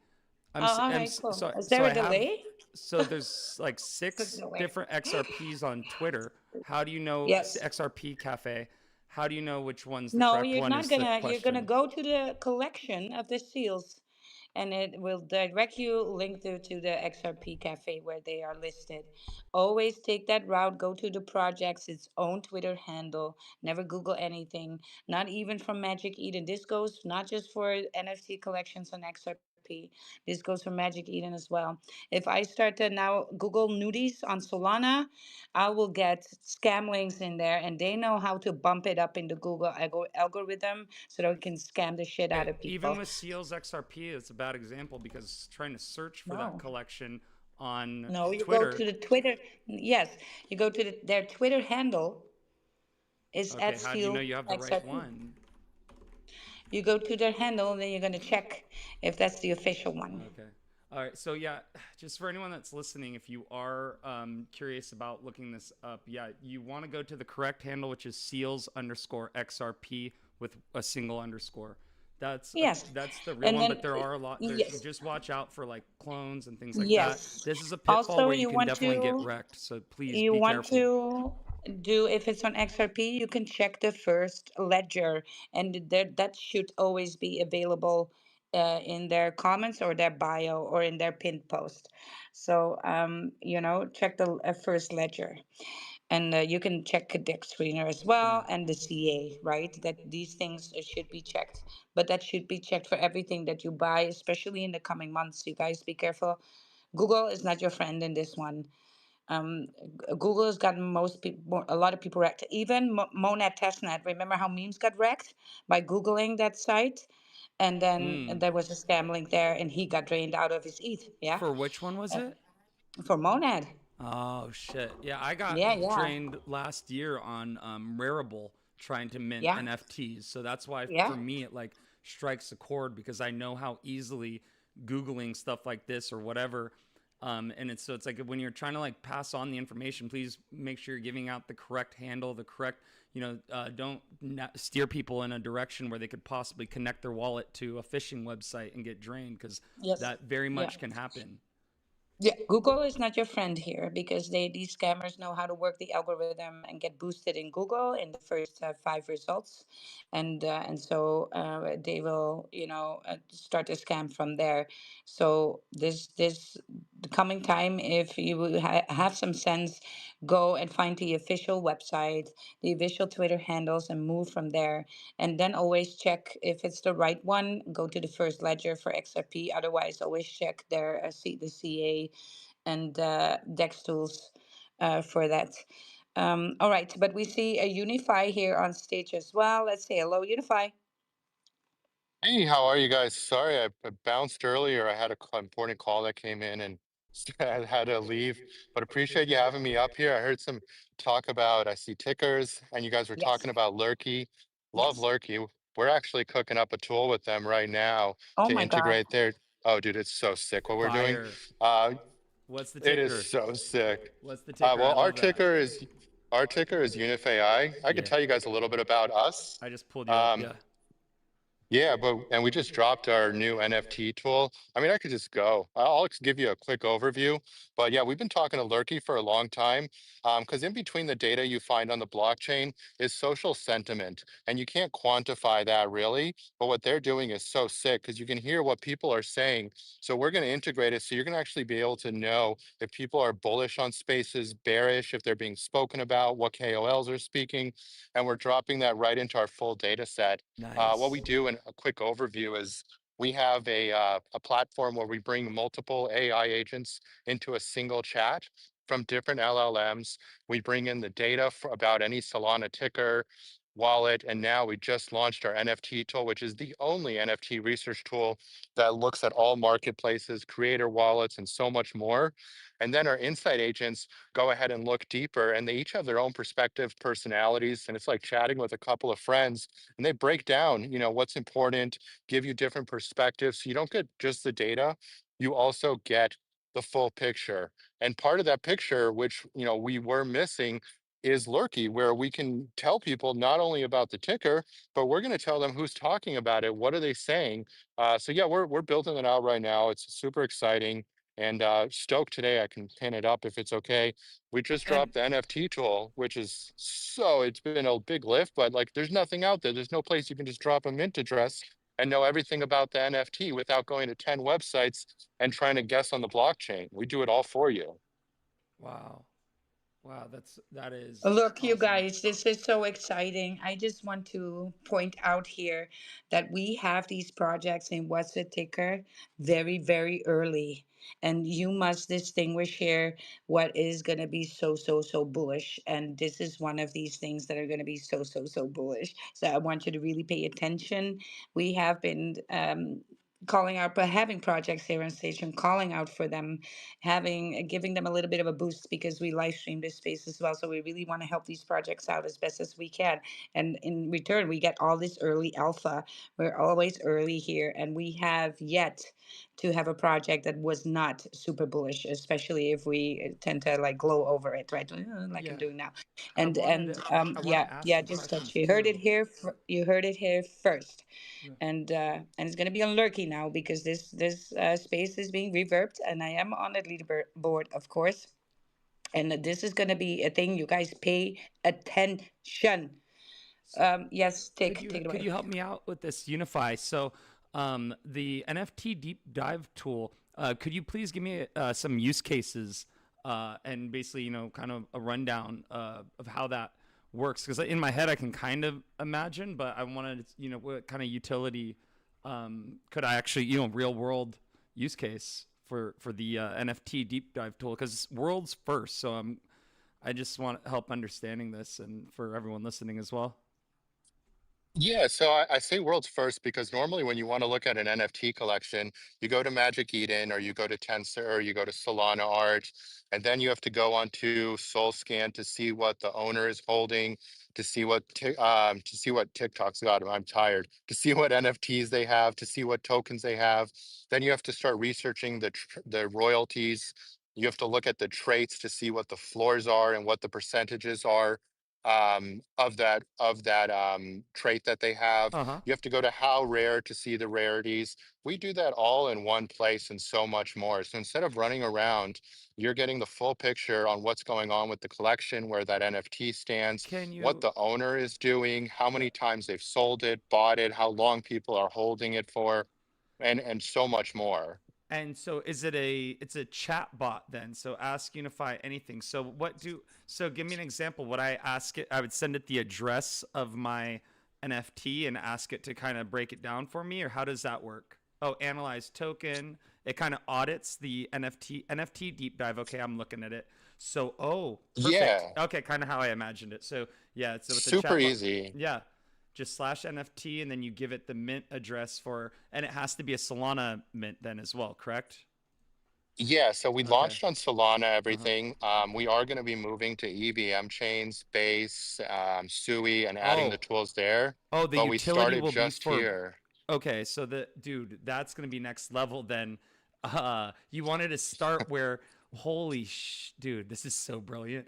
Oh, all right, cool. Is So there a I have delay? so there's like It's a 6 delay. different XRPs on Twitter. How do you know Yes. XRP Cafe? How do you know which one's the No, correct you're one? not Is the gonna. You're gonna question. go to the collection of the seals, and it will direct you link to the XRP cafe where they are listed. Always take that route. Go to the project's its own Twitter handle. Never Google anything. Not even from Magic Eden. This goes not just for NFT collections on XRP. This goes for Magic Eden as well. If I start to now Google nudies on Solana, I will get scam links in there, and they know how to bump it up in the Google algorithm so that we can scam the shit out of Even people. with Seals XRP, it's a bad example because trying to search for that No. collection on No, you go to Twitter. the Twitter. Yes, you go to their Twitter handle is Okay, at how do you know you Steel have the right XRP. one? You go to their handle and then you're gonna check if that's the official one. Okay. All right. So yeah, just for anyone that's listening, if you are curious about looking this up, yeah, you want to go to the correct handle, which is seals underscore XRP with a single underscore. Yes, That's the real and one, then but there are a lot. There's yes, just watch out for like clones and things like that. yes. This is a pitfall Also, where you can definitely get wrecked. So please you be want careful. to do if it's on XRP, you can check the first ledger, and that should always be available in their comments or their bio or in their pinned post. So check the first ledger, and you can check Cadet Screener as Yeah. well and the CA, right? That these things should be checked, but that should be checked for everything that you buy, especially in the coming months. You guys be careful. Google is not your friend in this one. Google has gotten most people, a lot of people wrecked. Even Monad Testnet. Remember how memes got wrecked by Googling that site, and then Mm. there was a scam link there, and he got drained out of his ETH. Yeah, For which one was it? for Monad. Oh shit! Yeah, I got Yeah, yeah, drained last year on Rarible trying to mint yeah, NFTs. So that's why yeah. for me it like strikes a chord because I know how easily googling stuff like this or whatever, and it's like when you're trying to like pass on the information, please make sure you're giving out the correct handle, the correct don't steer people in a direction where they could possibly connect their wallet to a phishing website and get drained because Yes, that very yeah. much can happen. Yeah, Google is not your friend here because these scammers know how to work the algorithm and get boosted in Google in the first five results, and so they will start a scam from there. So this the coming time, if you will have some sense, go and find the official website, the official Twitter handles, and move from there. And then always check if it's the right one. Go to the first ledger for XRP. Otherwise, always check their the CA and Dex tools for that. All right, but we see a Unify here on stage as well. Let's say hello, Unify. Hey, how are you guys? Sorry, I bounced earlier. I had a important call that came in and I had to leave, but appreciate you having me up here. I heard some talk about, I see tickers, and you guys were Yes, talking about Lurky. Love yes. Lurky. We're actually cooking up a tool with them right now Oh to my God. integrate their, oh, dude, it's so sick what we're doing. Fire. Uh, What's the it is ticker? so sick. What's the ticker? I Well, love that. our ticker is Unif AI. I could Yeah. tell you guys a little bit about us. I just pulled you up. Um, Yeah. yeah, and we just dropped our new NFT tool. I mean, I could just go. I'll just give you a quick overview. But yeah, we've been talking to Lurky for a long time because in between the data you find on the blockchain is social sentiment, and you can't quantify that really. But what they're doing is so sick because you can hear what people are saying. So we're going to integrate it so you're going to actually be able to know if people are bullish on spaces, bearish, if they're being spoken about, what KOLs are speaking, and we're dropping that right into our full data set. What we Nice. do in a quick overview is we have a platform where we bring multiple AI agents into a single chat from different LLMs. We bring in the data about any Solana ticker, wallet, and now we just launched our NFT tool, which is the only NFT research tool that looks at all marketplaces, creator wallets, and so much more. And then our insight agents go ahead and look deeper, and they each have their own perspective, personalities, and it's like chatting with a couple of friends, and they break down, what's important, give you different perspectives. So you don't get just the data, you also get the full picture. And part of that picture, which, we were missing, is Lurky, where we can tell people not only about the ticker, but we're going to tell them who's talking about it, what are they saying. So yeah, we're building it out right now. It's super exciting. And Stoke today, I can pin it up if it's okay. We just And dropped the NFT tool, which is it's been a big lift, but like there's nothing out there. There's no place you can just drop a mint address and know everything about the NFT without going to 10 websites and trying to guess on the blockchain. We do it all for you. wow. Wow, that is Look, you awesome. guys, this is so exciting. I just want to point out here that we have these projects in What's the Ticker very, very early. And you must distinguish here what is going to be so, so, so bullish. And this is one of these things that are going to be so, so, so bullish. So I want you to really pay attention. We have been calling out, but having projects here on station, calling out for them, giving them a little bit of a boost because we live stream this space as well. So we really want to help these projects out as best as we can. And in return, we get all this early alpha. We're always early here, and we have yet to have a project that was not super bullish, especially if we tend to like glow over it, right? Like I'm Yeah. doing now. I And wanted to I want yeah, to ask yeah, some just touch. questions You heard it too. here. You heard it here first. Yeah. And it's going to be on Lurky now because this space is being reverbed, and I am on the leaderboard, of course. And this is going to be a thing. You guys pay attention. Yes, take it Could away. you help me out with this Unify? So, the NFT deep dive tool. Could you please give me some use cases and basically, kind of a rundown of how that works? Because in my head, I can kind of imagine, but I wanted, what kind of utility could I actually, real world use case for the NFT deep dive tool? Because world's first, so I just want help understanding this and for everyone listening as well. Yeah, so I say world's first because normally when you want to look at an NFT collection, you go to Magic Eden or you go to Tensor or you go to Solana Art, and then you have to go onto SoulScan to see what the owner is holding, to see what TikTok's got. I'm tired. To see what NFTs they have, to see what tokens they have. Then you have to start researching the royalties. You have to look at the traits to see what the floors are and what the percentages are of that trait that they have. Uh huh. You have to go to how rare to see the rarities. We do that all in one place and so much more. So instead of running around, you're getting the full picture on what's going on with the collection, where that NFT stands, Can what you? the owner is doing, how Yeah. many times they've sold it, bought it, how long people are holding it for, and so much more. And so is it's a chat bot then? So ask Unify anything. So give me an example. Would I ask it? I would send it the address of my NFT and ask it to kind of break it down for me, or how does that work? Oh, analyze token. It kind of audits the NFT deep dive. Okay, I'm looking at it. So, oh, perfect. Yeah, Okay, kind of how I imagined it. So yeah, so with the super chat bot, easy. yeah, just slash NFT and then you give it the mint address and it has to be a Solana mint then as well, correct? Yeah, so we Okay. launched on Solana, Uh-huh. everything. We are going to be moving to EVM chains, Base, Sui, and adding the Oh, tools there. oh, the But we utility started will be just for, here. okay, so dude, that's gonna be next level then. You wanted to start where, dude, this is so brilliant.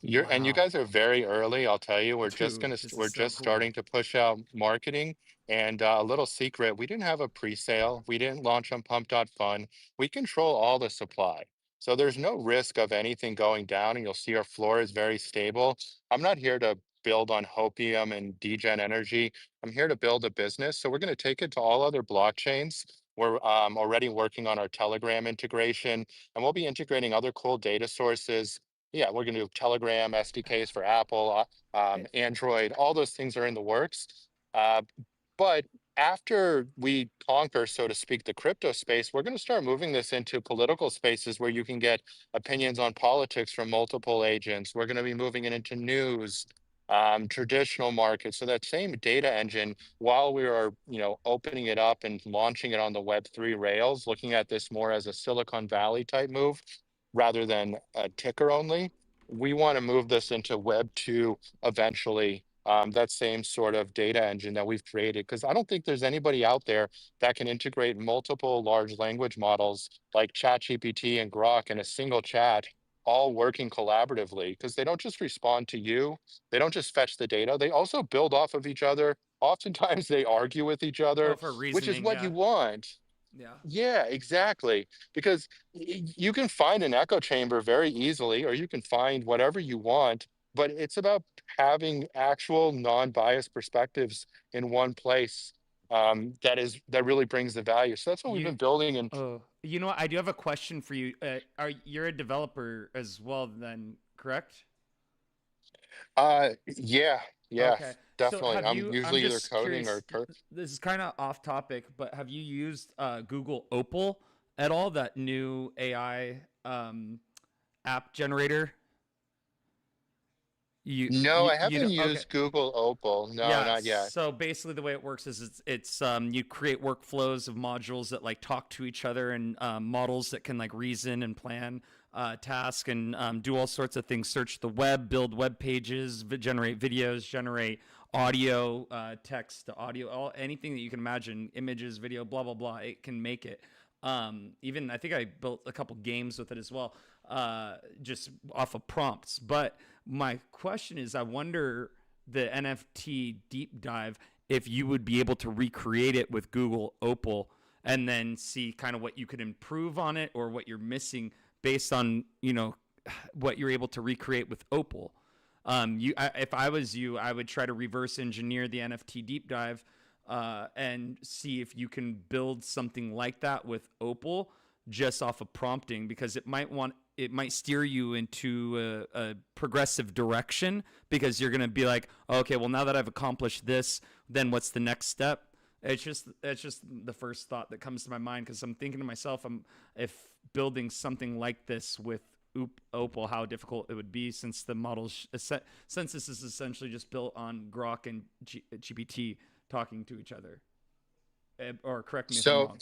And you Wow. guys are very early. I'll tell you, Dude, this is we're so just cool. starting to push out marketing. And a little secret, we didn't have a pre-sale. We didn't launch on Pump.Fun. We control all the supply. So there's no risk of anything going down, and you'll see our floor is very stable. I'm not here to build on hopium and degen energy. I'm here to build a business. So we're going to take it to all other blockchains. We're already working on our Telegram integration, and we'll be integrating other cool data sources. Yeah, we're going to do Telegram SDKs for Apple, Eh, Android, all those things are in the works. Uh, but after we conquer, so to speak, the crypto space, we're going to start moving this into political spaces where you can get opinions on politics from multiple agents. We're going to be moving it into news, traditional markets. So that same data engine, while we are, opening it up and launching it on the Web3 rails, looking at this more as a Silicon Valley type move rather than a ticker only. We want to move this into Web 2 eventually. That same sort of data engine that we've created, because I don't think there's anybody out there that can integrate multiple large language models like ChatGPT and Grok in a single chat, all working collaboratively, because they don't just respond to you, they don't just fetch the data, they also build off of each other. Oftentimes they argue with each Oh, other, for which is reasoning, what you yeah. want. Yeah. Yeah, exactly. Because you can find an echo chamber very easily, or you can find whatever you want, but it's about having actual non-biased perspectives in one place, that really brings the value. So that's what we've You been building. And you know what? I do have a question for you. Are you're a developer as well then, correct? yeah, yeah, Okay. So definitely. have I'm you, I'm usually either just coding curious, or this is kind of off topic, but have you used Google Opal at all, that new AI app generator? no, I You haven't don't, okay. used Google Opal. No, Yeah, not yet. so basically the way it works is it's you create workflows of modules that like talk to each other, and models that can like reason and plan task, and do all sorts of things, search the web, build web pages, generate videos, generate audio, text to audio, all anything that you can imagine, images, video, blah blah blah, it can make it. Even I think I built a couple games with it as well, just off of prompts. But my question is, I wonder, the NFT deep dive, if you would be able to recreate it with Google Opal, and then see kind of what you could improve on it or what you're missing based on, what you're able to recreate with Opal. If I was you, I would try to reverse engineer the NFT deep dive, and see if you can build something like that with Opal just off of prompting, because it might steer you into a progressive direction, because you're going to be like, okay, well, now that I've accomplished this, then what's the next step? It's just the first thought that comes to my mind, because I'm thinking to myself, if building something like this with Opal, how difficult it would be, since the models, since this is essentially just built on Grok and GPT talking to each other. Or correct me if I'm So wrong.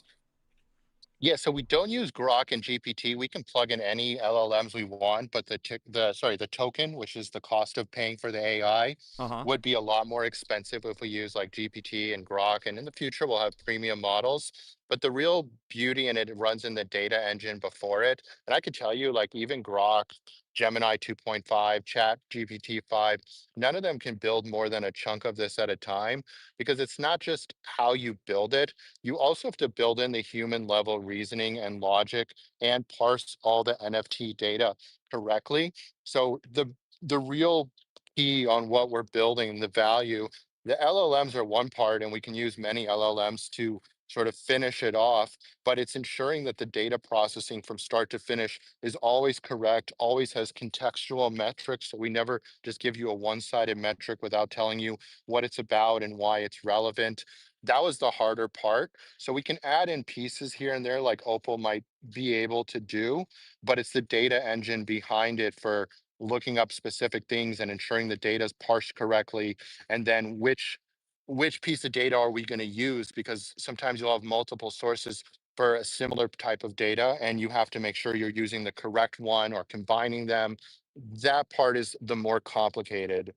yeah, so we don't use Grok and GPT. We can plug in any LLMs we want, but the token, which is the cost of paying for the AI, Uh huh. would be a lot more expensive if we use like GPT and Grok. And in the future, we'll have premium models. But the real beauty in it runs in the data engine before it. And I could tell you, like even Grok, Gemini 2.5, Chat GPT 5, none of them can build more than a chunk of this at a time, because it's not just how you build it, you also have to build in the human level reasoning and logic and parse all the NFT data correctly. So the real key on what we're building, the value, the LLMs are one part, and we can use many LLMs to sort of finish it off, but it's ensuring that the data processing from start to finish is always correct, always has contextual metrics. So we never just give you a one-sided metric without telling you what it's about and why it's relevant. That was the harder part. So we can add in pieces here and there like Opal might be able to do, but it's the data engine behind it for looking up specific things and ensuring the data is parsed correctly. And then which piece of data are we going to use? Because sometimes you'll have multiple sources for a similar type of data, and you have to make sure you're using the correct one or combining them. That part is the more complicated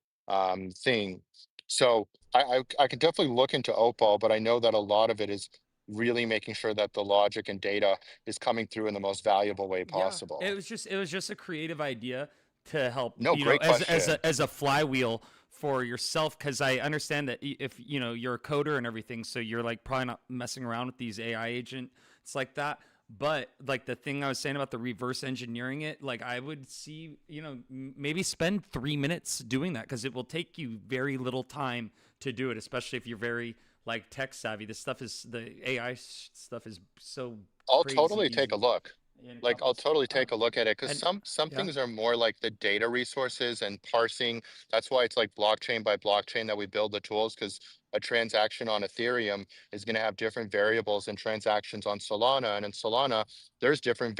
thing. So I can definitely look into Opal, but I know that a lot of it is really making sure that the logic and data is coming through in the most valuable way Yeah, possible. it was just a creative idea to help, No, great question. as a flywheel for yourself, because I understand that if you're a coder and everything, so you're like probably not messing around with these AI agents like that. But like the thing I was saying about the reverse engineering it, like I would see, maybe spend 3 minutes doing that, because it will take you very little time to do it, especially if you're very like tech savvy. The AI stuff is so I'll crazy totally take a easy look. in a Like couple I'll totally uh, take a look at it because and some yeah. things are more like the data resources and parsing. That's why it's like blockchain by blockchain that we build the tools, because a transaction on Ethereum is going to have different variables than transactions on Solana. And in Solana, there's different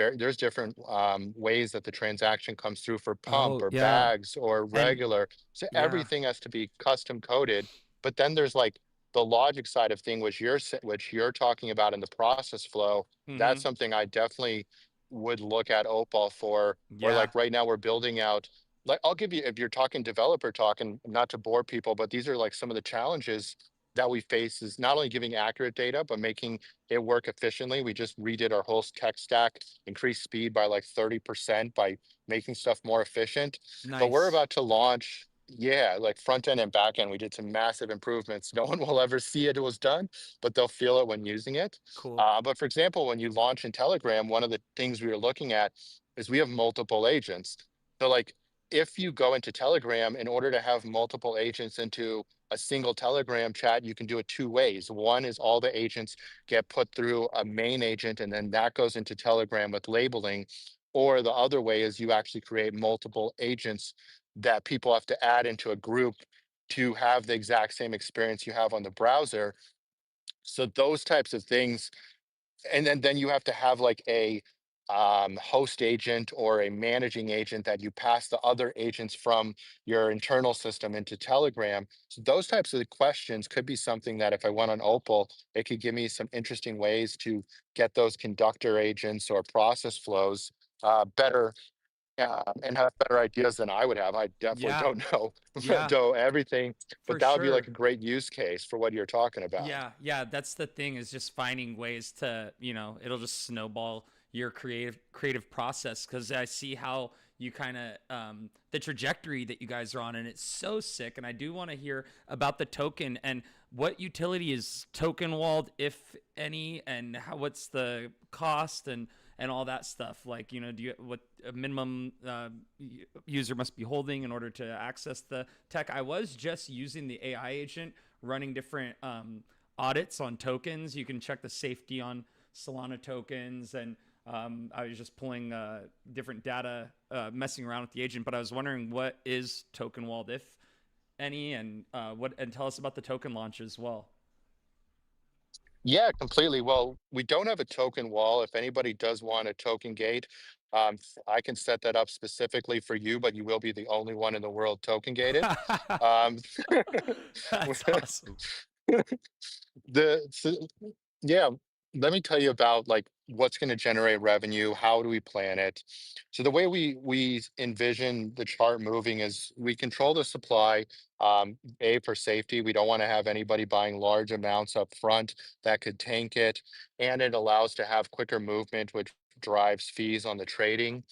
ways that the transaction comes through for pump Oh or yeah. bags or And regular. So yeah. everything has to be custom coded. But then there's like the logic side of thing, which you're talking about in the process flow. That's Mm-hmm. something I definitely would look at Opal for, or Yeah. like right now we're building out, like I'll give you, if you're talking developer talk, and not to bore people, but these are like some of the challenges that we face is not only giving accurate data, but making it work efficiently. We just redid our whole tech stack, increased speed by like 30% by making stuff more efficient. But we're Nice. about to launch. Yeah, like front end and back end, we did some massive improvements. No one will ever see it was done, but they'll feel it when using it. Cool. But for example, when you launch in Telegram, one of the things we were looking at is we have multiple agents. So like if you go into Telegram, in order to have multiple agents into a single Telegram chat, you can do it two ways. One is all the agents get put through a main agent, and then that goes into Telegram with labeling. Or the other way is you actually create multiple agents that people have to add into a group to have the exact same experience you have on the browser. So those types of things, and then you have to have like a host agent or a managing agent that you pass the other agents from your internal system into Telegram. So those types of questions could be something that if I went on Opal, it could give me some interesting ways to get those conductor agents or process flows better, and have better ideas than I would have. I definitely Yeah. don't know Yeah, know everything, but for that would be like sure. a great use case for what you're talking about. Yeah, yeah, that's the thing is just finding ways to, it'll just snowball your creative process because I see how you kind of the trajectory that you guys are on and it's so sick and I do want to hear about the token and what utility is token walled if any and how what's the cost and all that stuff like do you what a minimum user must be holding in order to access the tech. I was just using the AI agent running different audits on tokens. You can check the safety on Solana tokens, and I was just pulling different data, messing around with the agent. But I was wondering what is token walled, if any, and tell us about the token launch as well. Yeah, completely. Well, we don't have a token wall. If anybody does want a token gate, I can set that up specifically for you, but you will be the only one in the world token gated. Um, That's awesome. so, yeah, let me tell you about like what's going to generate revenue. How do we plan it? So the way we envision the chart moving is we control the supply. A, for safety, we don't want to have anybody buying large amounts up front that could tank it, and it allows to have quicker movement, which drives fees on the trading.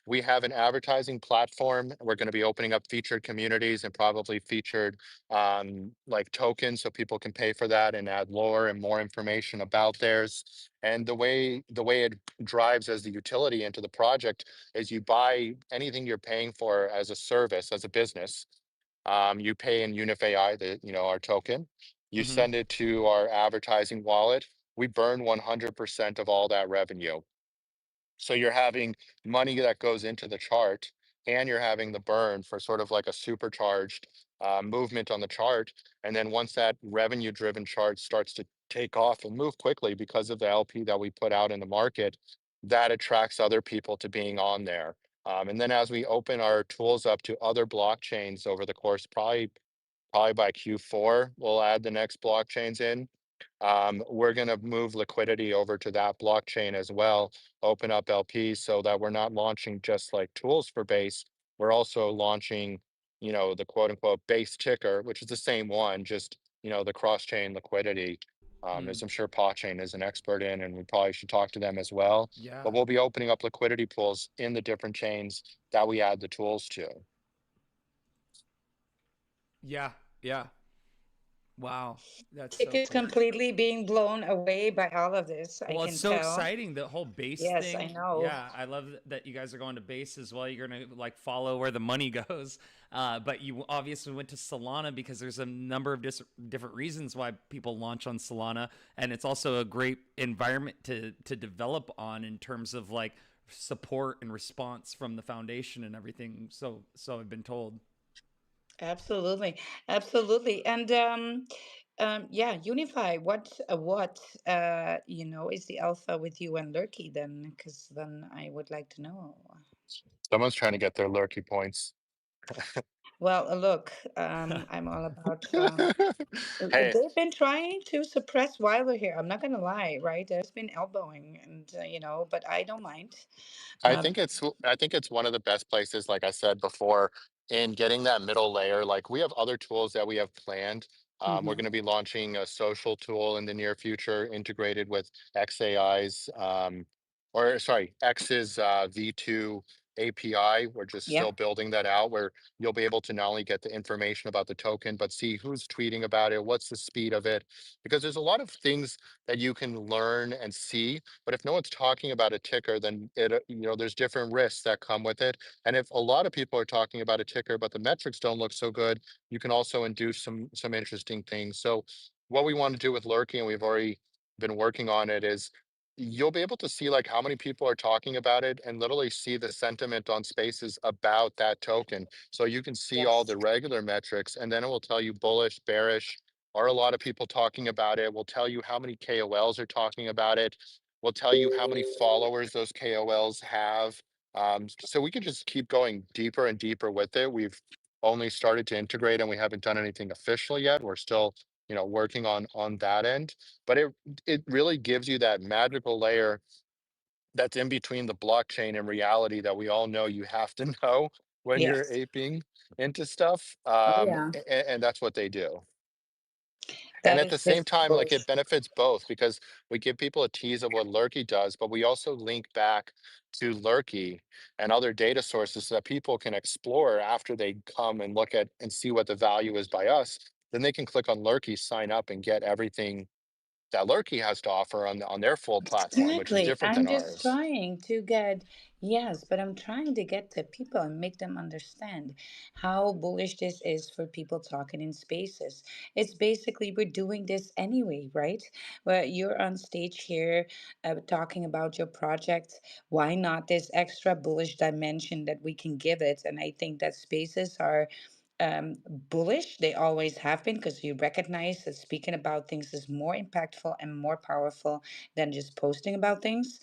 We have an advertising platform. We're going to be opening up featured communities and probably featured like tokens so people can pay for that and add lore and more information about theirs. And the way it drives as the utility into the project is you buy anything you're paying for as a service, as a business. You pay in UnifAI, our token. You Mm-hmm. send it to our advertising wallet. We burn 100% of all that revenue. So you're having money that goes into the chart, and you're having the burn for sort of like a supercharged movement on the chart. And then once that revenue driven chart starts to take off and move quickly because of the LP that we put out in the market, that attracts other people to being on there. And then as we open our tools up to other blockchains over the course, probably by Q4, we'll add the next blockchains in. We're going to move liquidity over to that blockchain as well, open up LPs so that we're not launching just like tools for base. We're also launching, the quote unquote base ticker, which is the same one, just, the cross chain liquidity. Mm. As I'm sure Chain is an expert in, and we probably should talk to them as well. Yeah, But we'll be opening up liquidity pools in the different chains that we add the tools to. yeah, yeah. Wow, that's Tick so is cool. completely being blown away by all of this. I Well, it's can so tell. exciting, the whole base Yes, I thing. know. Yeah, I love that you guys are going to base as well. You're gonna like follow where the money goes. But you obviously went to Solana because there's a number of different reasons why people launch on Solana, and it's also a great environment to develop on in terms of like support and response from the foundation and everything. So I've been told. Absolutely, absolutely. And yeah, Unify. What is the alpha with you and Lurky then? Because then I would like to know. Someone's trying to get their lurky points. Well, look, I'm all about. Hey, They've been trying to suppress Wilder here. I'm not gonna lie, right? There's been elbowing, and but I don't mind. I Uh, think it's one of the best places, like I said before, in getting that middle layer. Like we have other tools that we have planned. We're mhm. going to be launching a social tool in the near future, integrated with XAI's, or sorry, X's V2 API. We're just still Yep. building that out where you'll be able to not only get the information about the token, but see who's tweeting about it, what's the speed of it, because there's a lot of things that you can learn and see. But if no one's talking about a ticker, then there's different risks that come with it. And if a lot of people are talking about a ticker, but the metrics don't look so good, you can also induce some interesting things. So what we want to do with Lurky, and we've already been working on it, is you'll be able to see like how many people are talking about it and literally see the sentiment on spaces about that token. So you can see all Yes. the regular metrics and then it will tell you bullish, bearish, are a lot of people talking about it. Will tell you how many KOLs are talking about it. Will tell you how many followers those KOLs have. So we could just keep going deeper and deeper with it. We've only started to integrate and we haven't done anything official yet. We're still, working on that end, but it really gives you that magical layer that's in between the blockchain and reality that we all know you have to know when you're Yes. aping into stuff. Oh yeah. And that's what they do. And That at the is same just time, like it bullish. benefits both because we give people a tease of what Lurky does, but we also link back to Lurky and other data sources so that people can explore after they come and look at and see what the value is by us. Then they can click on Lurky, sign up, and get everything that Lurky has to offer on their full platform, which is Exactly. different I'm than just ours. trying to get, yes, but I'm trying to get to people and make them understand how bullish this is for people talking in spaces. It's basically we're doing this anyway, right? Where you're on stage here talking about your project. Why not this extra bullish dimension that we can give it? And I think that spaces are bullish. They always have been because you recognize that speaking about things is more impactful and more powerful than just posting about things.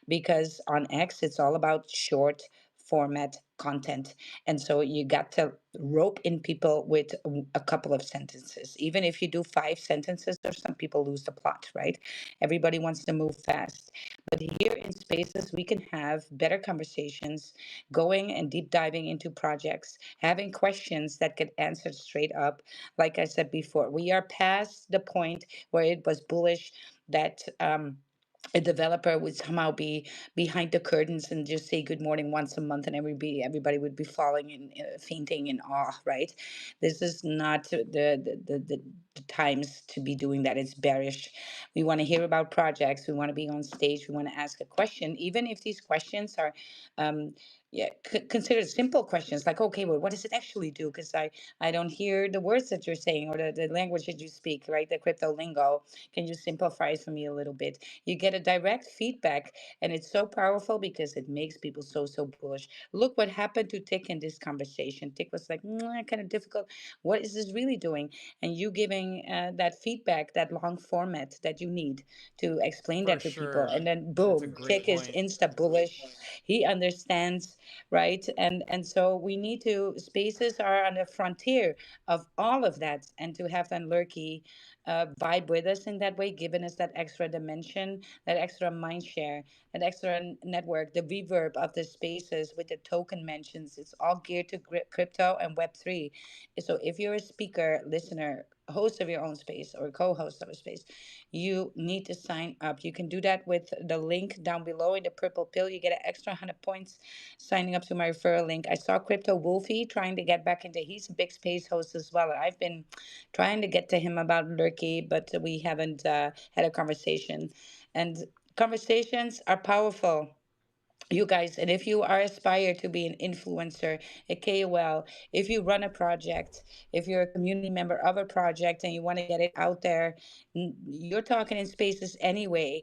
Because on X, it's all about short format content. And so you got to rope in people with a couple of sentences. Even if you do 5 sentences, or some people lose the plot, right? Everybody wants to move fast. But here in Spaces, we can have better conversations, going and deep diving into projects, having questions that get answered straight up. Like I said before, we are past the point where it was bullish that a developer would somehow be behind the curtains and just say good morning once a month, and everybody would be falling and fainting in awe, right? This is not the times to be doing that. It's bearish. We want to hear about projects. We want to be on stage. We want to ask a question, even if these questions are um, yeah, considered simple questions like, okay, well, what does it actually do? Because I don't hear the words that you're saying or the language that you speak, right? The crypto lingo. Can you simplify it for me a little bit? You get a direct feedback, and it's so powerful because it makes people so bullish. Look what happened to Tick in this conversation. Tick was like, kind of difficult. What is this really doing? And you giving that feedback, that long format that you need to explain For that to people, sure. and then That's a boom, great Tick is point. insta bullish. He understands, right? And so we need to spaces are on the frontier of all of that, and to have then Lurky vibe with us in that way, giving us that extra dimension, that extra mind share, that extra network, the reverb of the spaces with the token mentions. It's all geared to crypto and Web3. So if you're a speaker, listener, host of your own space or co-host of a space, you need to sign up. You can do that with the link down below in the purple pill. You get an extra 100 points signing up to my referral link. I saw Crypto Wolfie trying to get back into. He's a big space host as well. I've been trying to get to him about Lurky, but we haven't had a conversation. And conversations are powerful, you guys. And if you are aspire to be an influencer, a KOL, if you run a project, if you're a community member of a project and you want to get it out there, you're talking in spaces anyway.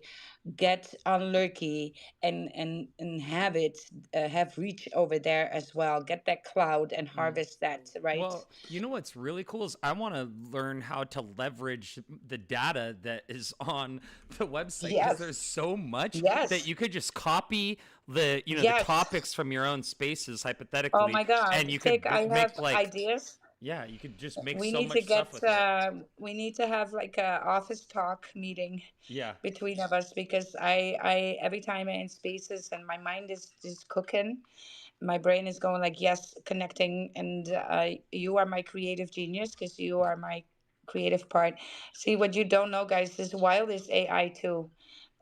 Get on Lurky and have it have reach over there as well. Get that cloud and harvest that, right? Well, you know what's really cool is I want to learn how to leverage the data that is on the website because there's Yes, so much that yes, you could just copy the yes. topics from your own spaces Oh hypothetically, my God, and you Tick, could I have make like ideas. yeah, you could just make We so need to much stuff get with it. we need to have like a office talk meeting Yeah. between of us, because I every time I'm in spaces and my mind is just cooking, my brain is going like yes, connecting, and you are my creative genius because you are my creative part. See, what you don't know, guys, is Wild is AI too.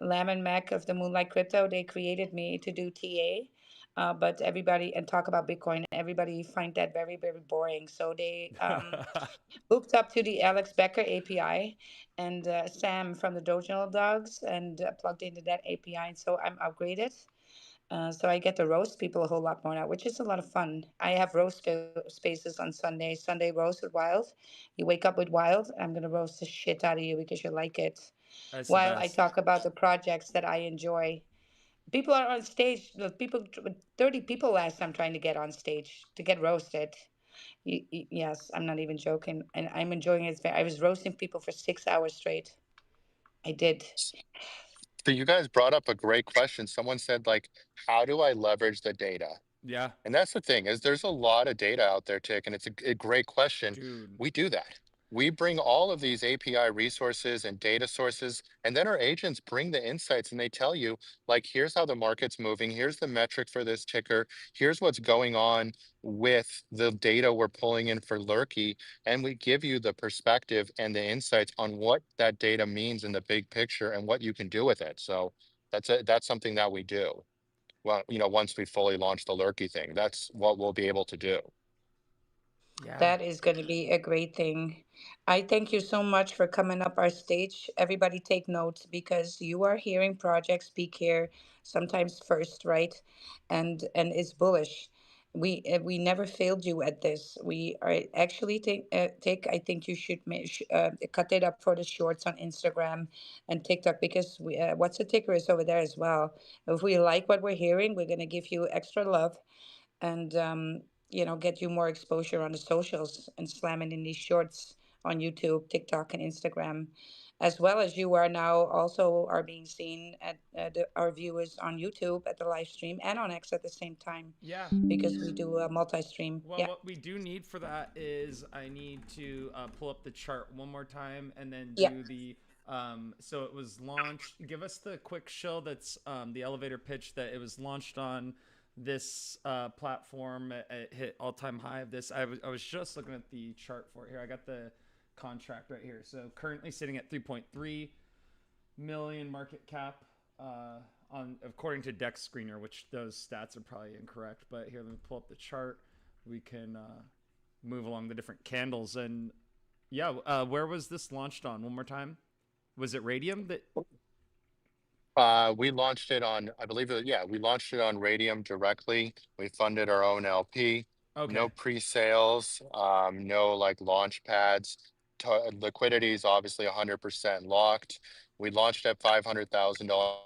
Lam and Mac of the Moonlight Crypto, they created me to do TA but everybody and talk about Bitcoin. Everybody find that very very boring. So they hooked up to the Alex Becker API and Sam from the Dojo Dogs and plugged into that API. And so I'm upgraded. So I get to roast people a whole lot more now, which is a lot of fun. I have spaces on Sunday. Sunday roast with Wild. You wake up with Wild. I'm gonna roast the shit out of you because you like it. That's the While I best. talk about the projects that I enjoy. People are on stage. The people, 30 people last time trying to get on stage to get roasted. Yes, I'm not even joking, and I'm enjoying it. I was roasting people for 6 hours straight. I did. So you guys brought up a great question. Someone said, like, how do I leverage the data? Yeah, And that's the thing is there's a lot of data out there, Tick, and it's a great question. dude. We do that. We bring all of these API resources and data sources, and then our agents bring the insights and they tell you, like, here's how the market's moving. Here's the metric for this ticker. Here's what's going on with the data we're pulling in for Lurkey. And we give you the perspective and the insights on what that data means in the big picture and what you can do with it. So that's something that we do. Well, once we fully launch the Lurky thing, that's what we'll be able to do. Yeah. That is going to be a great thing. I thank you so much for coming up our stage. Everybody take notes because you are hearing projects speak here sometimes first, right? And it's bullish. We never failed you at this. We are actually take. I think you should cut it up for the shorts on Instagram and TikTok because what's the ticker is over there as well. If we like what we're hearing, we're gonna give you extra love and get you more exposure on the socials and slamming in these shorts on YouTube, TikTok, and Instagram, as well as you are now also are being seen at our viewers on YouTube at the live stream and on X at the same time Yeah. because we do a multi-stream. Well, Yeah, what we do need for that is I need to pull up the chart one more time and then yeah. do the. So it was launched. Give us the quick show that's the elevator pitch that it was launched on this platform. It hit all time high of this. I was just looking at the chart for it here. I got the contract right here. So currently sitting at 3.3 million market cap on according to Dex Screener, which those stats are probably incorrect. But here, let me pull up the chart. We can move along the different candles. And yeah, where was this launched on? One more time. Was it Radium that? We launched it on, I believe, yeah, we launched it on Radium directly. We funded our own LP, no Okay. pre-sales, no like launch pads. Liquidity is obviously 100% locked. We launched at $500,000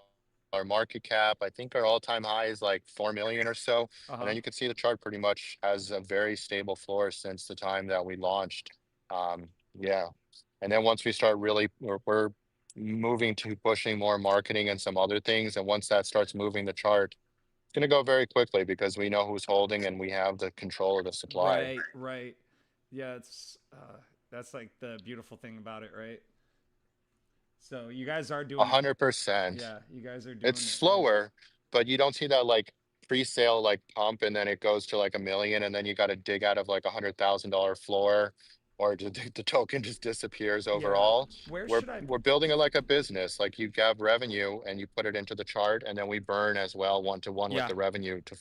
market cap. I think our all-time high is like 4 million or so. Uh And huh. then you can see the chart pretty much has a very stable floor since the time that we launched. Yeah. And then once we start really, we're moving to pushing more marketing and some other things. And once that starts moving the chart, it's going to go very quickly because we know who's holding and we have the control of the supply. Right. Right. Yeah. It's that's like the beautiful thing about it, right? So you guys are A doing it. hundred percent. Yeah, you guys are It's doing it right. slower, but you don't see that like pre-sale like pump and then it goes to like 1 million and then you got to dig out of like $100,000 floor or the token just disappears Yeah. overall. Where We're should I? we're building it like a business. Like you have revenue and you put it into the chart and then we burn as well one to one with Yeah. the revenue to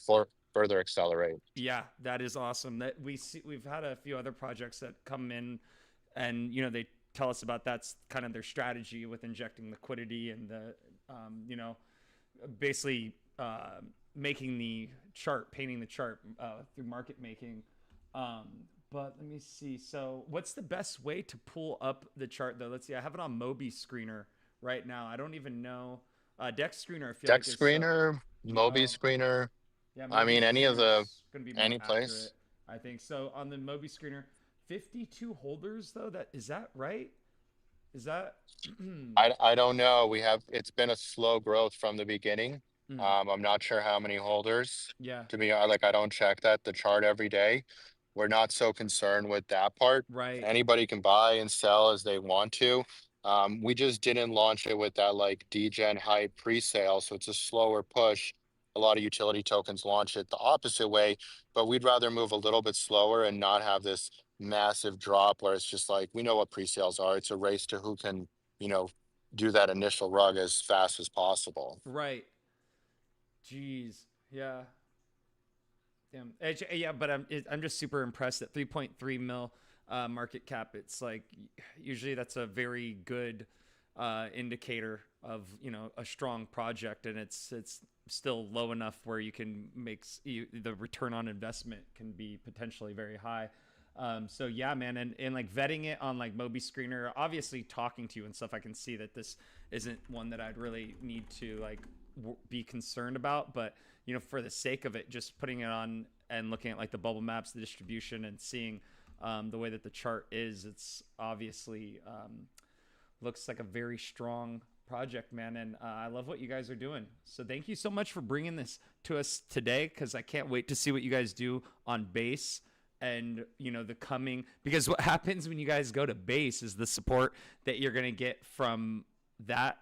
further accelerate. Yeah, that is awesome. That we see, we've had a few other projects that come in, and they tell us about that's kind of their strategy with injecting liquidity and the, basically making the chart, painting the chart through market making. But let me see. So, what's the best way to pull up the chart though? Let's see. I have it on Mobi Screener right now. I don't even know. Dex Screener, I feel like Deck is so. screener, Mobi Oh, screener. yeah, I Mobi mean, Screener's going to be more any place. accurate, I think. So on the Mobi Screener, 52 holders though. That is that right? Is that? I don't know. It's been a slow growth from the beginning. Mm, I'm not sure how many holders. yeah. To be like I don't check the chart every day. We're not so concerned with that part. Right. Anybody can buy and sell as they want to. We just didn't launch it with that like degen hype pre-sale, so it's a slower push. A lot of utility tokens launch it the opposite way, but we'd rather move a little bit slower and not have this massive drop where it's just like we know what pre-sales are. It's a race to who can, you know, do that initial rug as fast as possible. Right. Jeez. Yeah. Yeah, but I'm just super impressed at 3.3 mil market cap. It's like usually that's a very good indicator of a strong project, and it's still low enough where you can make the return on investment can be potentially very high. So yeah, man, and like vetting it on like Moby Screener, obviously talking to you and stuff, I can see that this isn't one that I'd really need to like be concerned about. But for the sake of it, just putting it on and looking at like the bubble maps, the distribution, and seeing the way that the chart is, it's obviously looks like a very strong project, man. And I love what you guys are doing. So thank you so much for bringing this to us today, because I can't wait to see what you guys do on base. And the coming, because what happens when you guys go to base is the support that you're going to get from that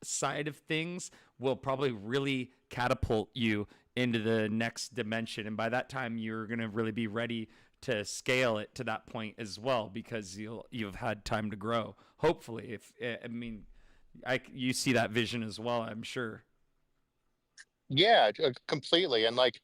side of things will probably really catapult you into the next dimension. And by that time, you're going to really be ready to scale it to that point as well, because you've had time to grow. Hopefully, if I mean, you see that vision as well, I'm sure. Yeah, completely. And like,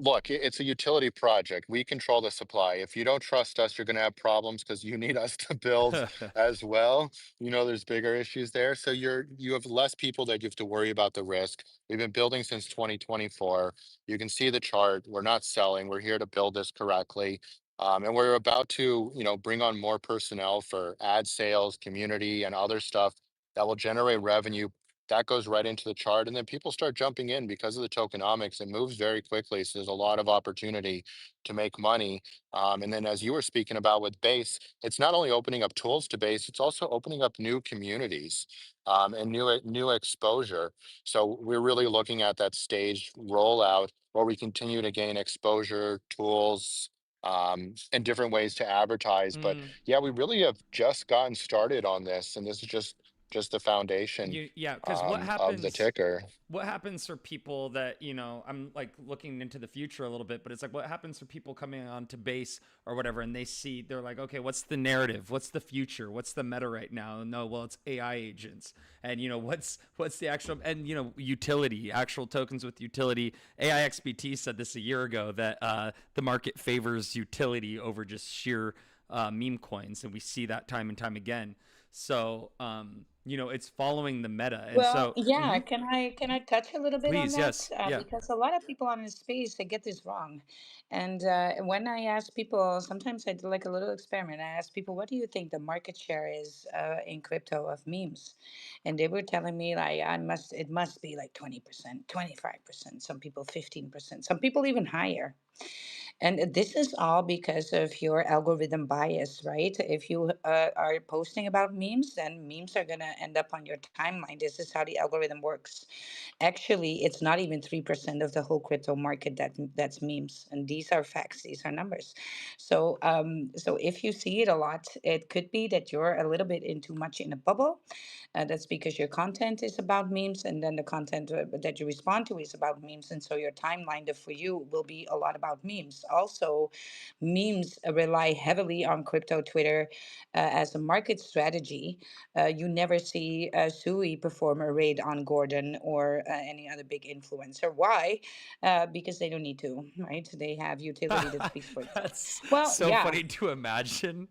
look, it's a utility project. We control the supply. If you don't trust us, you're going to have problems because you need us to build as well. There's bigger issues there. So you have less people that you have to worry about the risk. We've been building since 2024. You can see the chart. We're not selling. We're here to build this correctly. And we're about to, bring on more personnel for ad sales, community, and other stuff that will generate revenue that goes right into the chart. And then people start jumping in because of the tokenomics. It moves very quickly. So there's a lot of opportunity to make money. And then as you were speaking about with Base, it's not only opening up tools to Base, it's also opening up new communities and new exposure. So we're really looking at that staged rollout where we continue to gain exposure, tools, and different ways to advertise. But Mm. yeah, we really have just gotten started on this. And this is just the foundation Yeah, because what of the happens ticker. what happens for people that I'm like looking into the future a little bit, but it's like what happens for people coming onto base or whatever, and they're like, okay, what's the narrative, what's the future, what's the meta right now? No, well, it's AI agents, and what's the actual, and utility, actual tokens with utility. AIXBT said this a year ago that the market favors utility over just sheer meme coins, and we see that time and time again. So it's following the meta. And Well, so yeah, can I touch a little bit on please, that? yes, yeah. Because a lot of people on this space they get this wrong, and when I ask people, sometimes I do like a little experiment. I ask people, "What do you think the market share is in crypto of memes?" And they were telling me like, it must be like 20%, 25%. Some people 15%, some people even higher. And this is all because of your algorithm bias, right? If you are posting about memes, then memes are going to end up on your timeline. This is how the algorithm works. Actually, it's not even 3% of the whole crypto market that's memes. And these are facts, these are numbers. So if you see it a lot, it could be that you're a little bit in too much in a bubble. That's because your content is about memes, and then the content that you respond to is about memes. And so your timeline, the for you, will be a lot about memes. Also, memes rely heavily on crypto Twitter as a market strategy. You never see Sui perform a raid on Gordon or any other big influencer. Why? Because they don't need to, right? They have utility that speaks for itself. That's Well, so yeah. funny to imagine.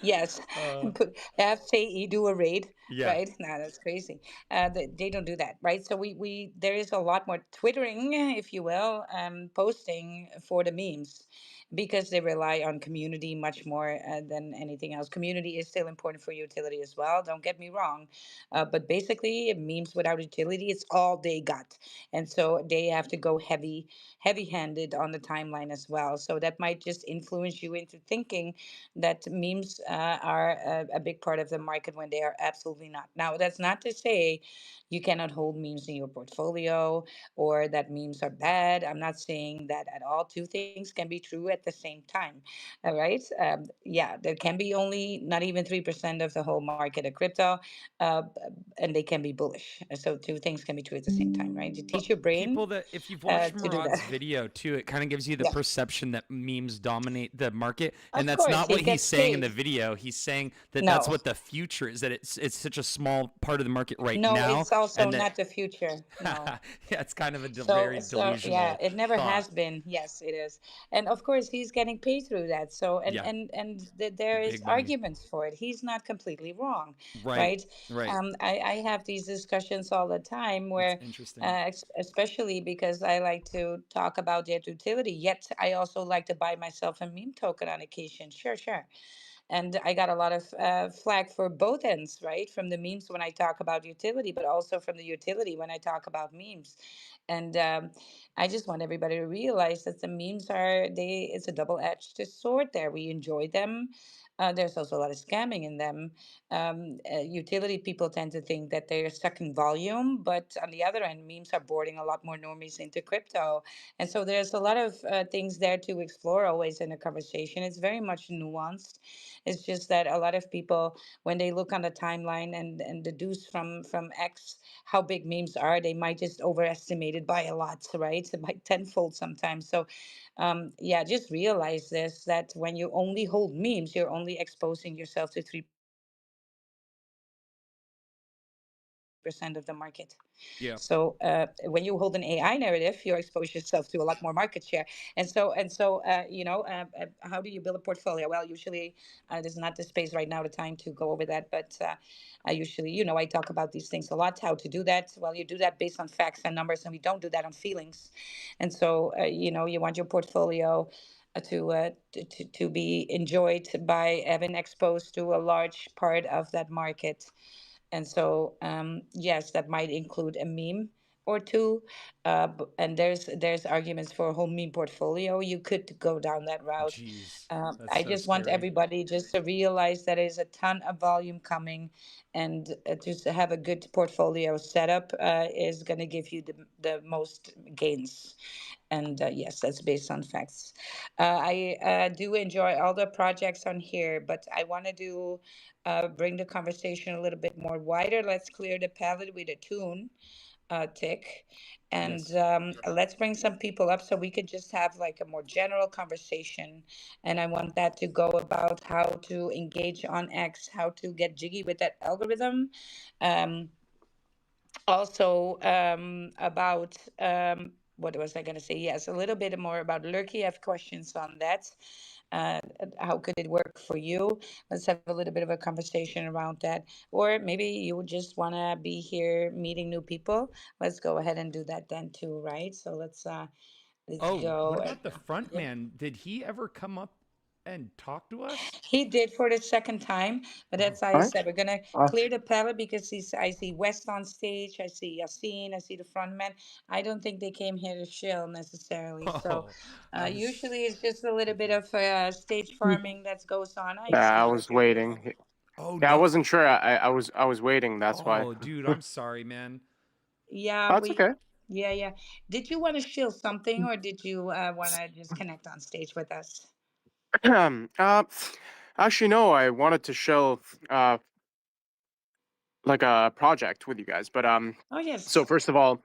Yes, uh have say you do a raid, yeah. right? No, that's crazy. They don't do that, right? So we there is a lot more twittering, if you will, posting for the memes, because they rely on community much more than anything else. Community is still important for utility as well. Don't get me wrong, but basically memes without utility, it's all they got, and so they have to go heavy-handed on the timeline as well. So that might just influence you into thinking that memes are a big part of the market when they are absolutely not. Now, that's not to say you cannot hold memes in your portfolio or that memes are bad. I'm not saying that at all. Two things can be true at the same time. All right. Yeah, there can be only not even 3% of the whole market of crypto, and they can be bullish. So, two things can be true at the same time, right? You But teach your brain people that, if you've watched to do that. Murad's video too, it kind of gives you the Yeah, perception that memes dominate the market, and of that's course. not what It he's gets saying in the staged. video. video, he's saying that that's No, what the future is. That it's such a small part of the market right no, now, it's also and that not the future. No. yeah, it's kind of a So, very so yeah, delusional it never has thought. been. Yes, it is, and of course he's getting paid through that. So, Yeah, there is big money. arguments for it. He's not completely wrong, Right, right? right. I have these discussions all the time It's where, interesting. especially because I like to talk about their utility. Yet I also like to buy myself a meme token on occasion. Sure, sure. And I got a lot of flack for both ends, right? From the memes when I talk about utility, but also from the utility when I talk about memes. And I just want everybody to realize that the memes it's a double-edged sword there. We enjoy them. There's also a lot of scamming in them. Utility people tend to think that they're sucking volume, but on the other end, memes are boarding a lot more normies into crypto. And so there's a lot of things there to explore always in a conversation. It's very much nuanced. It's just that a lot of people, when they look on the timeline and deduce from X how big memes are, they might just overestimate it by a lot, right? By tenfold sometimes. So, yeah, just realize this that when you only hold memes, you're only exposing yourself to 3% of the market. Yeah. So when you hold an AI narrative, you expose yourself to a lot more market share. How do you build a portfolio? Well, usually this is not the space right now, the time to go over that. But I usually, I talk about these things a lot. How to do that? Well, you do that based on facts and numbers, and we don't do that on feelings. And so, you want your portfolio to be enjoyed by having exposed to a large part of that market. And so, yes, that might include a meme or two. And there's arguments for a whole meme portfolio. You could go down that route. Jeez, that's I so just want scary. everybody just to realize that there's a ton of volume coming, and just to have a good portfolio setup is going to give you the most gains. And yes, that's based on facts. I do enjoy all the projects on here, but I want to bring the conversation a little bit more wider. Let's clear the palette with a tune, Tick. And Yes. let's bring some people up so we could just have like a more general conversation. And I want that to go about how to engage on X, how to get jiggy with that algorithm. Um, Also, about what was I going to say? Yes, a little bit more about Lurky. I have questions on that. Uh, how could it work for you? Let's have a little bit of a conversation around that. Or maybe you would just want to be here meeting new people. Let's go ahead and do that then too, right? So let's Oh, go. what about the front Yeah. man? Did he ever come up and talk to us? He did for the second time, but that's Oh, how I Right? said we're gonna Uh, clear the palette because I see West on stage, I see Yassine, I see the front man. I don't think they came here to chill necessarily. So oh, I was usually it's just a little bit of stage farming that goes on. I yeah, I see. was Okay, beautiful. waiting. oh Yeah, I no. wasn't sure. I was waiting. That's why. Oh, dude, I'm sorry, man. Yeah, That's okay. yeah. Did you want to shill something, or did you want to just connect on stage with us? uh, actually, no. I wanted to show like a project with you guys, but Oh So yes. first of all,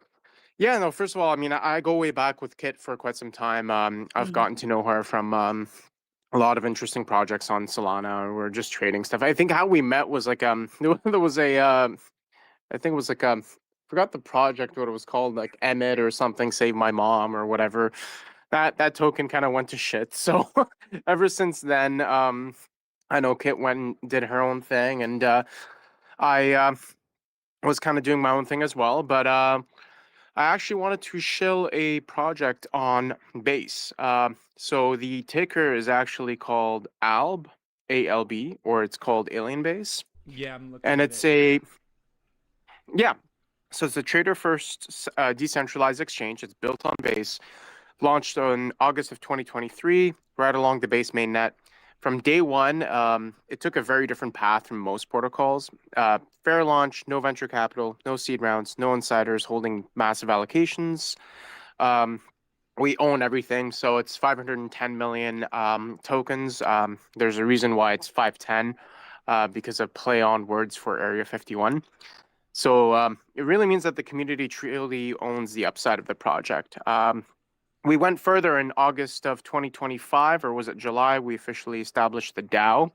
yeah, no. First of all, I mean, I go way back with Kit for quite some time. I've Hmm. gotten to know her from a lot of interesting projects on Solana. We're just trading stuff. I think how we met was like there was a I think it was like forgot the project what it was called, like Emmett or something, Save My Mom or whatever. That token kind of went to shit. So ever since then, I know Kit went and did her own thing, and I was kind of doing my own thing as well. But I actually wanted to shill a project on base. So the ticker is actually called ALB, ALB, or it's called Alien Base, Yeah, I'm looking and at it's it. a yeah. So it's a trader first decentralized exchange. It's built on Base, launched in August of 2023, right along the Base mainnet. From day one, it took a very different path from most protocols. Fair launch, no venture capital, no seed rounds, no insiders holding massive allocations. Um, we own everything, so it's 510 million tokens. There's a reason why it's 510, because of play on words for Area 51. So it really means that the community truly owns the upside of the project. We went further in August of 2025, or was it July? We officially established the DAO.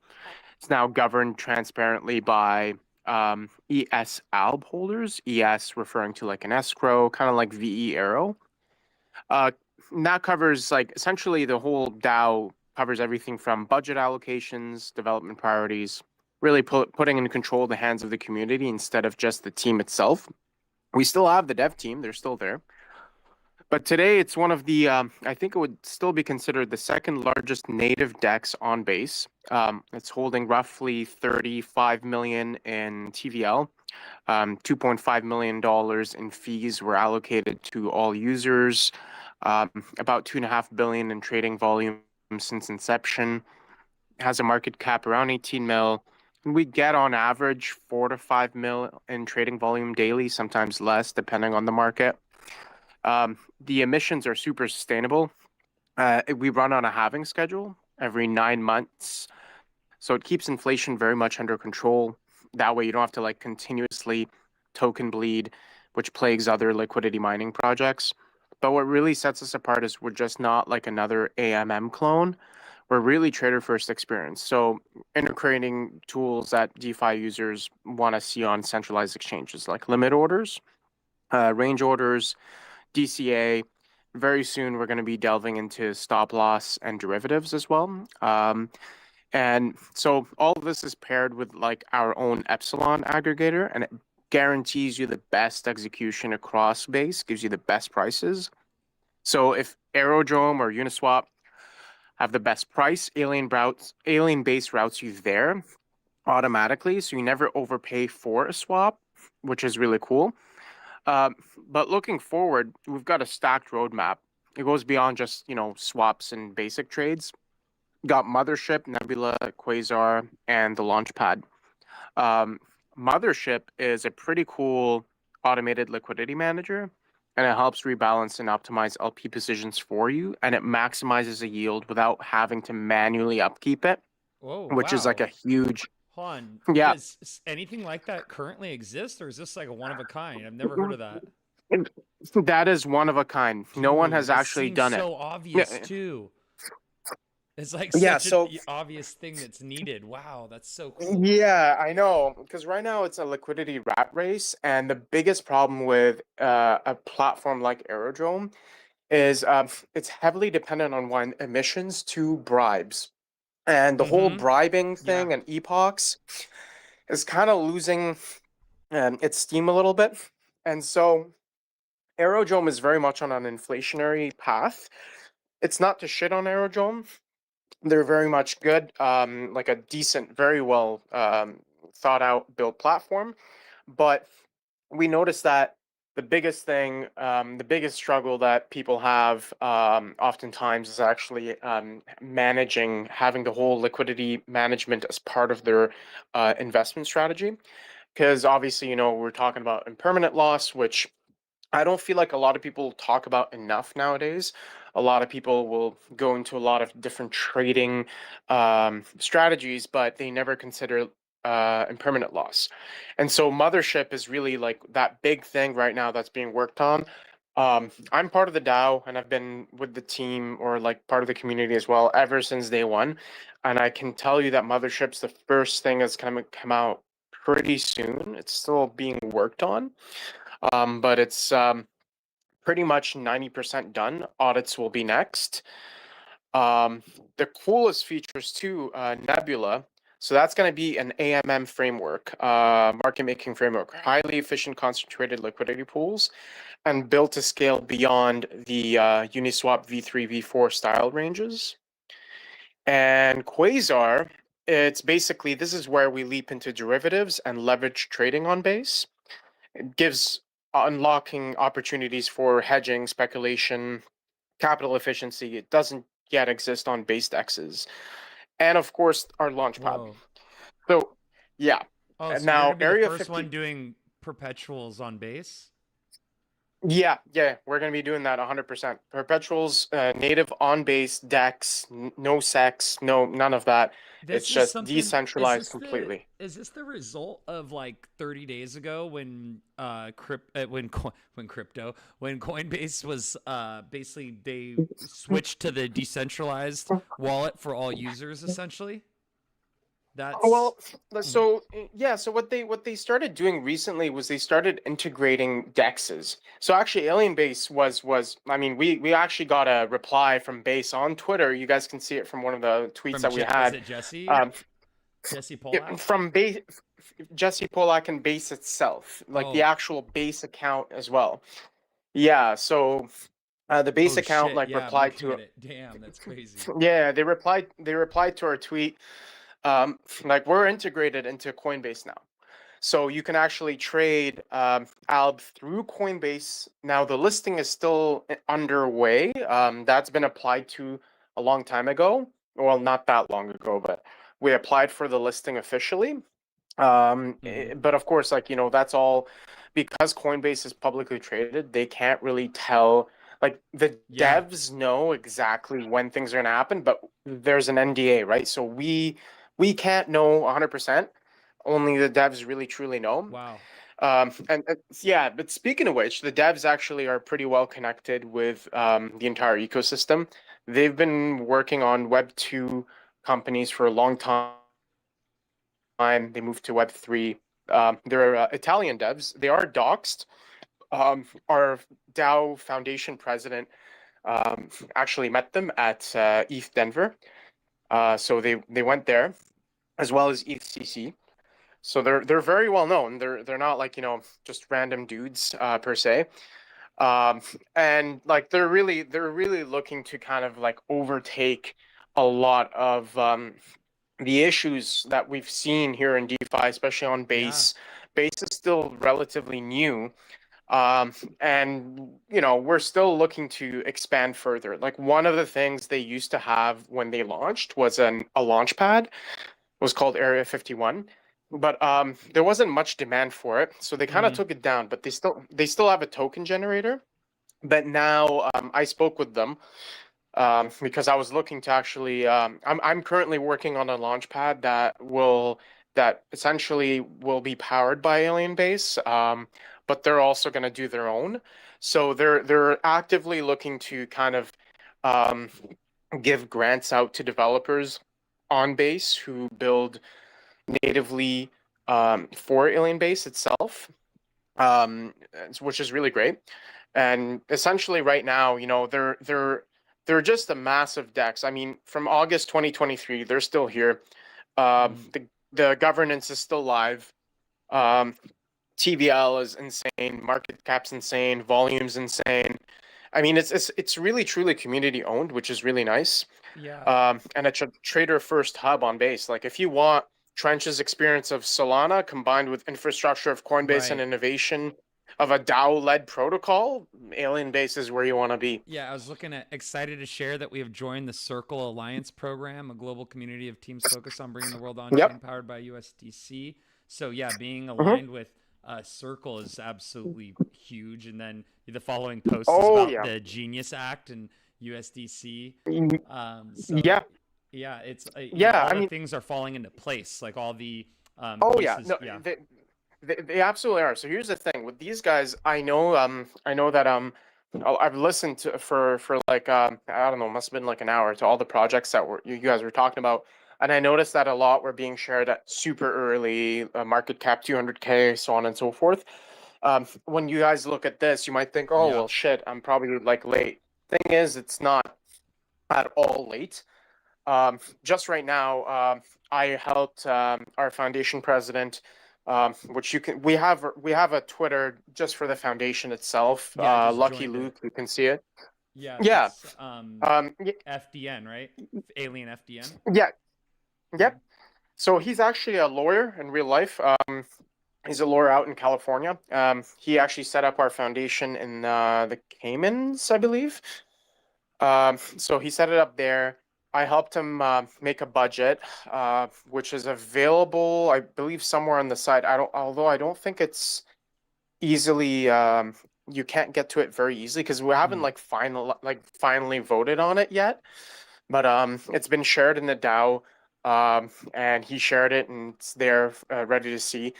It's now governed transparently by ES ALB holders, ES referring to like an escrow, kind of like VE Arrow. And that covers like essentially the whole DAO covers everything from budget allocations, development priorities, really putting in control the hands of the community instead of just the team itself. We still have the dev team, they're still there. But today it's one of the, I think it would still be considered the second largest native DEX on base. It's holding roughly 35 million in TVL. $2.5 million in fees were allocated to all users. About 2.5 billion in trading volume since inception. Has a market cap around 18 mil. We get on average 4 to 5 mil in trading volume daily, sometimes less, depending on the market. The emissions are super sustainable. We run on a halving schedule every 9 months. So it keeps inflation very much under control. That way you don't have to like continuously token bleed, which plagues other liquidity mining projects. But what really sets us apart is we're just not like another AMM clone. We're really trader first experience. So integrating tools that DeFi users want to see on centralized exchanges like limit orders, range orders, DCA. Very soon, we're going to be delving into stop loss and derivatives as well. And so all of this is paired with like our own Epsilon aggregator, and it guarantees you the best execution across base, gives you the best prices. So if Aerodrome or Uniswap have the best price, Alien Base routes you there automatically, so you never overpay for a swap, which is really cool. But looking forward, we've got a stacked roadmap. It goes beyond just, swaps and basic trades. Got Mothership, Nebula, Quasar, and the Launchpad. Mothership is a pretty cool automated liquidity manager, and it helps rebalance and optimize LP positions for you, and it maximizes a yield without having to manually upkeep it, Whoa, which is like wow. a huge. Han, Yeah. does anything like that currently exist, or is this like a one of a kind? I've never heard of that. That is one of a kind. No one has Dude, this actually seems done it. so obvious too. It's like Yeah, such so an obvious thing that's needed. Wow, that's so cool. yeah, I know. Because right now it's a liquidity rat race, and the biggest problem with a platform like Aerodrome is it's heavily dependent on one emissions, two bribes, and the whole bribing thing Yeah. and epochs is kind of losing its steam a little bit, and so Aerodrome is very much on an inflationary path. It's not to shit on Aerodrome. They're very much good, like a decent, very well thought out built platform. But we noticed that the biggest thing, the biggest struggle that people have oftentimes is actually managing, having the whole liquidity management as part of their investment strategy. Because obviously, we're talking about impermanent loss, which I don't feel like a lot of people talk about enough nowadays. A lot of people will go into a lot of different trading strategies, but they never consider impermanent loss. And so Mothership is really like that big thing right now that's being worked on. I'm part of the DAO and I've been with the team or like part of the community as well ever since day one. And I can tell you that Mothership's the first thing that's going to come out pretty soon. It's still being worked on. But it's pretty much 90% done. Audits will be next. The coolest features too, Nebula. So that's going to be an AMM framework, market making framework, highly efficient concentrated liquidity pools, and built to scale beyond the Uniswap V3, V4 style ranges. And Quasar, it's basically this is where we leap into derivatives and leverage trading on base. It gives unlocking opportunities for hedging, speculation, capital efficiency. It doesn't yet exist on base DEXs. And of course, our launchpad. Whoa. So, yeah. Oh, And so you're now, gonna be the Area first 50. one doing perpetuals on base? Yeah, we're going to be doing that 100%. Perpetuals, native on base DEX, no sex, no, none of that. It's This is just something. Is decentralized this the completely. is this the result of like 30 days ago when when Coinbase was basically they switched to the decentralized wallet for all users essentially? That's Well, so yeah, so what they started doing recently was they started integrating dexes. So actually, Alien Base was I mean, we actually got a reply from Base on Twitter. You guys can see it from one of the tweets from that we Was had. it Jesse? Um, Jesse Polak? from Base Jesse Polak and Base itself, like the Oh, actual Base account as well. Yeah, so the Base oh account shit. like Yeah, I'm replied looking to at it. Damn, that's crazy. yeah, they replied to our tweet. Like we're integrated into Coinbase now. So you can actually trade ALB through Coinbase. Now the listing is still underway. That's been applied to a long time ago. Well, not that long ago, but we applied for the listing officially. Mm-hmm. But of course, like, that's all because Coinbase is publicly traded, they can't really tell. Like the Yeah. devs know exactly when things are gonna happen, but there's an NDA, right? So we can't know 100%. Only the devs really truly know. Wow. And yeah, but speaking of which, the devs actually are pretty well connected with the entire ecosystem. They've been working on Web 2 companies for a long time. They moved to Web 3. They're Italian devs. They are doxed. Our DAO Foundation president actually met them at ETH Denver. So they went there as well as ETHCC. So they're very well known. They're not like just random dudes per se. Um, and like they're really looking to kind of like overtake a lot of the issues that we've seen here in DeFi, especially on Yeah. Base. Base is still relatively new, and we're still looking to expand further. Like one of the things they used to have when they launched was a launch pad. It was called Area 51. But there wasn't much demand for it, so they kind of Mm, took it down. But they still have a token generator. But now I spoke with them because I was looking to actually. I'm currently working on a launch pad that essentially will be powered by Alien Base, but they're also going to do their own. So they're actively looking to kind of um, give grants out to developers on Base who build natively for Alien Base itself, which is really great. And essentially, right now, they're just a massive DEX. I mean, from August 2023, they're still here. mm. The governance is still live. Um, TVL is insane. Market cap's insane. Volume's insane. I mean, it's really truly community owned, which is really nice. Yeah. And it's a trader first hub on Base. Like if you want Trench's experience of Solana combined with infrastructure of Coinbase and Right. innovation of a DAO led protocol, Alien Base is where you want to be. Yeah, I was looking at excited to share that we have joined the Circle Alliance program, a global community of teams focused on bringing the world on chain Yep. powered by USDC. So yeah, being Hmm. aligned with Circle is absolutely huge. And then the following post is Oh about yeah. the Genius Act and USDC. Mm, So yeah. yeah, it's Yeah. all I the mean, things are falling into place, like all the oh yeah. pieces. No, Yeah, they absolutely are. So here's the thing with these guys. I know that I've listened to for like I don't know, must have been like an hour to all the projects that you guys were talking about, and I noticed that a lot were being shared at super early, market cap 200K, so on and so forth. When you guys look at this, you might think, oh yeah, well, shit, I'm probably like late. Thing is, it's not at all late. Just right now, I helped our foundation president, which we have a Twitter just for the foundation itself. yeah. I just Lucky joined it. Luke, you can see it. Yeah, Yeah. it's Y- FDN, right? Alien FDN. yeah. Yeah. Yep. So he's actually a lawyer in real life. He's a lawyer out in California. He actually set up our foundation in the Caymans, I believe. So he set it up there. I helped him make a budget, which is available, I believe, somewhere on the site. Although I don't think it's easily, you can't get to it very easily because we haven't Mm. finally voted on it yet. But it's been shared in the DAO, and he shared it, and it's there, ready to see.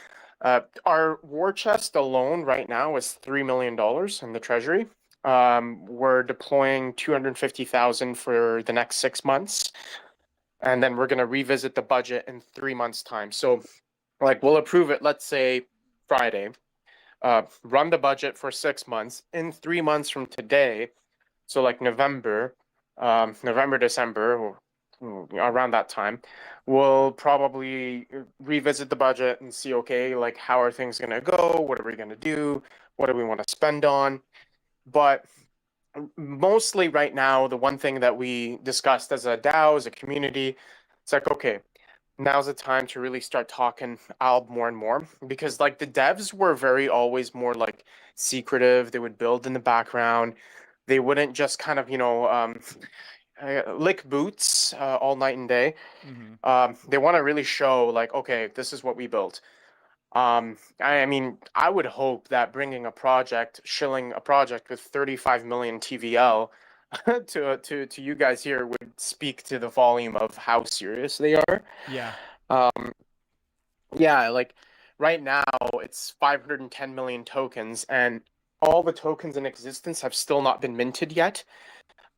Our war chest alone right now is $3 million in the treasury. We're deploying 250,000 for the next 6 months. and then we're going to revisit the budget in 3 months' time. So, like, we'll approve it, let's say Friday, run the budget for 6 months. In 3 months from today, so like November, December, or around that time, we'll probably revisit the budget and see, okay, like, how are things going to go? What are we going to do? What do we want to spend on? But mostly right now, the one thing that we discussed as a DAO, as a community, it's like, okay, now's the time to really start talking alb more and more, because like the devs were very always more like secretive. They would build in the background. They wouldn't just kind of, lick boots all night and day. They want to really show like, okay, this is what we built. I mean, I would hope that bringing a project, shilling a project with 35 million TVL to you guys here would speak to the volume of how serious they are. Yeah. Yeah, like right now it's 510 million tokens, and all the tokens in existence have still not been minted yet.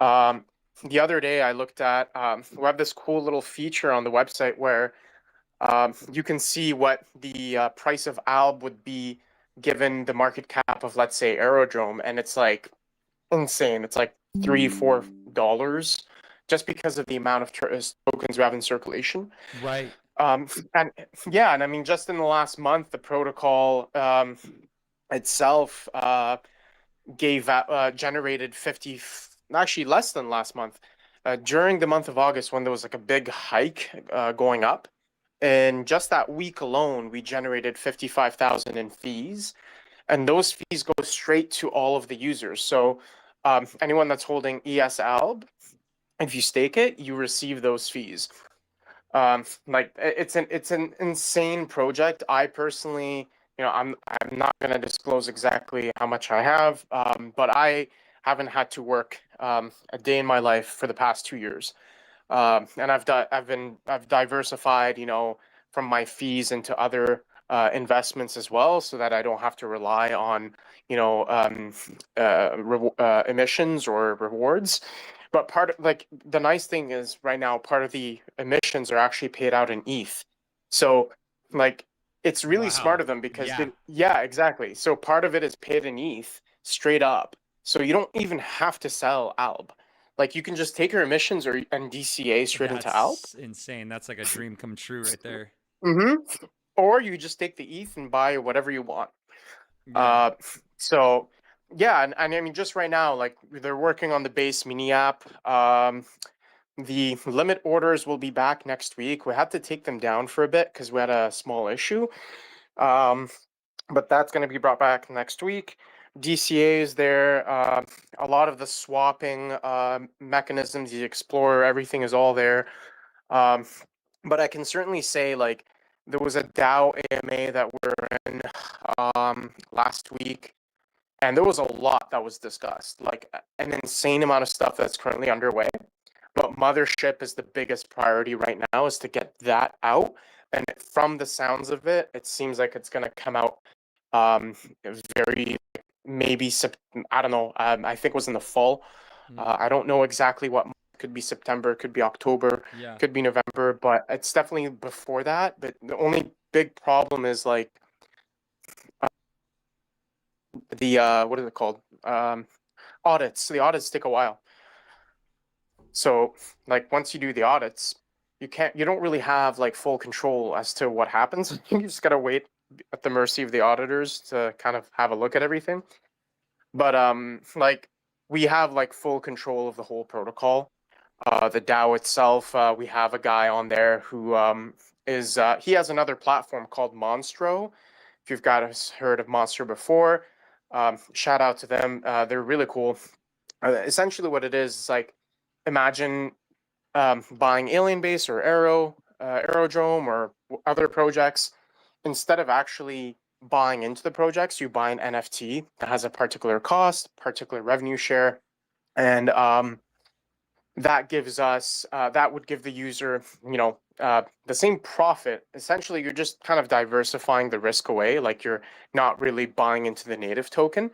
The other day I looked at, we have this cool little feature on the website where you can see what the price of ALB would be given the market cap of, let's say, Aerodrome, and it's like insane. It's like $3-4 just because of the amount of tokens we have in circulation. Right. And yeah, and I mean, just in the last month, the protocol itself generated 50, actually less than last month, during the month of August when there was like a big hike going up. And just that week alone, we generated 55,000 in fees, and those fees go straight to all of the users. So anyone that's holding ESALB, if you stake it, you receive those fees. Like it's an insane project. I personally, I'm not gonna disclose exactly how much I have, but I haven't had to work a day in my life for the past 2 years. And I've diversified, from my fees into other investments as well, so that I don't have to rely on, emissions or rewards. But part of, like, the nice thing is right now, part of the emissions are actually paid out in ETH. So like it's really smart Wow. of them because Yeah. yeah, exactly. So part of it is paid in ETH straight up. So you don't even have to sell ALB. Like you can just take your emissions and DCA straight into ALB. That's insane. That's like a dream come true right there. Mm-hmm. Or you just take the ETH and buy whatever you want. Yeah. Uh, so yeah, and I mean, just right now, like they're working on the base mini app. The limit orders will be back next week. We had to take them down for a bit because we had a small issue. But that's going to be brought back next week. DCA is there. A lot of the swapping mechanisms, the Explorer, everything is all there. But I can certainly say, like, there was a DAO AMA that we're in last week, and there was a lot that was discussed, like an insane amount of stuff that's currently underway. But Mothership is the biggest priority right now, is to get that out. And from the sounds of it, it seems like it's going to come out very, maybe, I don't know. I think it was in the fall. I don't know exactly what month. Could be September, could be October, Yeah. could be November, but it's definitely before that. But the only big problem is like the what is it called? Audits. The audits take a while. So like once you do the audits, you don't really have like full control as to what happens. You just gotta wait at the mercy of the auditors to kind of have a look at everything. But like we have like full control of the whole protocol. The DAO itself, we have a guy on there who he has another platform called Monstro. If you've guys heard of Monstro before, shout out to them. They're really cool. Essentially, what it is like, imagine buying Alien Base or Aerodrome or other projects. Instead of actually buying into the projects, you buy an NFT that has a particular cost, particular revenue share, and that gives us that would give the user, the same profit. Essentially, you're just kind of diversifying the risk away, like you're not really buying into the native token.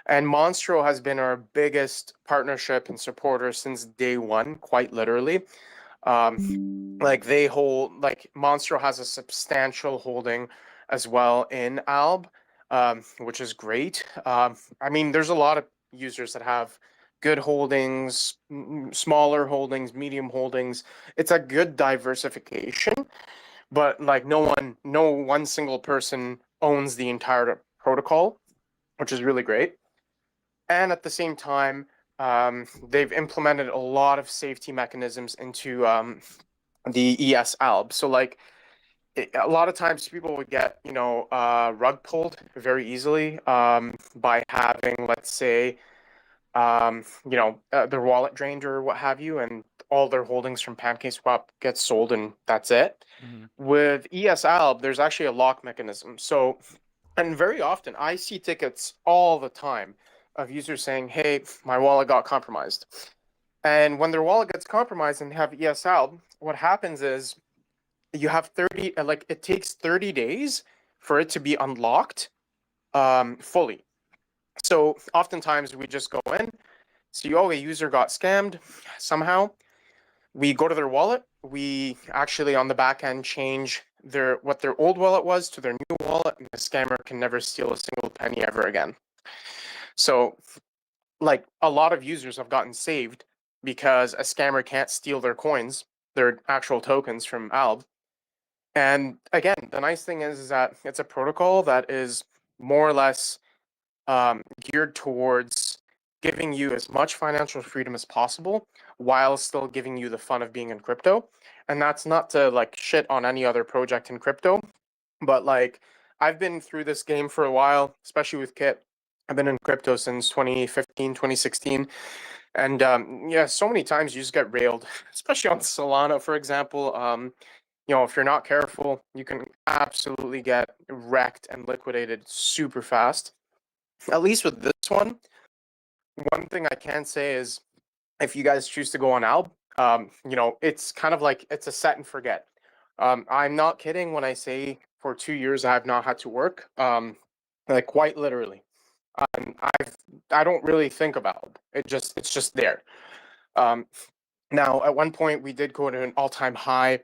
And Monstro has been our biggest partnership and supporter since day one, quite literally. Like they hold, like Monstro has a substantial holding as well in Alb, which is great. I mean, there's a lot of users that have good holdings, smaller holdings, medium holdings. It's a good diversification, but like no one single person owns the entire protocol, which is really great. And at the same time, they've implemented a lot of safety mechanisms into the ES alb. So like a lot of times people would get, rug pulled very easily by having, let's say, their wallet drained or what have you, and all their holdings from PancakeSwap get sold and that's it. Mm-hmm. With ESALB, there's actually a lock mechanism. So, and very often I see tickets all the time of users saying, hey, my wallet got compromised. And when their wallet gets compromised and they have ESALB, what happens is you have 30, like it takes 30 days for it to be unlocked fully. So oftentimes we just go in, see, oh, a user got scammed somehow. We go to their wallet. We actually on the back end change what their old wallet was to their new wallet, and the scammer can never steal a single penny ever again. So, like a lot of users have gotten saved because a scammer can't steal their coins, their actual tokens from Alb. And again, the nice thing is that it's a protocol that is more or less geared towards giving you as much financial freedom as possible while still giving you the fun of being in crypto. And that's not to like shit on any other project in crypto, but like I've been through this game for a while, especially with Kit. I've been in crypto since 2015, 2016. And yeah, so many times you just get railed, especially on Solana, for example. If you're not careful, you can absolutely get wrecked and liquidated super fast. At least with this one thing I can say is if you guys choose to go on Alb, it's kind of like it's a set and forget. I'm not kidding when I say for 2 years I have not had to work. Like quite literally. I don't really think about it. It's just there. Um, Now at one point we did go to an all-time high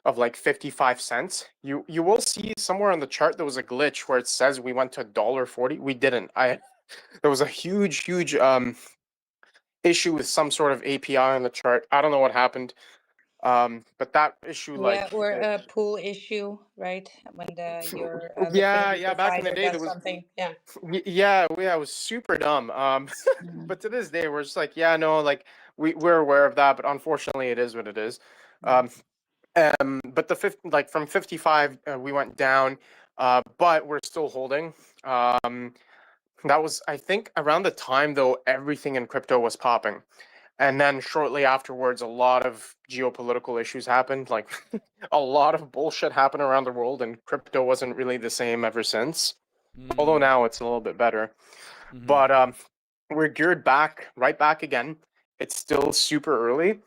of like 55 cents. You will see somewhere on the chart there was a glitch where it says we went to $1.40. We didn't. There was a huge issue with some sort of API on the chart. I don't know what happened. But that issue, Yeah, like, or a pool issue, right? When your liquidity yeah, back in the provider day, there does was, something. Yeah. yeah, it was super dumb. Mhm. But to this day, we're just like, yeah, no, like, we're aware of that, but unfortunately, it is what it is. Um, but like from 55, we went down, but we're still holding. That was, I think, around the time though everything in crypto was popping. And then shortly afterwards, a lot of geopolitical issues happened. Like a lot of bullshit happened around the world, and crypto wasn't really the same ever since. Although Mm. now it's a little bit better. Mm-hmm. But we're geared back, right back again. It's still super early.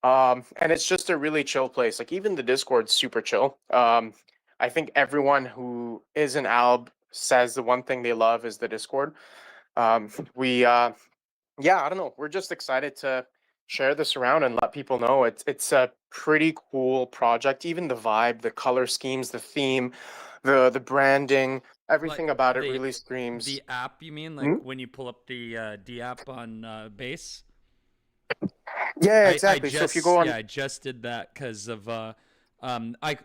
And it's just a really chill place. Like even the Discord's super chill. I think everyone who is an Alb says the one thing they love is the Discord. We Yeah, I don't know. We're just excited to share this around and let people know it's a pretty cool project. Even the vibe, the color schemes, the theme, the branding, Like everything about it the really screams. the app, you mean? Like Hmm? when you pull up the D app on base? Yeah, I exactly. So if you go on, I just did that because of I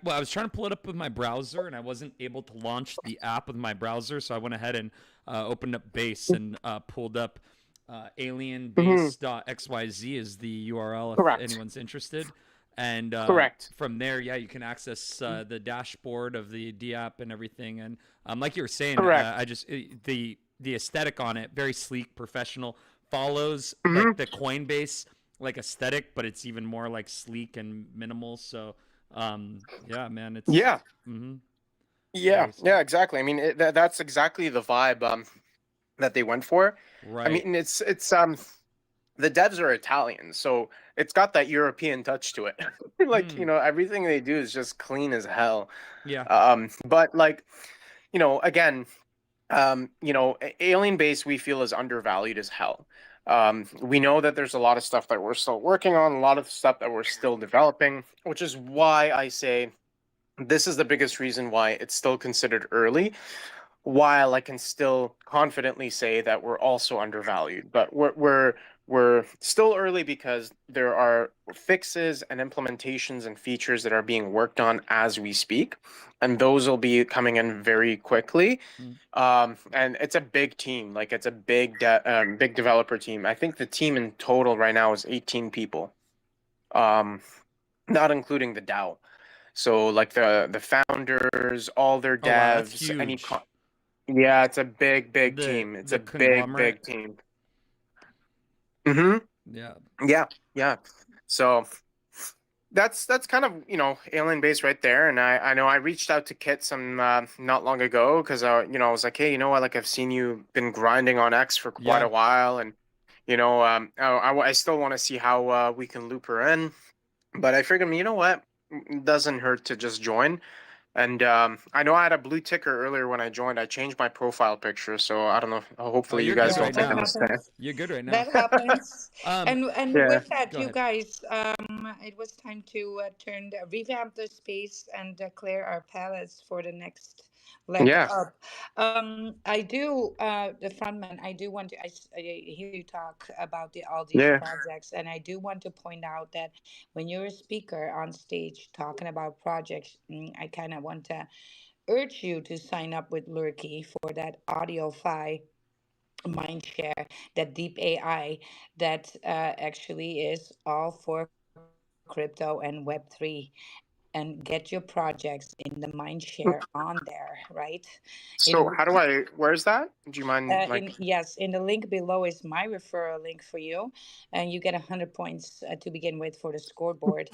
was trying to pull it up with my browser and I wasn't able to launch the app with my browser, so I went ahead and opened up Base and pulled up Mhm. alienbase.xyz is the URL if Correct, anyone's interested. And correct, from there, yeah, you can access the dashboard of the D app and everything. And like you were saying, correct. the aesthetic on it very sleek, professional, follows like Hmm. the Coinbase like aesthetic, but it's even more like sleek and minimal. So yeah, man, it's Yeah, mm-hmm, yeah, very sleek. yeah, exactly. I mean, that's exactly the vibe that they went for. I Right. mean, it's the devs are Italian, so it's got that European touch to it. Like, Hmm. everything they do is just clean as hell. Yeah. But like, again, Alien Base we feel is undervalued as hell. We know that there's a lot of stuff that we're still working on, a lot of stuff that we're still developing, which is why I say this is the biggest reason why it's still considered early, while I can still confidently say that we're also undervalued. But we're still early because there are fixes and implementations and features that are being worked on as we speak, and those will be coming in very quickly. And it's a big team, like it's a big developer team. I think the team in total right now is 18 people, um, not including the DAO. So like the founders, all their Oh wow, that's devs, huge. yeah, it's a big The team. It's the a big conglomerate. team. Hmm. Yeah. Yeah, yeah. So that's kind of, alien base right there. And I know I reached out to Kit some not long ago because I was like, hey, you know what, like I've seen you been grinding on X for quite Yeah. a while, and I still want to see how we can loop her in. But I figured, you know what, it doesn't hurt to just join. And I know I had a blue ticker earlier when I joined. I changed my profile picture, so I don't know. Oh, Hopefully, you you're guys good Yeah, don't right think that I'm a now. spam. happens. You're good right now. That happens. Um, And Yeah, with that, go you ahead. guys, it was time to revamp the space and clear our palettes for the next leg yeah, up. I do, the frontman. I do want to. I hear you talk about all these yeah. projects, and I do want to point out that when you're a speaker on stage talking about projects, I kind of want to urge you to sign up with Lurky for that AudioFi Mindshare, that deep AI that actually is all for crypto and Web3. And get your projects in the Mindshare on there, right? In So how do I? Where's that? Do you mind, in like? yes, in the link below is my referral link for you, and you get 100 points to begin with for the scoreboard.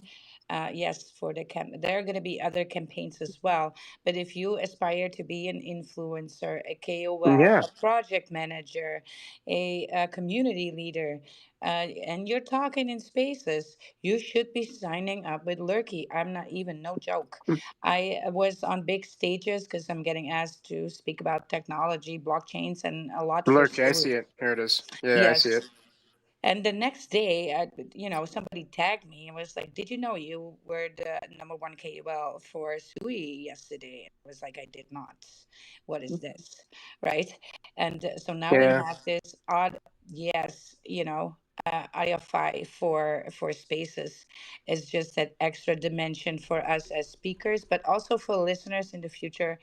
Yes, for the there are going to be other campaigns as well. But if you aspire to be an influencer, a KOL, Yeah. a project manager, a community leader, and you're talking in spaces, you should be signing up with Lurky. I'm not even no joke. I was on big stages because I'm getting asked to speak about technology, blockchains, and a lot for Look, I school. see it. Here it is. Yeah, I see Yes. it. And the next day, somebody tagged me and was like, "Did you know you were the number one KOL for Sui yesterday?" I was like, "I did not. What is this?" Right? And so now we Yeah. have this odd, yes, IFI for spaces is just that extra dimension for us as speakers, but also for listeners in the future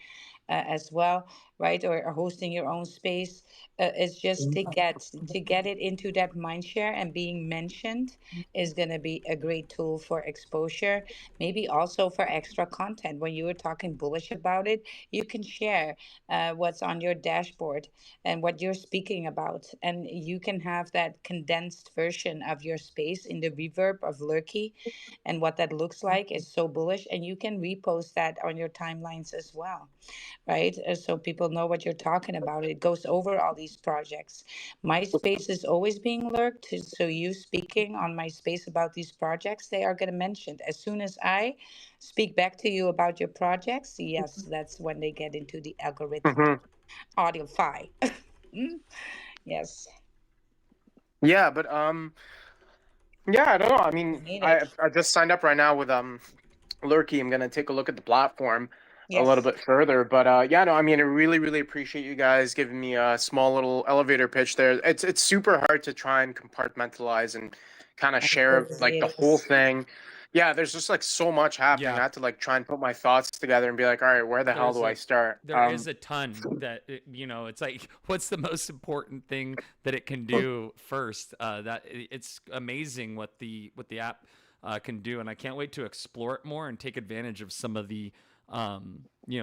as well, right? Or hosting your own space. It's just to get it into that mind share, and being mentioned is going to be a great tool for exposure. Maybe also for extra content. When you were talking bullish about it, you can share what's on your dashboard and what you're speaking about, and you can have that condensed version of your space in the reverb of Lurky, and what that looks like is so bullish, and you can repost that on your timelines as well, right? So people know what you're talking about. It goes over all these projects. My space is always being lurked. So you speaking on my space about these projects, they are going to mention it. As soon as I speak back to you about your projects, yes, that's when they get into the algorithm. Hmm. AudioFi. Yes, Yeah, but yeah, I don't know. I we mean, need I it. I just signed up right now with Lurky. I'm gonna take a look at the platform a little Yes. bit further. But yeah, no, I mean, I really appreciate you guys giving me a small little elevator pitch there. It's super hard to try and compartmentalize and kind of share like the It whole is. thing. Yeah, there's just like so much happening. Yeah. I had to like try and put my thoughts together and be like, all right, where the hell There's do I a start? there is a ton that it's like what's the most important thing that it can do first. It's amazing what the app can do, and I can't wait to explore it more and take advantage of some of the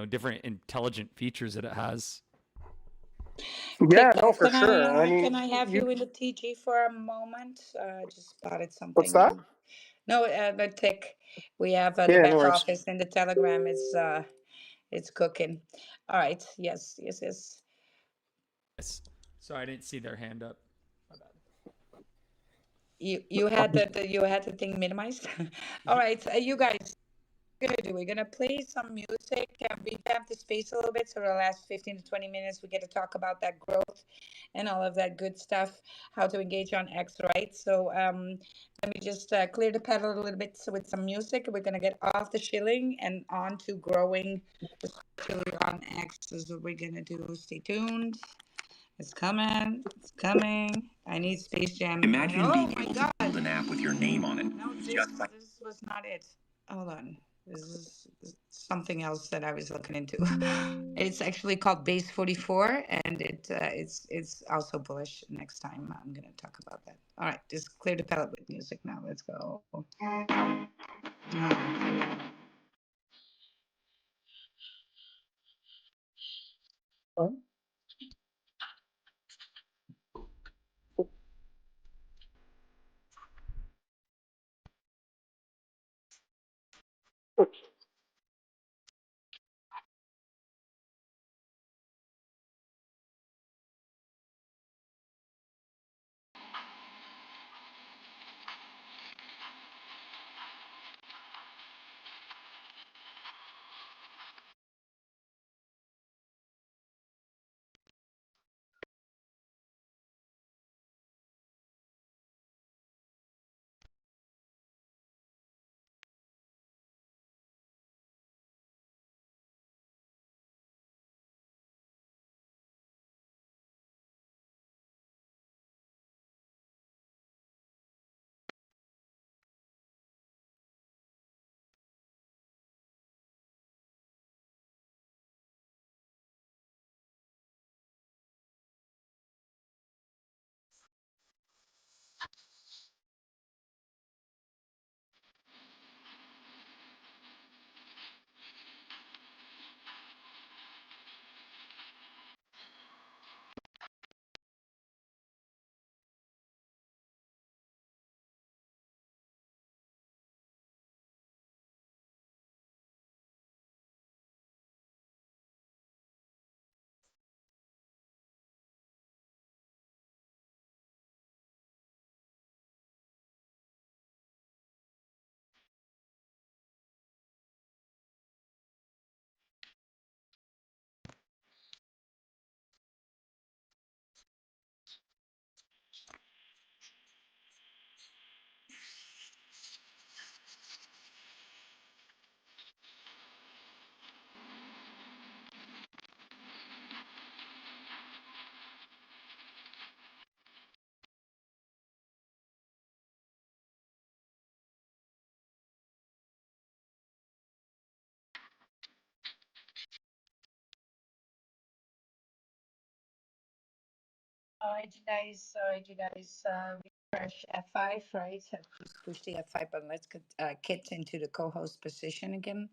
different intelligent features that it has. Yeah, no, for Can sure. I can mean, I have you you in the TG for a moment? I just spotted what's something that? new. No, but Tick, we have the Yeah, no back worries. office and the Telegram is it's cooking. All right. Yes, yes, yes. Yes. Sorry, I didn't see their hand up. My bad. You had you had the thing minimized. All right, you guys. gonna do? We're gonna play some music and revamp the space a little bit. So the last 15 to 20 minutes, we get to talk about that growth and all of that good stuff, how to engage on X, right? So let me just clear the pedal a little bit with some music. We're gonna get off the shilling and on to growing, especially on X. This is what we're gonna do. Stay tuned. It's coming. It's coming. I need Space Jam. Imagine being able to build an app with your name on it. No, this was not it. Hold on. This is something else that I was looking into. It's actually called Base 44, and it's also bullish. Next time I'm gonna talk about that. All right, just clear the palette with music now. Let's go. All right, you guys. All right, you guys. Refresh F5, right? Just push the F5 button. Let's get Kit into the co-host position again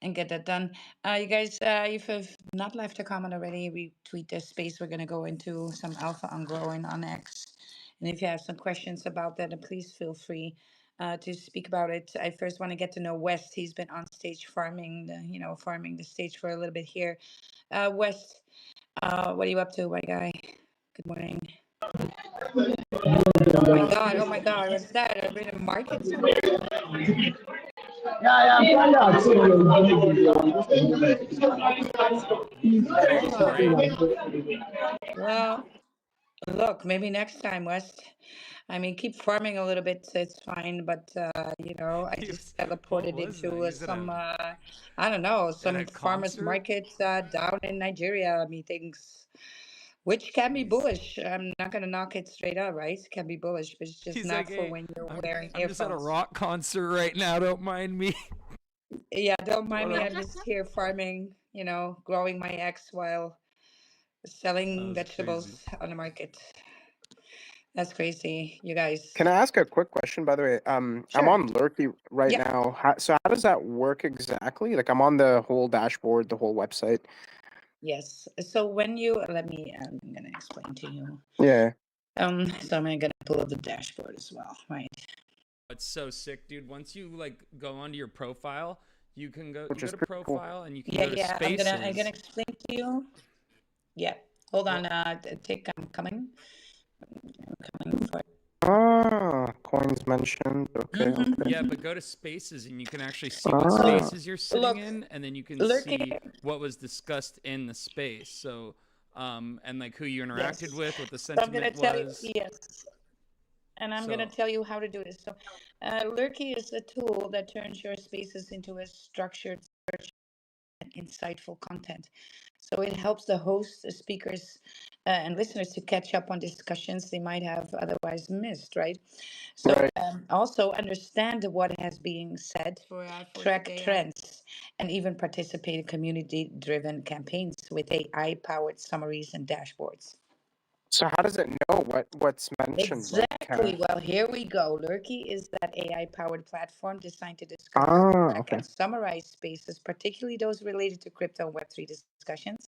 and get that done. You guys, if you've not left a comment already, retweet this space. We're gonna go into some alpha on growing on X, and if you have some questions about that, then please feel free to speak about it. I first want to get to know West. He's been on stage farming farming the stage for a little bit here. West, what are you up to, my guy? Good morning. Oh my God, what's that? Are we in a market somewhere? Hold on. Well, look, maybe next time, West. I mean, keep farming a little bit, it's fine, but I just What teleported was that? into He's at some I don't know, at some a farmers concert. market down in Nigeria meetings, which can be He's bullish. I'm not gonna knock it straight up, right? It can be bullish, but it's just he's like, not for hey, when you're I'm wearing I'm just at a earphones. rock concert right now. Don't mind me. Yeah, don't mind What me. up? I'm just here farming, growing my X while selling That was crazy. vegetables on the market. That's crazy, you guys. Can I ask a quick question, by the way? I'm Sure. on Lurky right Yep. now. So how does that work exactly? Like I'm on the whole dashboard, the whole website. Yes. So when you let me, I'm gonna explain to you. Yeah. So I'm gonna pull up the dashboard as well, right? It's so sick, dude. Once you like go onto your profile, you can go Which you go is to pretty cool. profile and you can Yeah, go to yeah. I'm gonna spaces. explain to you. Yeah. Hold on. Well, Tick. I'm coming. I'm coming for. Coins mentioned. Okay, Mhm. okay. Yeah, but go to spaces and you can actually see what spaces you're sitting Look, in, and then you can look see here. what was discussed in the space. So, and like who you interacted Yes. with, what the So I'm gonna sentiment tell you, was. yes, and I'm gonna So, tell you how to do this. So, Lurky is a tool that turns your spaces into a structured, and insightful content. So it helps the hosts, the speakers, and listeners to catch up on discussions they might have otherwise missed, right? So Right. also understand what has been said, For track today. trends, and even participate in community-driven campaigns with AI-powered summaries and dashboards. So how does it know what's mentioned? Like, Exactly. Well, here we go. Lurky is that AI-powered platform designed to discover, track, okay. and summarize spaces, particularly those related to crypto and Web3 discussions.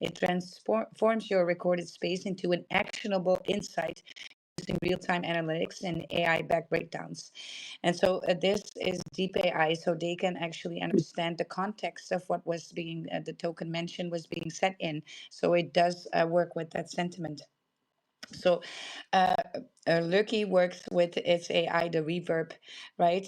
It transforms your recorded space into an actionable insight using real-time analytics and AI-backed breakdowns. And so this is deep AI, so they can actually understand the context of what was being, the token mention was being set in. So it does work with that sentiment. So uh, Lurky works with its AI, the reverb, right?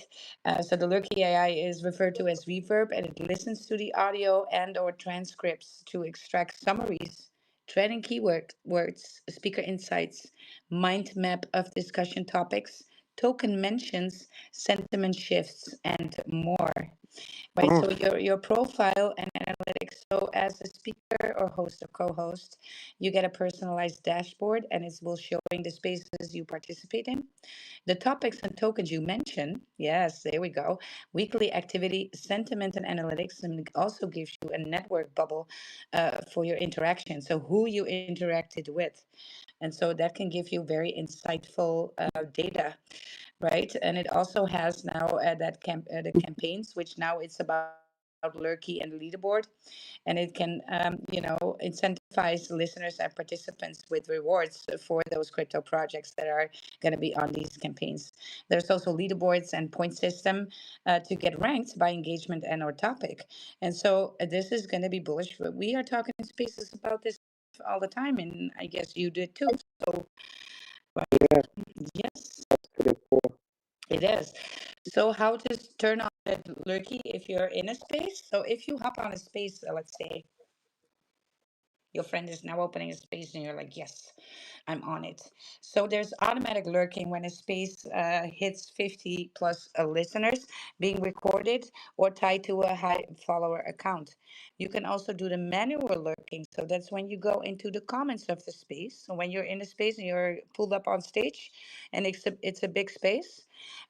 So the Lurky AI is referred to as reverb, and it listens to the audio and or transcripts to extract summaries, trending keyword words, speaker insights, mind map of discussion topics, token mentions, sentiment shifts, and more. Right, Mm. so your profile and analytics. So as a speaker or host or co-host, you get a personalized dashboard and it will showing the spaces you participate in, the topics and tokens you mention. Yes, there we go. Weekly activity, sentiment and analytics, and it also gives you a network bubble for your interaction. So who you interacted with. And so that can give you very insightful data, right? And it also has now the campaigns, which now it's about Lurky and the leaderboard, and it can incentivize listeners and participants with rewards for those crypto projects that are going to be on these campaigns. There's also leaderboards and point system to get ranked by engagement and or topic. And so this is going to be bullish. But we are talking in spaces about this all the time, and I guess you did too. So Yeah, yes, that's pretty cool. it is. So how to turn on the lurky if you're in a space? So if you hop on a space, let's say your friend is now opening a space and you're like, yes, I'm on it. So there's automatic lurking when a space hits 50 plus listeners being recorded or tied to a high follower account. You can also do the manual lurking. So that's when you go into the comments of the space. So when you're in the space and you're pulled up on stage and it's a big space,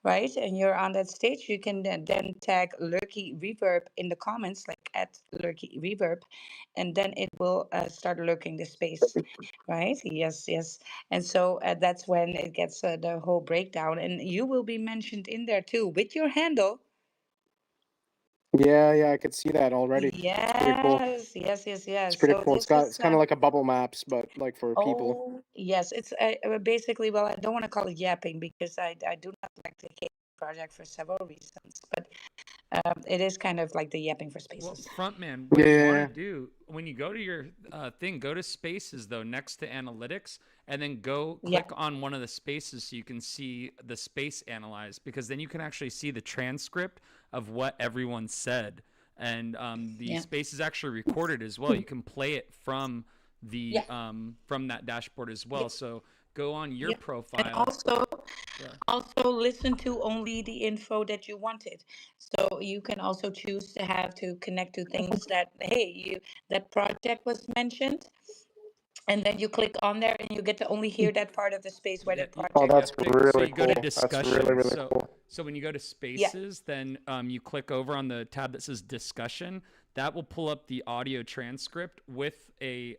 right? And you're on that stage, you can then tag lurky reverb in the comments, like at lurky reverb, and then it will start lurking the space, right? Yes, yes. And so that's when it gets the whole breakdown, and you will be mentioned in there too with your handle. Yeah, I could see that already. It's pretty cool. Yes, yes, yes, It's yes. pretty So cool. this is It's kind of like a bubble maps, but like for people. oh yes, it's basically, well, I don't want to call it yapping because I do not like the K project for several reasons, but it is kind of like the yapping for well, spaces. frontman, what you want to Yeah. do when you go to your thing, go to spaces though, next to analytics, and then go Yeah, click on one of the spaces so you can see the space analyzed, because then you can actually see the transcript of what everyone said. And the yeah, space is actually recorded as well. You can play it yeah, from that dashboard as yeah, well. So go on your yeah. And profile. Yeah. also listen to only the info that you wanted. So you can also choose to have to connect to things that, hey, that project was mentioned, and then you click on there and you get to only hear that part of the space where the Yeah, Oh, project yeah. was that's So really you go to cool. That's really, discussion. really So cool. so when you go to yeah. spaces, then you click over on the tab that says discussion. That will pull up the audio transcript with a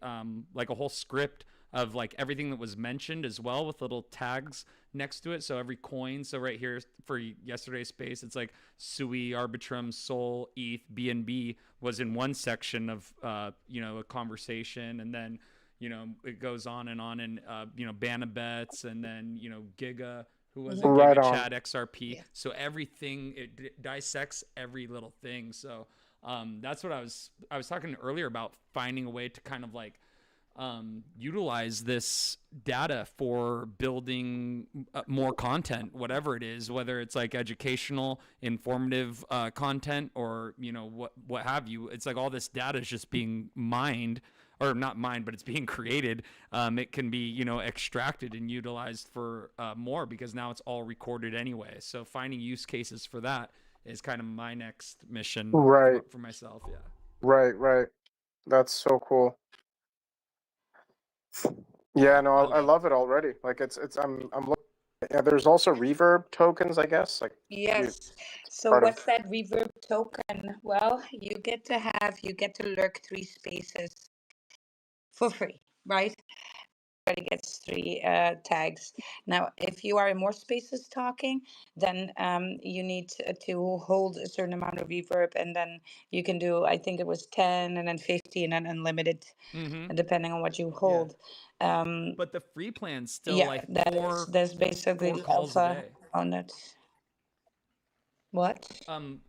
like a whole script of like everything that was mentioned as well, with little tags next to it. So every coin. So right here for yesterday's space, it's like Sui, Arbitrum, Sol, ETH, BNB was in one section of a conversation, and then it goes on and Banabets, and then Giga, who was it, Hmm. Right Giga on. Chad XRP. Yeah. So everything, it dissects every little thing. So that's what I was talking earlier about, finding a way to kind of like utilize this data for building more content, whatever it is, whether it's like educational, informative content, or what have you. It's like all this data is just being mined, or not mined, but it's being created. It can be extracted and utilized for more, because now it's all recorded anyway. So finding use cases for that is kind of my next mission Right, for myself. Yeah. right. That's so cool. Yeah, no, I love it already. Like it's I'm looking. Yeah, there's also reverb tokens, I guess. Like Yes. it's So part of. what's that reverb token? Well, you get to lurk 3 spaces for free, right? Everybody gets 3 tags. Now, if you are in more spaces talking, then you need to hold a certain amount of reverb, and then you can do, I think it was 10 and then 50 and then unlimited, Mm-hmm. depending on what you Yeah. hold. But the free plan's still Yeah, like there's basically four the calls a alpha day. on it. What?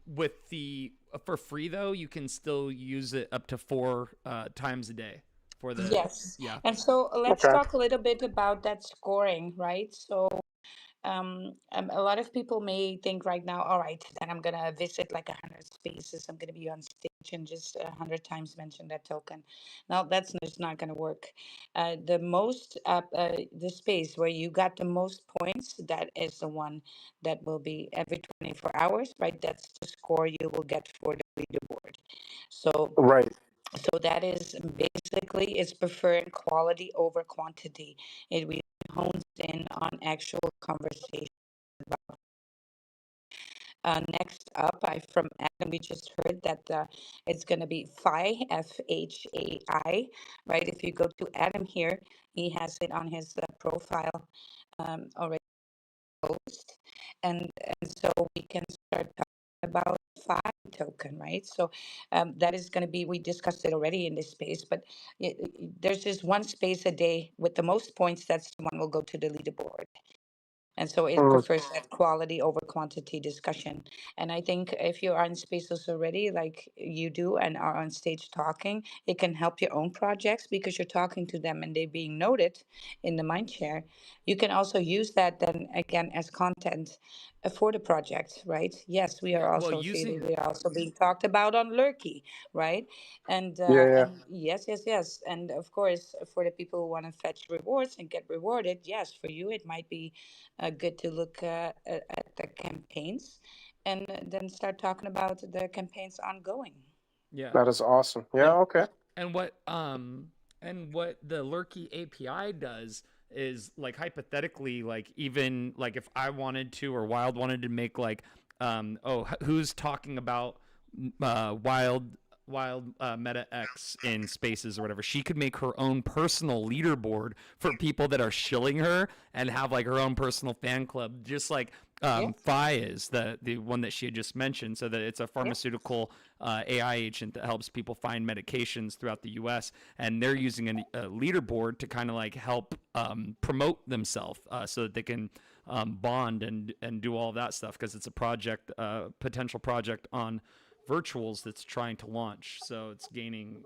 With the for free though, you can still use it up to 4 times a day for the Yes. yeah. And so let's Okay. talk a little bit about that scoring, right? So a lot of people may think right now, all right, then I'm gonna visit like 100 spaces. I'm gonna be on stage and just 100 times mention that token. Now that's just not gonna work. The space where you got the most points, that is the one that will be every 24 hours, right? That's the score you will get for the leaderboard. So Right. that is basically, it's preferring quality over quantity. It really hones in on actual conversation. Next up, from Adam, we just heard that it's going to be FHAI, FHAI, right? If you go to Adam here, he has it on his profile already posted. And so we can start talking about FHAI token, right? So that is going to be, we discussed it already in this space, but there's just one space a day with the most points. That's the one will go to the leaderboard. And so it Mm, prefers that quality over quantity discussion. And I think if you are in spaces already, like you do, and are on stage talking, it can help your own projects because you're talking to them and they're being noted in the mind share. You can also use that then again as content for the project, right? Yes, we Yeah. are Well, also using we are also being talked about on Lurky, right? yeah. And yes, and of course for the people who want to fetch rewards and get rewarded, yes, for you it might be good to look at the campaigns and then start talking about the campaigns ongoing. yeah. That is awesome. Yeah. And Okay. and what the Lurky API does is, like, hypothetically, like, even like if I wanted to, or Wild wanted to make like who's talking about Wild Meta X in spaces or whatever, she could make her own personal leaderboard for people that are shilling her, and have like her own personal fan club, just like Yes, Phi is the one that she had just mentioned, so that it's a yes, pharmaceutical AI agent that helps people find medications throughout the U.S. And they're using a leaderboard to kind of like help promote themselves, so that they can bond and do all of that stuff, because it's a project, potential project on virtuals that's trying to launch. So it's gaining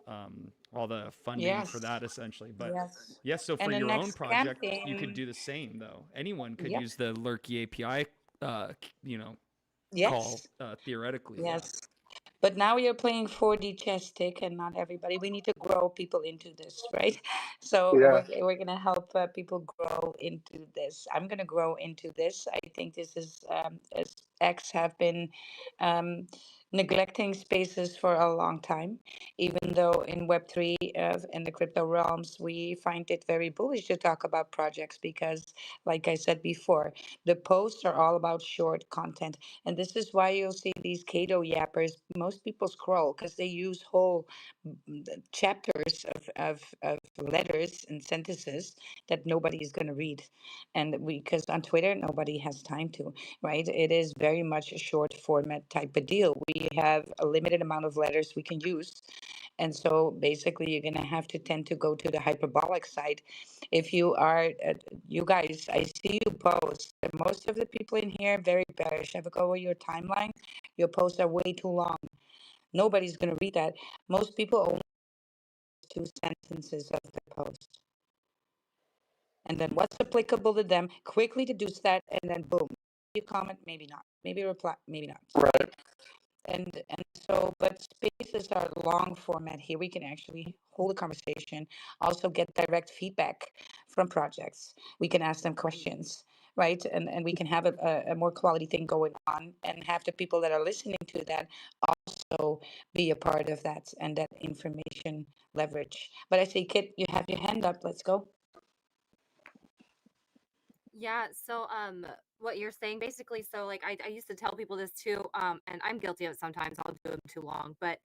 all the funding for yes, that essentially. But yes. yes, so for And the your own next project, you could campaign, do the same though. Anyone could yep, use the Lurky API, uh, you know, call yes, theoretically. Yeah. yes. But now you're playing 4D chess stick, and not everybody. We need to grow people into this, right? So Yeah. we're gonna help people grow into this. I'm gonna grow into this. I think this is as X have been um, neglecting spaces for a long time, even though in Web3 in the crypto realms we find it very bullish to talk about projects because, like I said before, the posts are all about short content. And this is why you'll see these Cato yappers. Most people scroll because they use whole chapters of letters and sentences that nobody is going to read. And because on Twitter, nobody has time to, right? It is very much a short format type of deal. We have a limited amount of letters we can use. And so basically, you're going to have to tend to go to the hyperbolic side. If you are, you guys, I see you post. Most of the people in here very bearish. Have a go with your timeline. Your posts are way too long. Nobody's going to read that. Most people only 2 sentences of the post. And then what's applicable to them, quickly deduce that, and then boom, you comment, maybe not, maybe reply, maybe not. Right. And so, but spaces are long format here. We can actually hold a conversation, also get direct feedback from projects. We can ask them questions, right? And we can have a more quality thing going on, and have the people that are listening to that also be a part of that and that information leverage. But I say, Kit, you have your hand up. Let's go. Yeah, so what you're saying basically, so like I used to tell people this too, and I'm guilty of it sometimes, I'll do them too long, but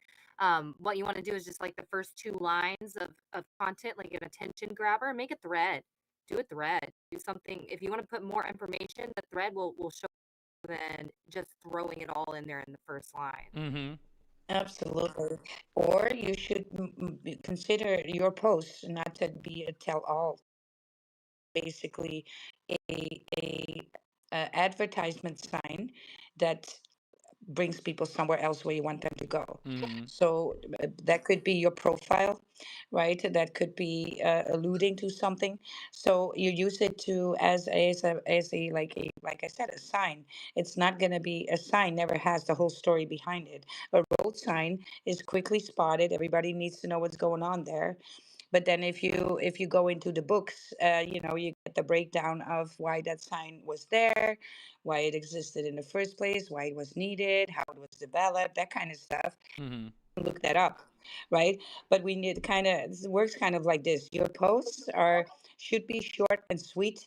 what you want to do is just like the first 2 lines of content, like an attention grabber, make a thread. Do a thread. Do something. If you want to put more information, the thread will show than just throwing it all in there in the first line. Mm-hmm. Absolutely. Or you should consider your posts not to be a tell-all, basically a advertisement sign that brings people somewhere else where you want them to go. Mm-hmm. So that could be your profile, right? That could be alluding to something. So you use it to as a like I said, a sign. It's not going to be a sign. Never has the whole story behind it. A road sign is quickly spotted. Everybody needs to know what's going on there. But then if you go into the books, you get the breakdown of why that sign was there, why it existed in the first place, why it was needed, how it was developed, that kind of stuff. Mm-hmm. Look that up, right? But we need it works kind of like this. Your posts are should be short and sweet,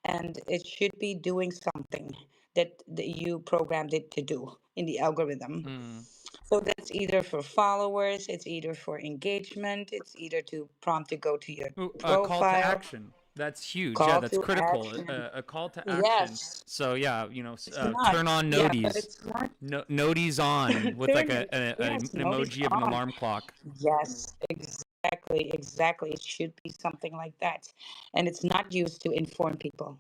and it should be doing something that you programmed it to do in the algorithm. Mm-hmm. So that's either for followers, it's either for engagement, it's either to prompt to go to your Ooh, a call to profile, action. That's huge. Yeah, call that's to critical. action. A call to action. Yes, So yeah, it's not. turn on Yeah, but noties. it's not. No, noties on with like Turn, an yes, notice emoji of an on. alarm clock. Yes, exactly, exactly. It should be something like that. And it's not used to inform people.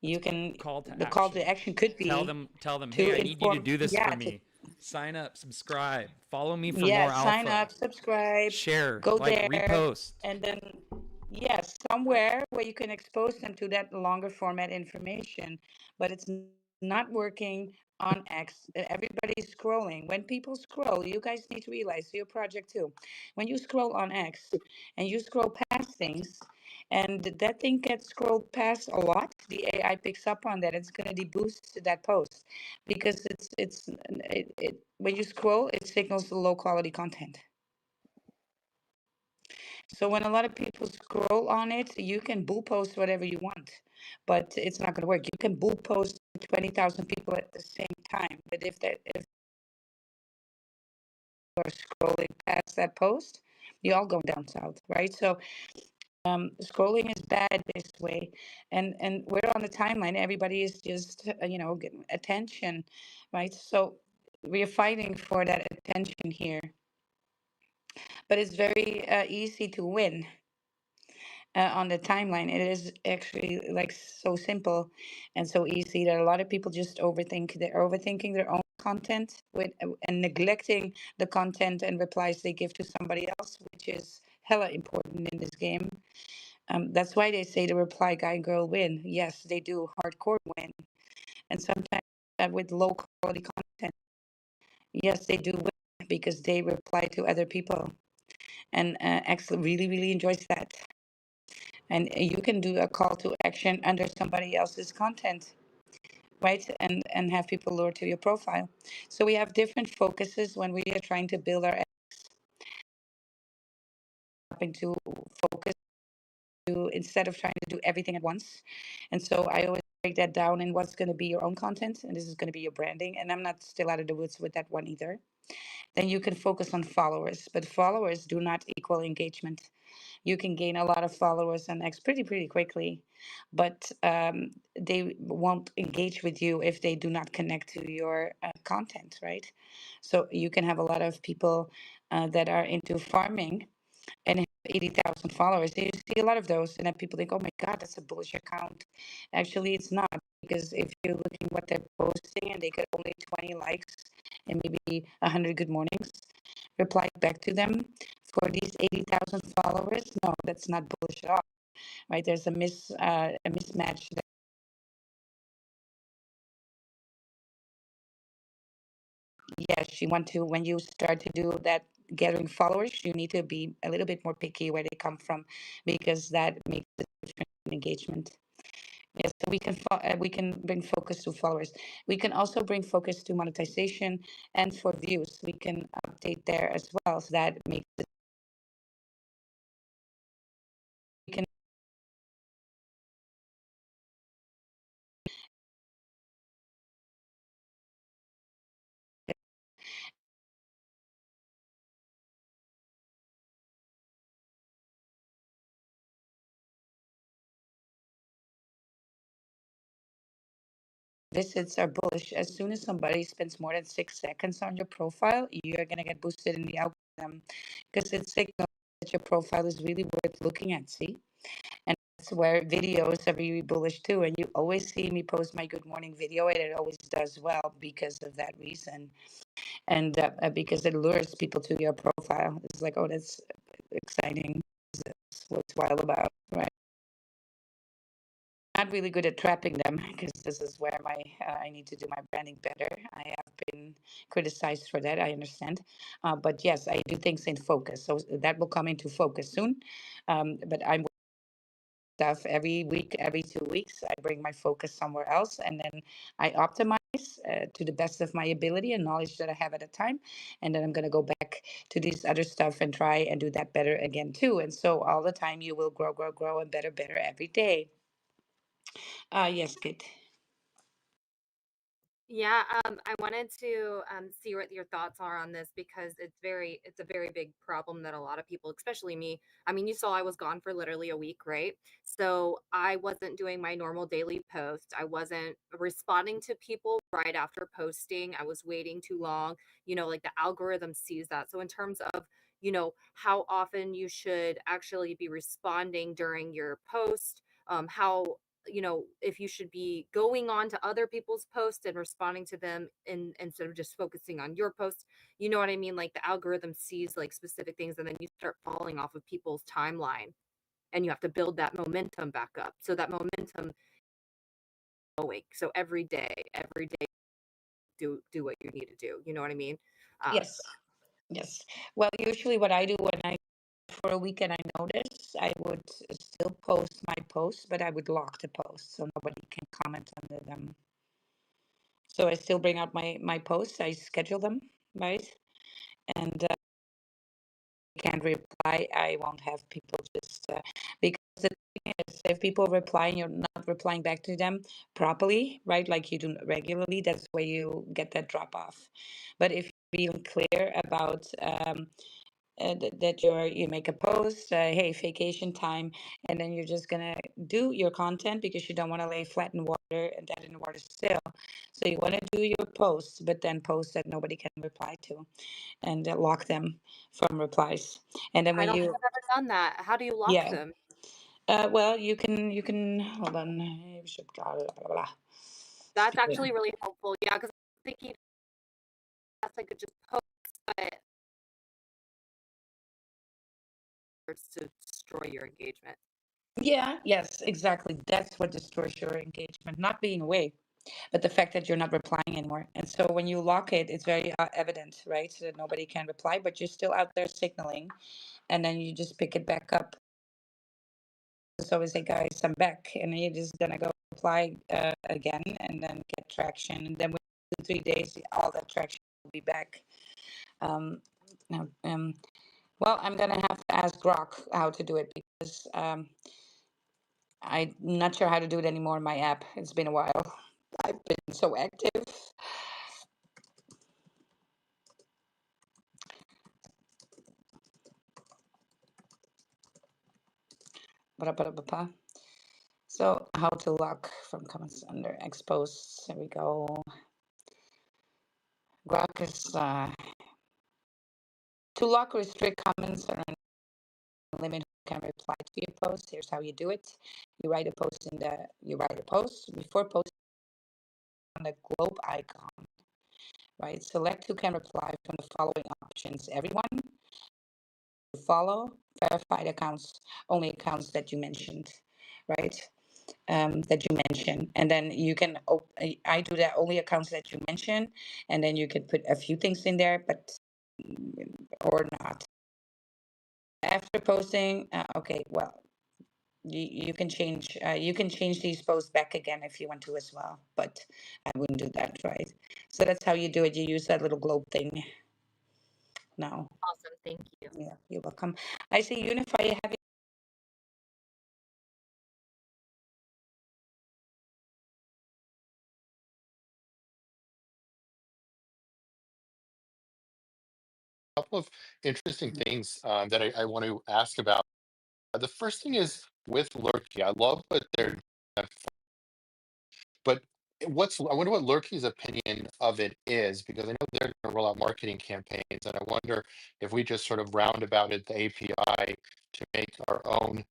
You can, Call to the call to action. action could be Tell them, hey, to I need you to inform, do this for yeah, to me. Sign up, subscribe, follow me for yeah, more sign alpha. up, subscribe, Share, go like, there, repost. and then, yes, somewhere where you can expose them to that longer format information. But it's not working on X. Everybody's scrolling. When people scroll, you guys need to realize, your project too, when you scroll on X and you scroll past things, and that thing gets scrolled past a lot, the AI picks up on that. It's going to deboost that post because when you scroll, it signals the low quality content. So when a lot of people scroll on it, you can bull post whatever you want, but it's not going to work. You can bull post 20,000 people at the same time, but if you're scrolling past that post, you're all going down south, right? So scrolling is bad this way, and we're on the timeline. Everybody is just getting attention, right? So we're fighting for that attention here, but it's very easy to win on the timeline. It is actually like so simple and so easy that a lot of people just overthink. They're overthinking their own content and neglecting the content and replies they give to somebody else, which is hella important in this game. That's why they say the reply guy girl win. Yes, they do hardcore win, and sometimes with low quality content. Yes, they do win because they reply to other people, and actually really really enjoys that. And you can do a call to action under somebody else's content, right? And have people lure to your profile. So we have different focuses when we are trying to build our having to focus to instead of trying to do everything at once. And so I always break that down in what's going to be your own content, and this is going to be your branding. And I'm not still out of the woods with that one either. Then you can focus on followers, but followers do not equal engagement. You can gain a lot of followers on X pretty quickly, but they won't engage with you if they do not connect to your content, right? So you can have a lot of people that are into farming and have 80,000 followers. You see a lot of those, and then people think, oh my God, that's a bullish account. Actually, it's not, because if you're looking what they're posting and they get only 20 likes and maybe 100 good mornings, reply back to them for these 80,000 followers. No, that's not bullish at all, right? There's a mismatch. Yes, you want to, when you start to do that gathering followers, you need to be a little bit more picky where they come from, because that makes a difference in engagement. Yes, so we can bring focus to followers. We can also bring focus to monetization and for views. We can update there as well. So that makes it, we can visits are bullish. As soon as somebody spends more than 6 seconds on your profile, you're gonna get boosted in the algorithm because it signals that your profile is really worth looking at. See? And that's where videos are really bullish too. And you always see me post my good morning video, and it always does well because of that reason. And because it lures people to your profile. It's like, oh, that's exciting. That's what's wild about, right? Not really good at trapping them because this is where my I need to do my branding better. I have been criticized for that. I understand, but yes, I do things in focus. So that will come into focus soon. But I'm stuff every week, every 2 weeks. I bring my focus somewhere else, and then I optimize to the best of my ability and knowledge that I have at a time. And then I'm going to go back to this other stuff and try and do that better again too. And so all the time you will grow, grow, grow, and better, better every day. Yes, Kit. Yeah, I wanted to see what your thoughts are on this because it's a very big problem that a lot of people, especially me. I mean, you saw I was gone for literally a week, right? So I wasn't doing my normal daily post. I wasn't responding to people right after posting. I was waiting too long. Like the algorithm sees that. So in terms of how often you should actually be responding during your post, how if you should be going on to other people's posts and responding to them instead of just focusing on your post. You know what I mean? Like the algorithm sees like specific things and then you start falling off of people's timeline and you have to build that momentum back up. So that momentum going. So every day do what you need to do. You know what I mean? Yes, yes. Well, usually what I do when I for a week and I notice, I would still post my posts, but I would lock the posts so nobody can comment under them. So I still bring out my posts. I schedule them, right? And can't reply, I won't have people just because the thing is, if people reply and you're not replying back to them properly, right, like you do regularly, that's where you get that drop off. But if you're being clear about that you make a post, hey, vacation time, and then you're just gonna do your content because you don't want to lay flat in water and dead in the water still. So you want to do your posts, but then posts that nobody can reply to, and lock them from replies. And then I when don't think you, I've ever done that. How do you lock yeah, them? well, you can hold on. Blah, blah, blah. That's actually really helpful. Yeah, because I'm thinking that's I could just post, but it's to destroy your engagement. Yeah, yes, exactly. That's what destroys your engagement, not being away, but the fact that you're not replying anymore. And so when you lock it, it's very evident, right? So that nobody can reply, but you're still out there signaling, and then you just pick it back up. So we say, guys, I'm back, and then you're just gonna go apply again, and then get traction, and then within 2 3 days, all that traction will be back. Um, now, well, I'm gonna have to ask Grok how to do it because I'm not sure how to do it anymore in my app. It's been a while. I've been so active. Ba-da-ba-da-ba-ba. So how to lock from comments under expose. There we go. Grok is to lock or restrict comments or limit who can reply to your post. Here's how you do it. You write a post before posting on the globe icon, right? Select who can reply from the following options. Everyone, follow verified accounts, only accounts that you mentioned, right? That you mentioned, and then you can. I do that only accounts that you mention, and then you can put a few things in there, but or not. After posting, okay, well, you can change. You can change these posts back again if you want to as well, but I wouldn't do that, right? So that's how you do it. You use that little globe thing. Now, Awesome. Thank you. yeah, you're welcome. I see Unify. Have you? Couple of interesting things that I want to ask about. The first thing is with Lurky. I love what they're, but I wonder what Lurky's opinion of it is, because I know they're going to roll out marketing campaigns, and I wonder if we just sort of roundabouted the API to make our own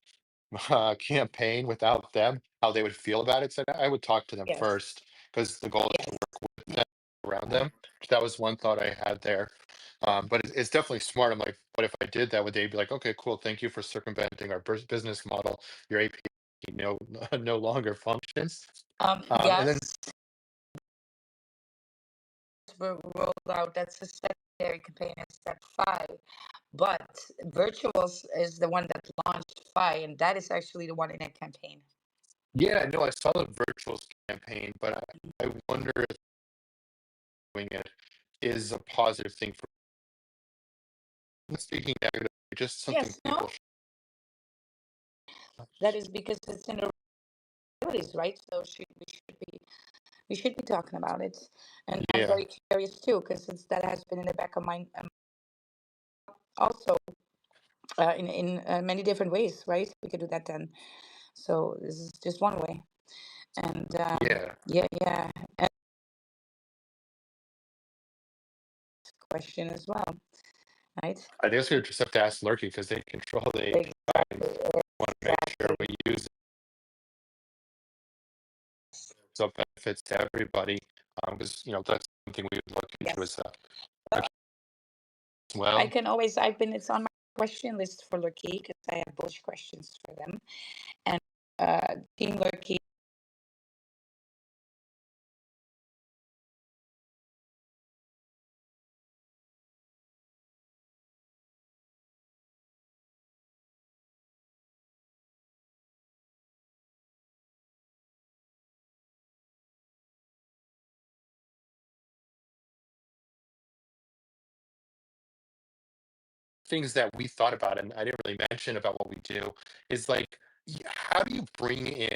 campaign without them, how they would feel about it. So I would talk to them Yes. first, because the goal is to Yes. work with them, around them. That was one thought I had there. But it's definitely smart. I'm like, what if I did that? Would they be like, okay, cool, thank you for circumventing our business model. Your API no no longer functions. And then Yes. Were rolled out. That's the secondary campaign in step 5. But Virtuals is the one that launched FI, and that is actually the one in a campaign. yeah, no, I saw the virtuals campaign, but I wonder if doing it is a positive thing for not speaking negative, just something Yes, no, people. that is because it's in the release, right? So we should be talking about it, and I'm Yeah. very curious too because that has been in the back of my also in many different ways, right? We could do that then. So this is just one way, and Yeah. yeah, and question as well, right? I guess we just have to ask Lurky because they control the API and Exactly, want to make sure exactly. we use it so it benefits to everybody. Because that's something we would look into Yes. as Well, I well. can always. It's on my question list for Lurky because I have bullish questions for them, and Team Lurky. Things that we thought about and I didn't really mention about what we do is like, how do you bring in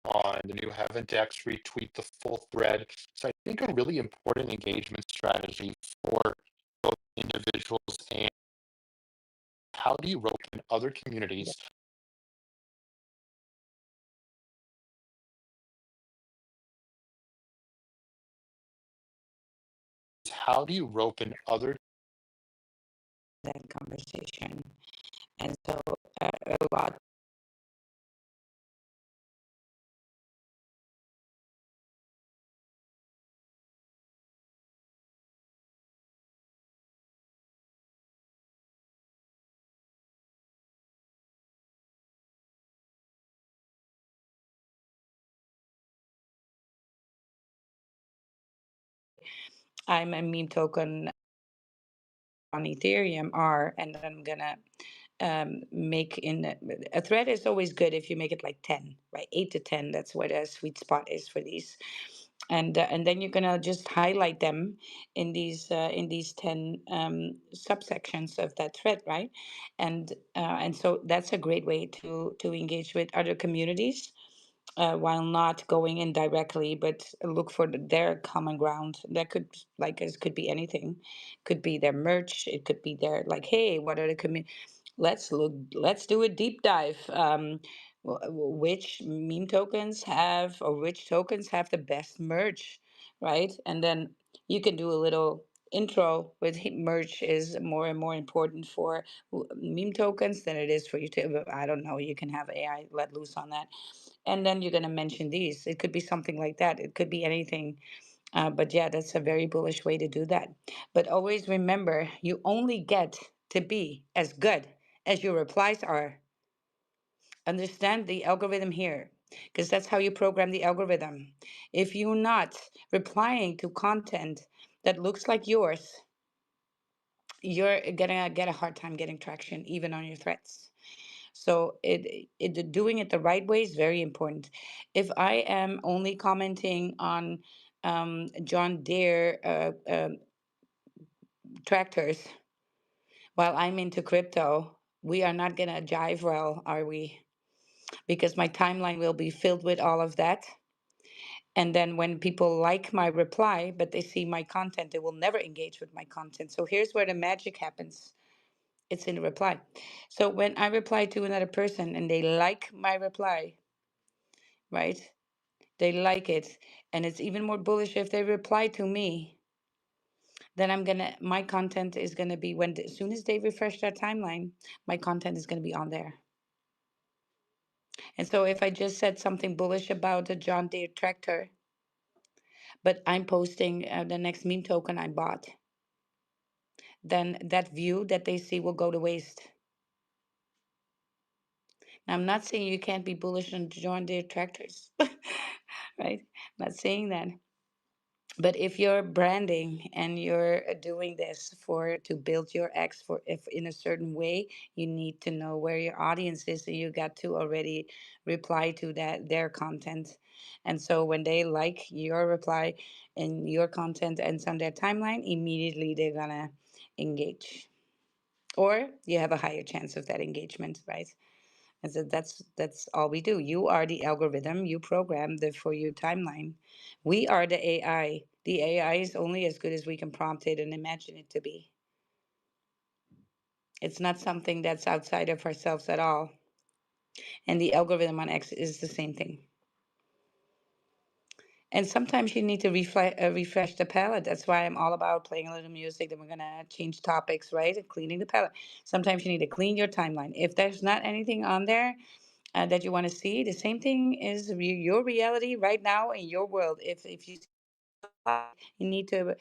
on the new Heaven Decks retweet the full thread? So I think a really important engagement strategy for both individuals and how do you rope in other communities? How do you rope in other That conversation, and so a lot. I'm a meme token on Ethereum R, and then I'm gonna make a thread is always good if you make it like 10, right? 8 to 10. That's where the sweet spot is for these. And then you're gonna just highlight them in these 10 subsections of that thread, right? And so that's a great way to engage with other communities while not going in directly, but look for their common ground. That could, like, it could be anything. Could be their merch. It could be their, like, hey, what are the Let's look. Let's do a deep dive. Which meme tokens have, or which tokens have the best merch, right? And then you can do a little intro with merch is more and more important for meme tokens than it is for YouTube. I don't know. You can have AI let loose on that. And then you're going to mention these. It could be something like that. It could be anything. But yeah, that's a very bullish way to do that. But always remember, you only get to be as good as your replies are. Understand the algorithm here, because that's how you program the algorithm. If you're not replying to content that looks like yours, you're gonna get a hard time getting traction even on your threads. So doing it the right way is very important. If I am only commenting on John Deere tractors while I'm into crypto, we are not gonna jive well, are we? Because my timeline will be filled with all of that. And then when people like my reply, but they see my content, they will never engage with my content. So here's where the magic happens. It's in the reply. So when I reply to another person and they like my reply, right? They like it. And it's even more bullish if they reply to me. Then my content is gonna be as soon as they refresh their timeline, my content is gonna be on there. And so if I just said something bullish about a John Deere tractor, but I'm posting the next meme token I bought, then that view that they see will go to waste. Now, I'm not saying you can't be bullish on John Deere tractors, right? I'm not saying that. But if you're branding and you're doing this to build your X for if in a certain way, you need to know where your audience is, and you got to already reply to their content. And so when they like your reply and your content ends on their timeline, immediately they're gonna engage. Or you have a higher chance of that engagement, right? And so that's all we do. You are the algorithm. You program the for you timeline. We are the AI. The AI is only as good as we can prompt it and imagine it to be. It's not something that's outside of ourselves at all. And the algorithm on X is the same thing. And sometimes you need to refresh the palette. That's why I'm all about playing a little music. Then we're gonna change topics, right? And cleaning the palette. Sometimes you need to clean your timeline. If there's not anything on there, that you want to see. The same thing is your reality right now in your world. If you you need to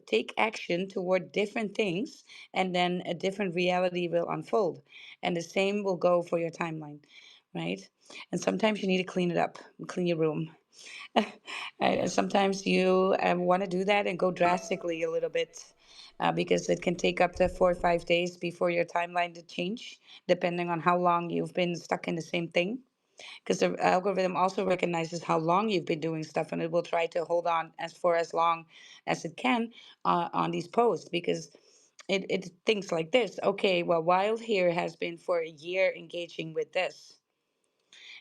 take action toward different things, and then a different reality will unfold. And the same will go for your timeline, right? And sometimes you need to clean it up, clean your room. And sometimes you want to do that and go drastically a little bit. Because it can take up to 4 or 5 days before your timeline to change, depending on how long you've been stuck in the same thing, because the algorithm also recognizes how long you've been doing stuff, and it will try to hold on as long as it can on these posts, because it thinks like this. Okay, well, Wild here has been for a year engaging with this,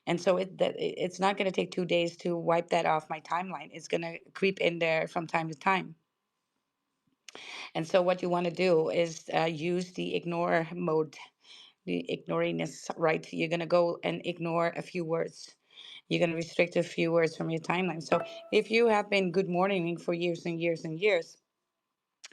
and so it's not going to take 2 days to wipe that off my timeline. It's going to creep in there from time to time. And so what you want to do is use the ignore mode, the ignoringness, right? You're going to go and ignore a few words. You're going to restrict a few words from your timeline. So if you have been good morning for years and years and years,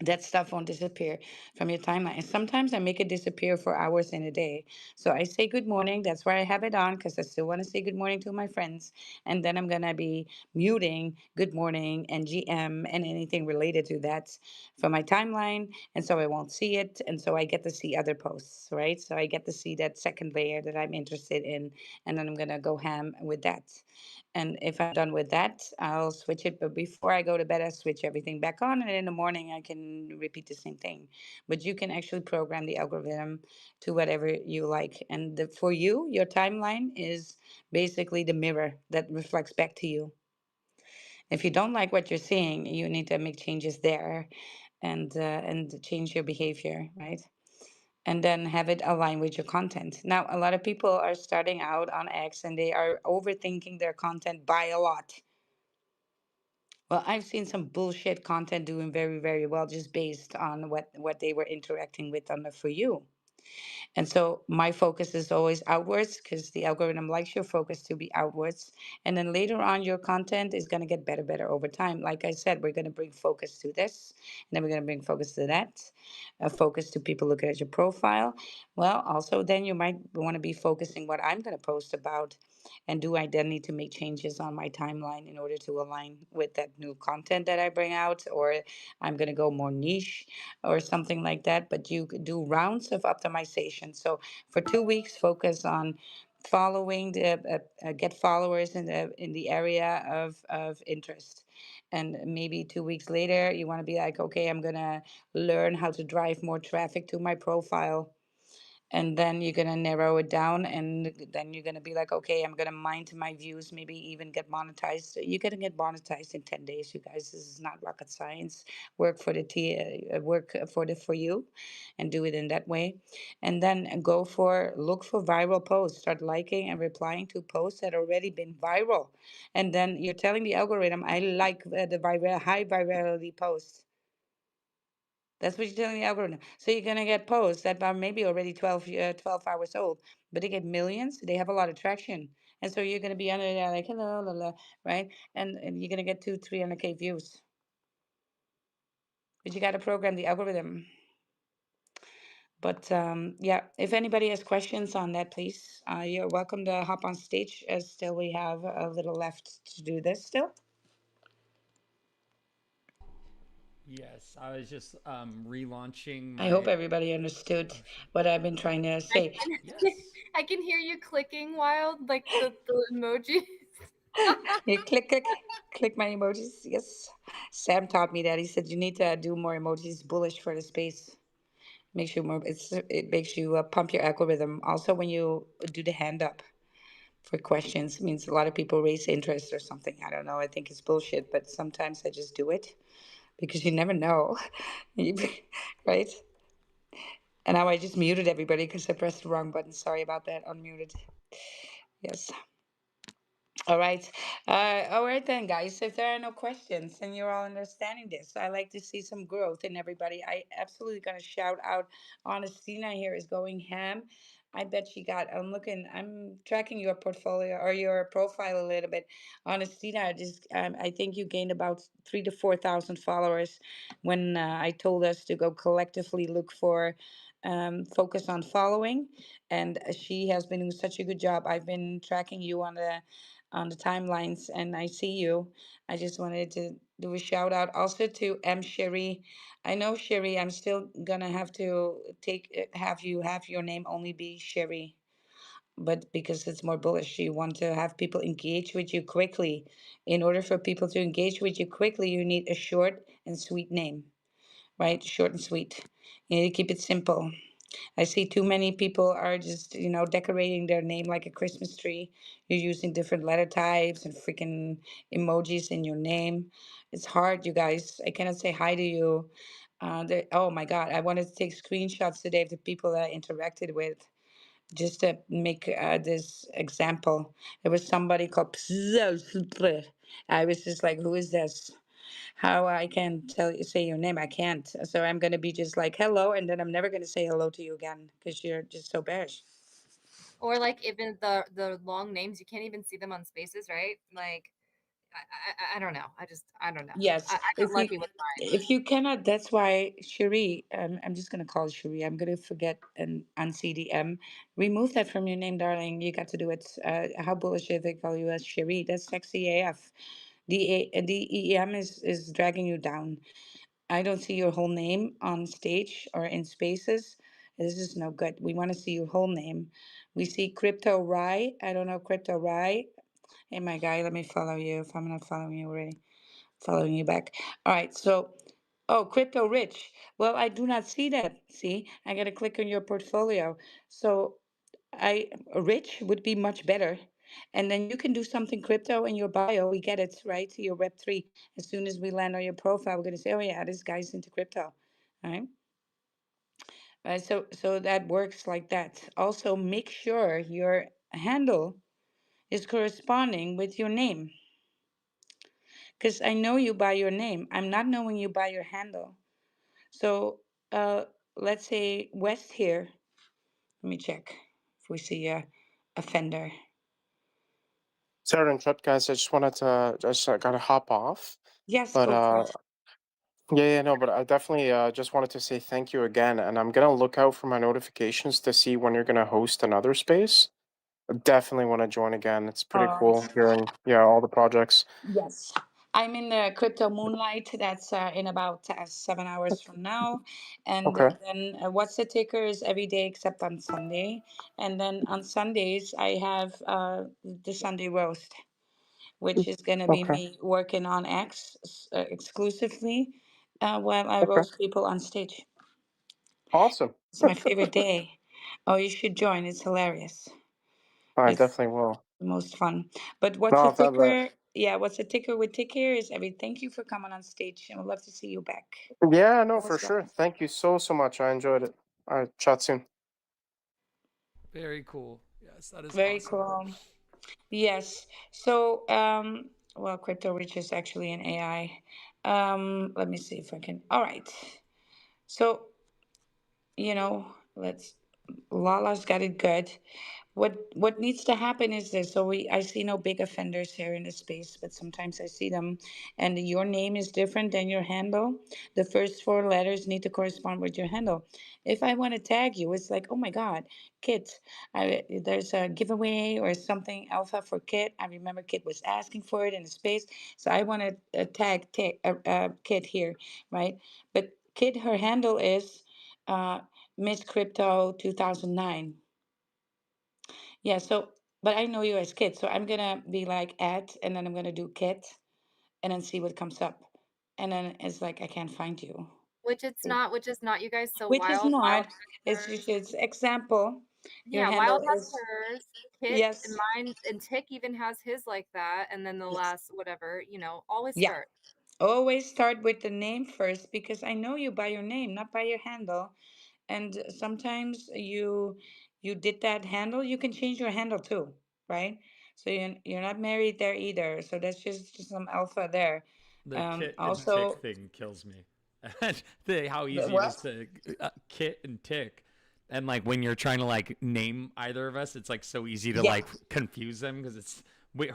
that stuff won't disappear from your timeline. And sometimes I make it disappear for hours in a day. So I say good morning. That's why I have it on, because I still want to say good morning to my friends. And then I'm going to be muting good morning and GM and anything related to that from my timeline. And so I won't see it. And so I get to see other posts, right? So I get to see that second layer that I'm interested in. And then I'm going to go ham with that. And if I'm done with that, I'll switch it. But before I go to bed, I switch everything back on. And in the morning, I can repeat the same thing. But you can actually program the algorithm to whatever you like. And for you, your timeline is basically the mirror that reflects back to you. If you don't like what you're seeing, you need to make changes there and change your behavior, right? And then have it align with your content. Now, a lot of people are starting out on X and they are overthinking their content by a lot. Well, I've seen some bullshit content doing very, very well just based on what they were interacting with on the For You. And so my focus is always outwards because the algorithm likes your focus to be outwards. And then later on, your content is going to get better, better over time. Like I said, we're going to bring focus to this, and then we're going to bring focus to that, focus to people looking at your profile. Well, also, then you might want to be focusing what I'm going to post about. And do I then need to make changes on my timeline in order to align with that new content that I bring out? Or I'm going to go more niche or something like that. But you could do rounds of optimization. So for 2 weeks, focus on following the get followers in the area of interest. And maybe 2 weeks later, you want to be like, okay, I'm going to learn how to drive more traffic to my profile, and then you're going to narrow it down, and then you're going to be like, okay, I'm going to mind my views, maybe even get monetized. You're going to get monetized in 10 days, you guys. This is not rocket science. Work for the work for you, and do it in that way. And then look for viral posts. Start liking and replying to posts that already been viral. And then you're telling the algorithm, I like the high virality posts. That's what you're telling the algorithm. So you're going to get posts that are maybe already 12 hours old, but they get millions. They have a lot of traction. And so you're going to be under there like, hello, la, la, right? And you're going to get 300K views. But you got to program the algorithm. But yeah, if anybody has questions on that, please, you're welcome to hop on stage, as still we have a little left to do this still. Yes, I was just relaunching I hope my. everybody understood Oh, sure. what I've been trying to I say. can, Yes. I can hear you clicking, Wild, like the emojis. You click my emojis. Yes. Sam taught me that. He said you need to do more emojis. Bullish for the space. Makes you more. It makes you pump your algorithm. Also, when you do the hand up for questions, it means a lot of people raise interest or something. I don't know. I think it's bullshit, but sometimes I just do it because you never know, right? And now I just muted everybody because I pressed the wrong button. Sorry about that. Unmuted. Yes. All right. All right then, guys. If there are no questions and you're all understanding this, I like to see some growth in everybody. I absolutely gonna shout out. Honestina here is going ham. I bet she got. I'm tracking your portfolio or your profile a little bit. Honestina, just I think you gained about 3 to 4 thousand followers when I told us to go collectively look for. Focus on following, and she has been doing such a good job. I've been tracking you on the timelines, and I see you. I just wanted to do a shout out also to M. Sherry. I know Sherry, I'm still gonna have to have you have your name only be Sherry, but because it's more bullish, you want to have people engage with you quickly. In order for people to engage with you quickly, you need a short and sweet name, right? Short and sweet. You need to keep it simple. I see too many people are just, decorating their name like a Christmas tree. You're using different letter types and freaking emojis in your name. It's hard, you guys. I cannot say hi to you. Oh my God, I wanted to take screenshots today of the people that I interacted with just to make this example. There was somebody called I was just like, who is this? How I can say your name? I can't. So I'm gonna be just like hello, and then I'm never gonna say hello to you again because you're just so bearish. Or like even the long names, you can't even see them on spaces, right? Like I don't know. I don't know. Yes, I got lucky with mine. if you cannot, that's why Cherie. I'm just gonna call Cherie. I'm gonna forget and on CDM. Remove that from your name, darling. You got to do it. How bullish if they call you as Cherie? That's sexy AF. The EM is dragging you down. I don't see your whole name on stage or in spaces. This is no good. We want to see your whole name. We see Crypto Rye. I don't know Crypto Rye. Hey, my guy, let me follow you if I'm not following you already. Following you back. All right. So, oh, Crypto Rich. Well, I do not see that. See, I got to click on your portfolio. So I rich would be much better. And then you can do something crypto in your bio. We get it, right? Your Web3. As soon as we land on your profile, we're going to say, oh, yeah, this guy's into crypto. All right. So that works like that. Also, make sure your handle is corresponding with your name. Because I know you by your name. I'm not knowing you by your handle. So let's say West here, Let me check if we see a fender. Sorry to interrupt, guys. I just gotta hop off. Yes, But go for it. yeah, no, but I definitely just wanted to say thank you again, and I'm gonna look out for my notifications to see when you're gonna host another space. I definitely want to join again. It's pretty All right. cool hearing, yeah, all the projects. Yes. I'm in the crypto moonlight. That's in about 7 hours from now. And Okay, then what's the ticker is every day except on Sunday. And then on Sundays, I have the Sunday roast, which is going to be okay, me working on X exclusively while I okay. roast people on stage. Awesome. It's my favorite day. Oh, you should join. It's hilarious. I It's definitely will. the most fun. But what's the No, that, ticker? Yeah, what's the ticker with Tick here is every thank you for coming on stage and we'd love to see you back. yeah, no, for Always sure. welcome. Thank you so much. I enjoyed it. All right, chat soon. Very cool. Yes, that is Very awesome. cool. Yes. So well crypto rich is actually an AI. Let me see if I can all right. So, let's Lala's got it good. What needs to happen is this. So I see no big offenders here in the space, but sometimes I see them, and your name is different than your handle. The first four letters need to correspond with your handle. If I want to tag you, it's like, oh my God, Kit, there's a giveaway or something alpha for Kit. I remember Kit was asking for it in the space, so I want to tag Kit here, right? But Kit, her handle is uh, Miss Crypto 2009. Yeah, so but I know you as Kit, so I'm gonna be like at and then I'm gonna do Kit and then see what comes up. And then it's like I can't find you. which is not, you guys. So Which is Wild not, it's just Hunters. it's example. Your Yeah, handle Wild is Hunters, Kit, and yes, mine, and Tick even has his like that, and then the yes. last whatever, always Yeah. start. Always start with the name first because I know you by your name, not by your handle. And sometimes you did that handle, you can change your handle too, right? So you're not married there either. So that's just some alpha there. The kit and tick Also, thing kills me. How the easy it is what? to kit and tick. And like when you're trying to like name either of us, it's like so easy to Yeah. like confuse them because it's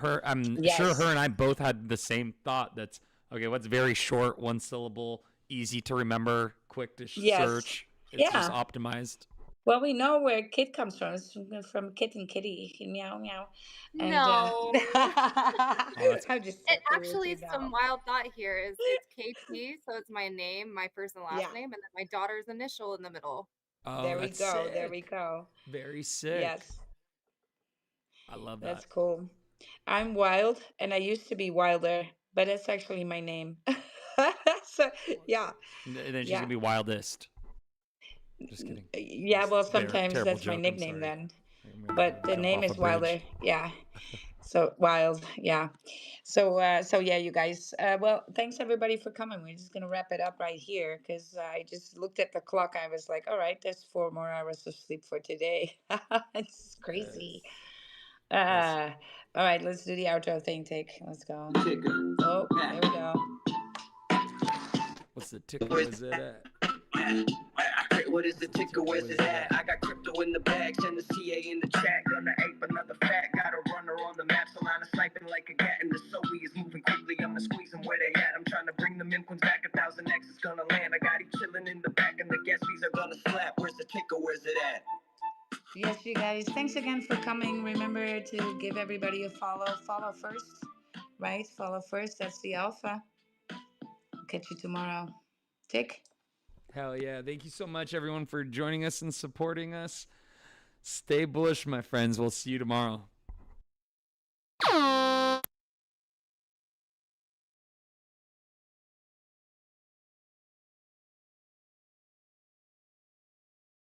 her. I'm sure her Yes. and I both had the same thought. That's okay. What's very short, one syllable, easy to remember, quick to Yes. search. It's just Yeah. optimized. Well, we know where Kit comes from. It's from Kit and Kitty. Meow meow. And No. Oh, that's I'm just It fucking with actually, you some now. wild thought here is it's KP, so it's my name, my first and last Yeah. name, and then my daughter's initial in the middle. oh, There we that's go. There we sick. go. Very sick. Yes. I love That's that. cool. I'm Wild, and I used to be Wilder, but that's actually my name. So, yeah, And then she's gonna yeah, be wildest. Just kidding. yeah. Well, sometimes Terrible that's my joke. I'm nickname sorry. then, I'm gonna but the jump name off a is Wilder. bridge. Yeah. So Wild. Yeah. So yeah, you guys. Well, thanks everybody for coming. We're just gonna wrap it up right here because I just looked at the clock. I was like, all right, there's 4 more hours of sleep for today. It's crazy. Yes. Yes. All right, let's do the outro thing, Take. Let's go. Oh, there we go. What's the ticker? Where's it at? What is What's the the ticker? ticker? Where's Where's it it at? at? I got crypto in the bag, send the CA in the chat. Gonna ape another fat. Got a runner on the map, so line of sniping like a cat. And the Zoe is moving quickly. I'ma squeeze them where they at. I'm trying to bring the Mimquins back. 1,000X is gonna land. I got him chilling in the back, and the gas fees are gonna slap. Where's the ticker? Where's it at? Yes, you guys. Thanks again for coming. Remember to give everybody a follow. Follow first, right? Follow first. That's the alpha. Catch you tomorrow. Tick. Hell yeah. Thank you so much, everyone, for joining us and supporting us. Stay bullish, my friends. We'll see you tomorrow.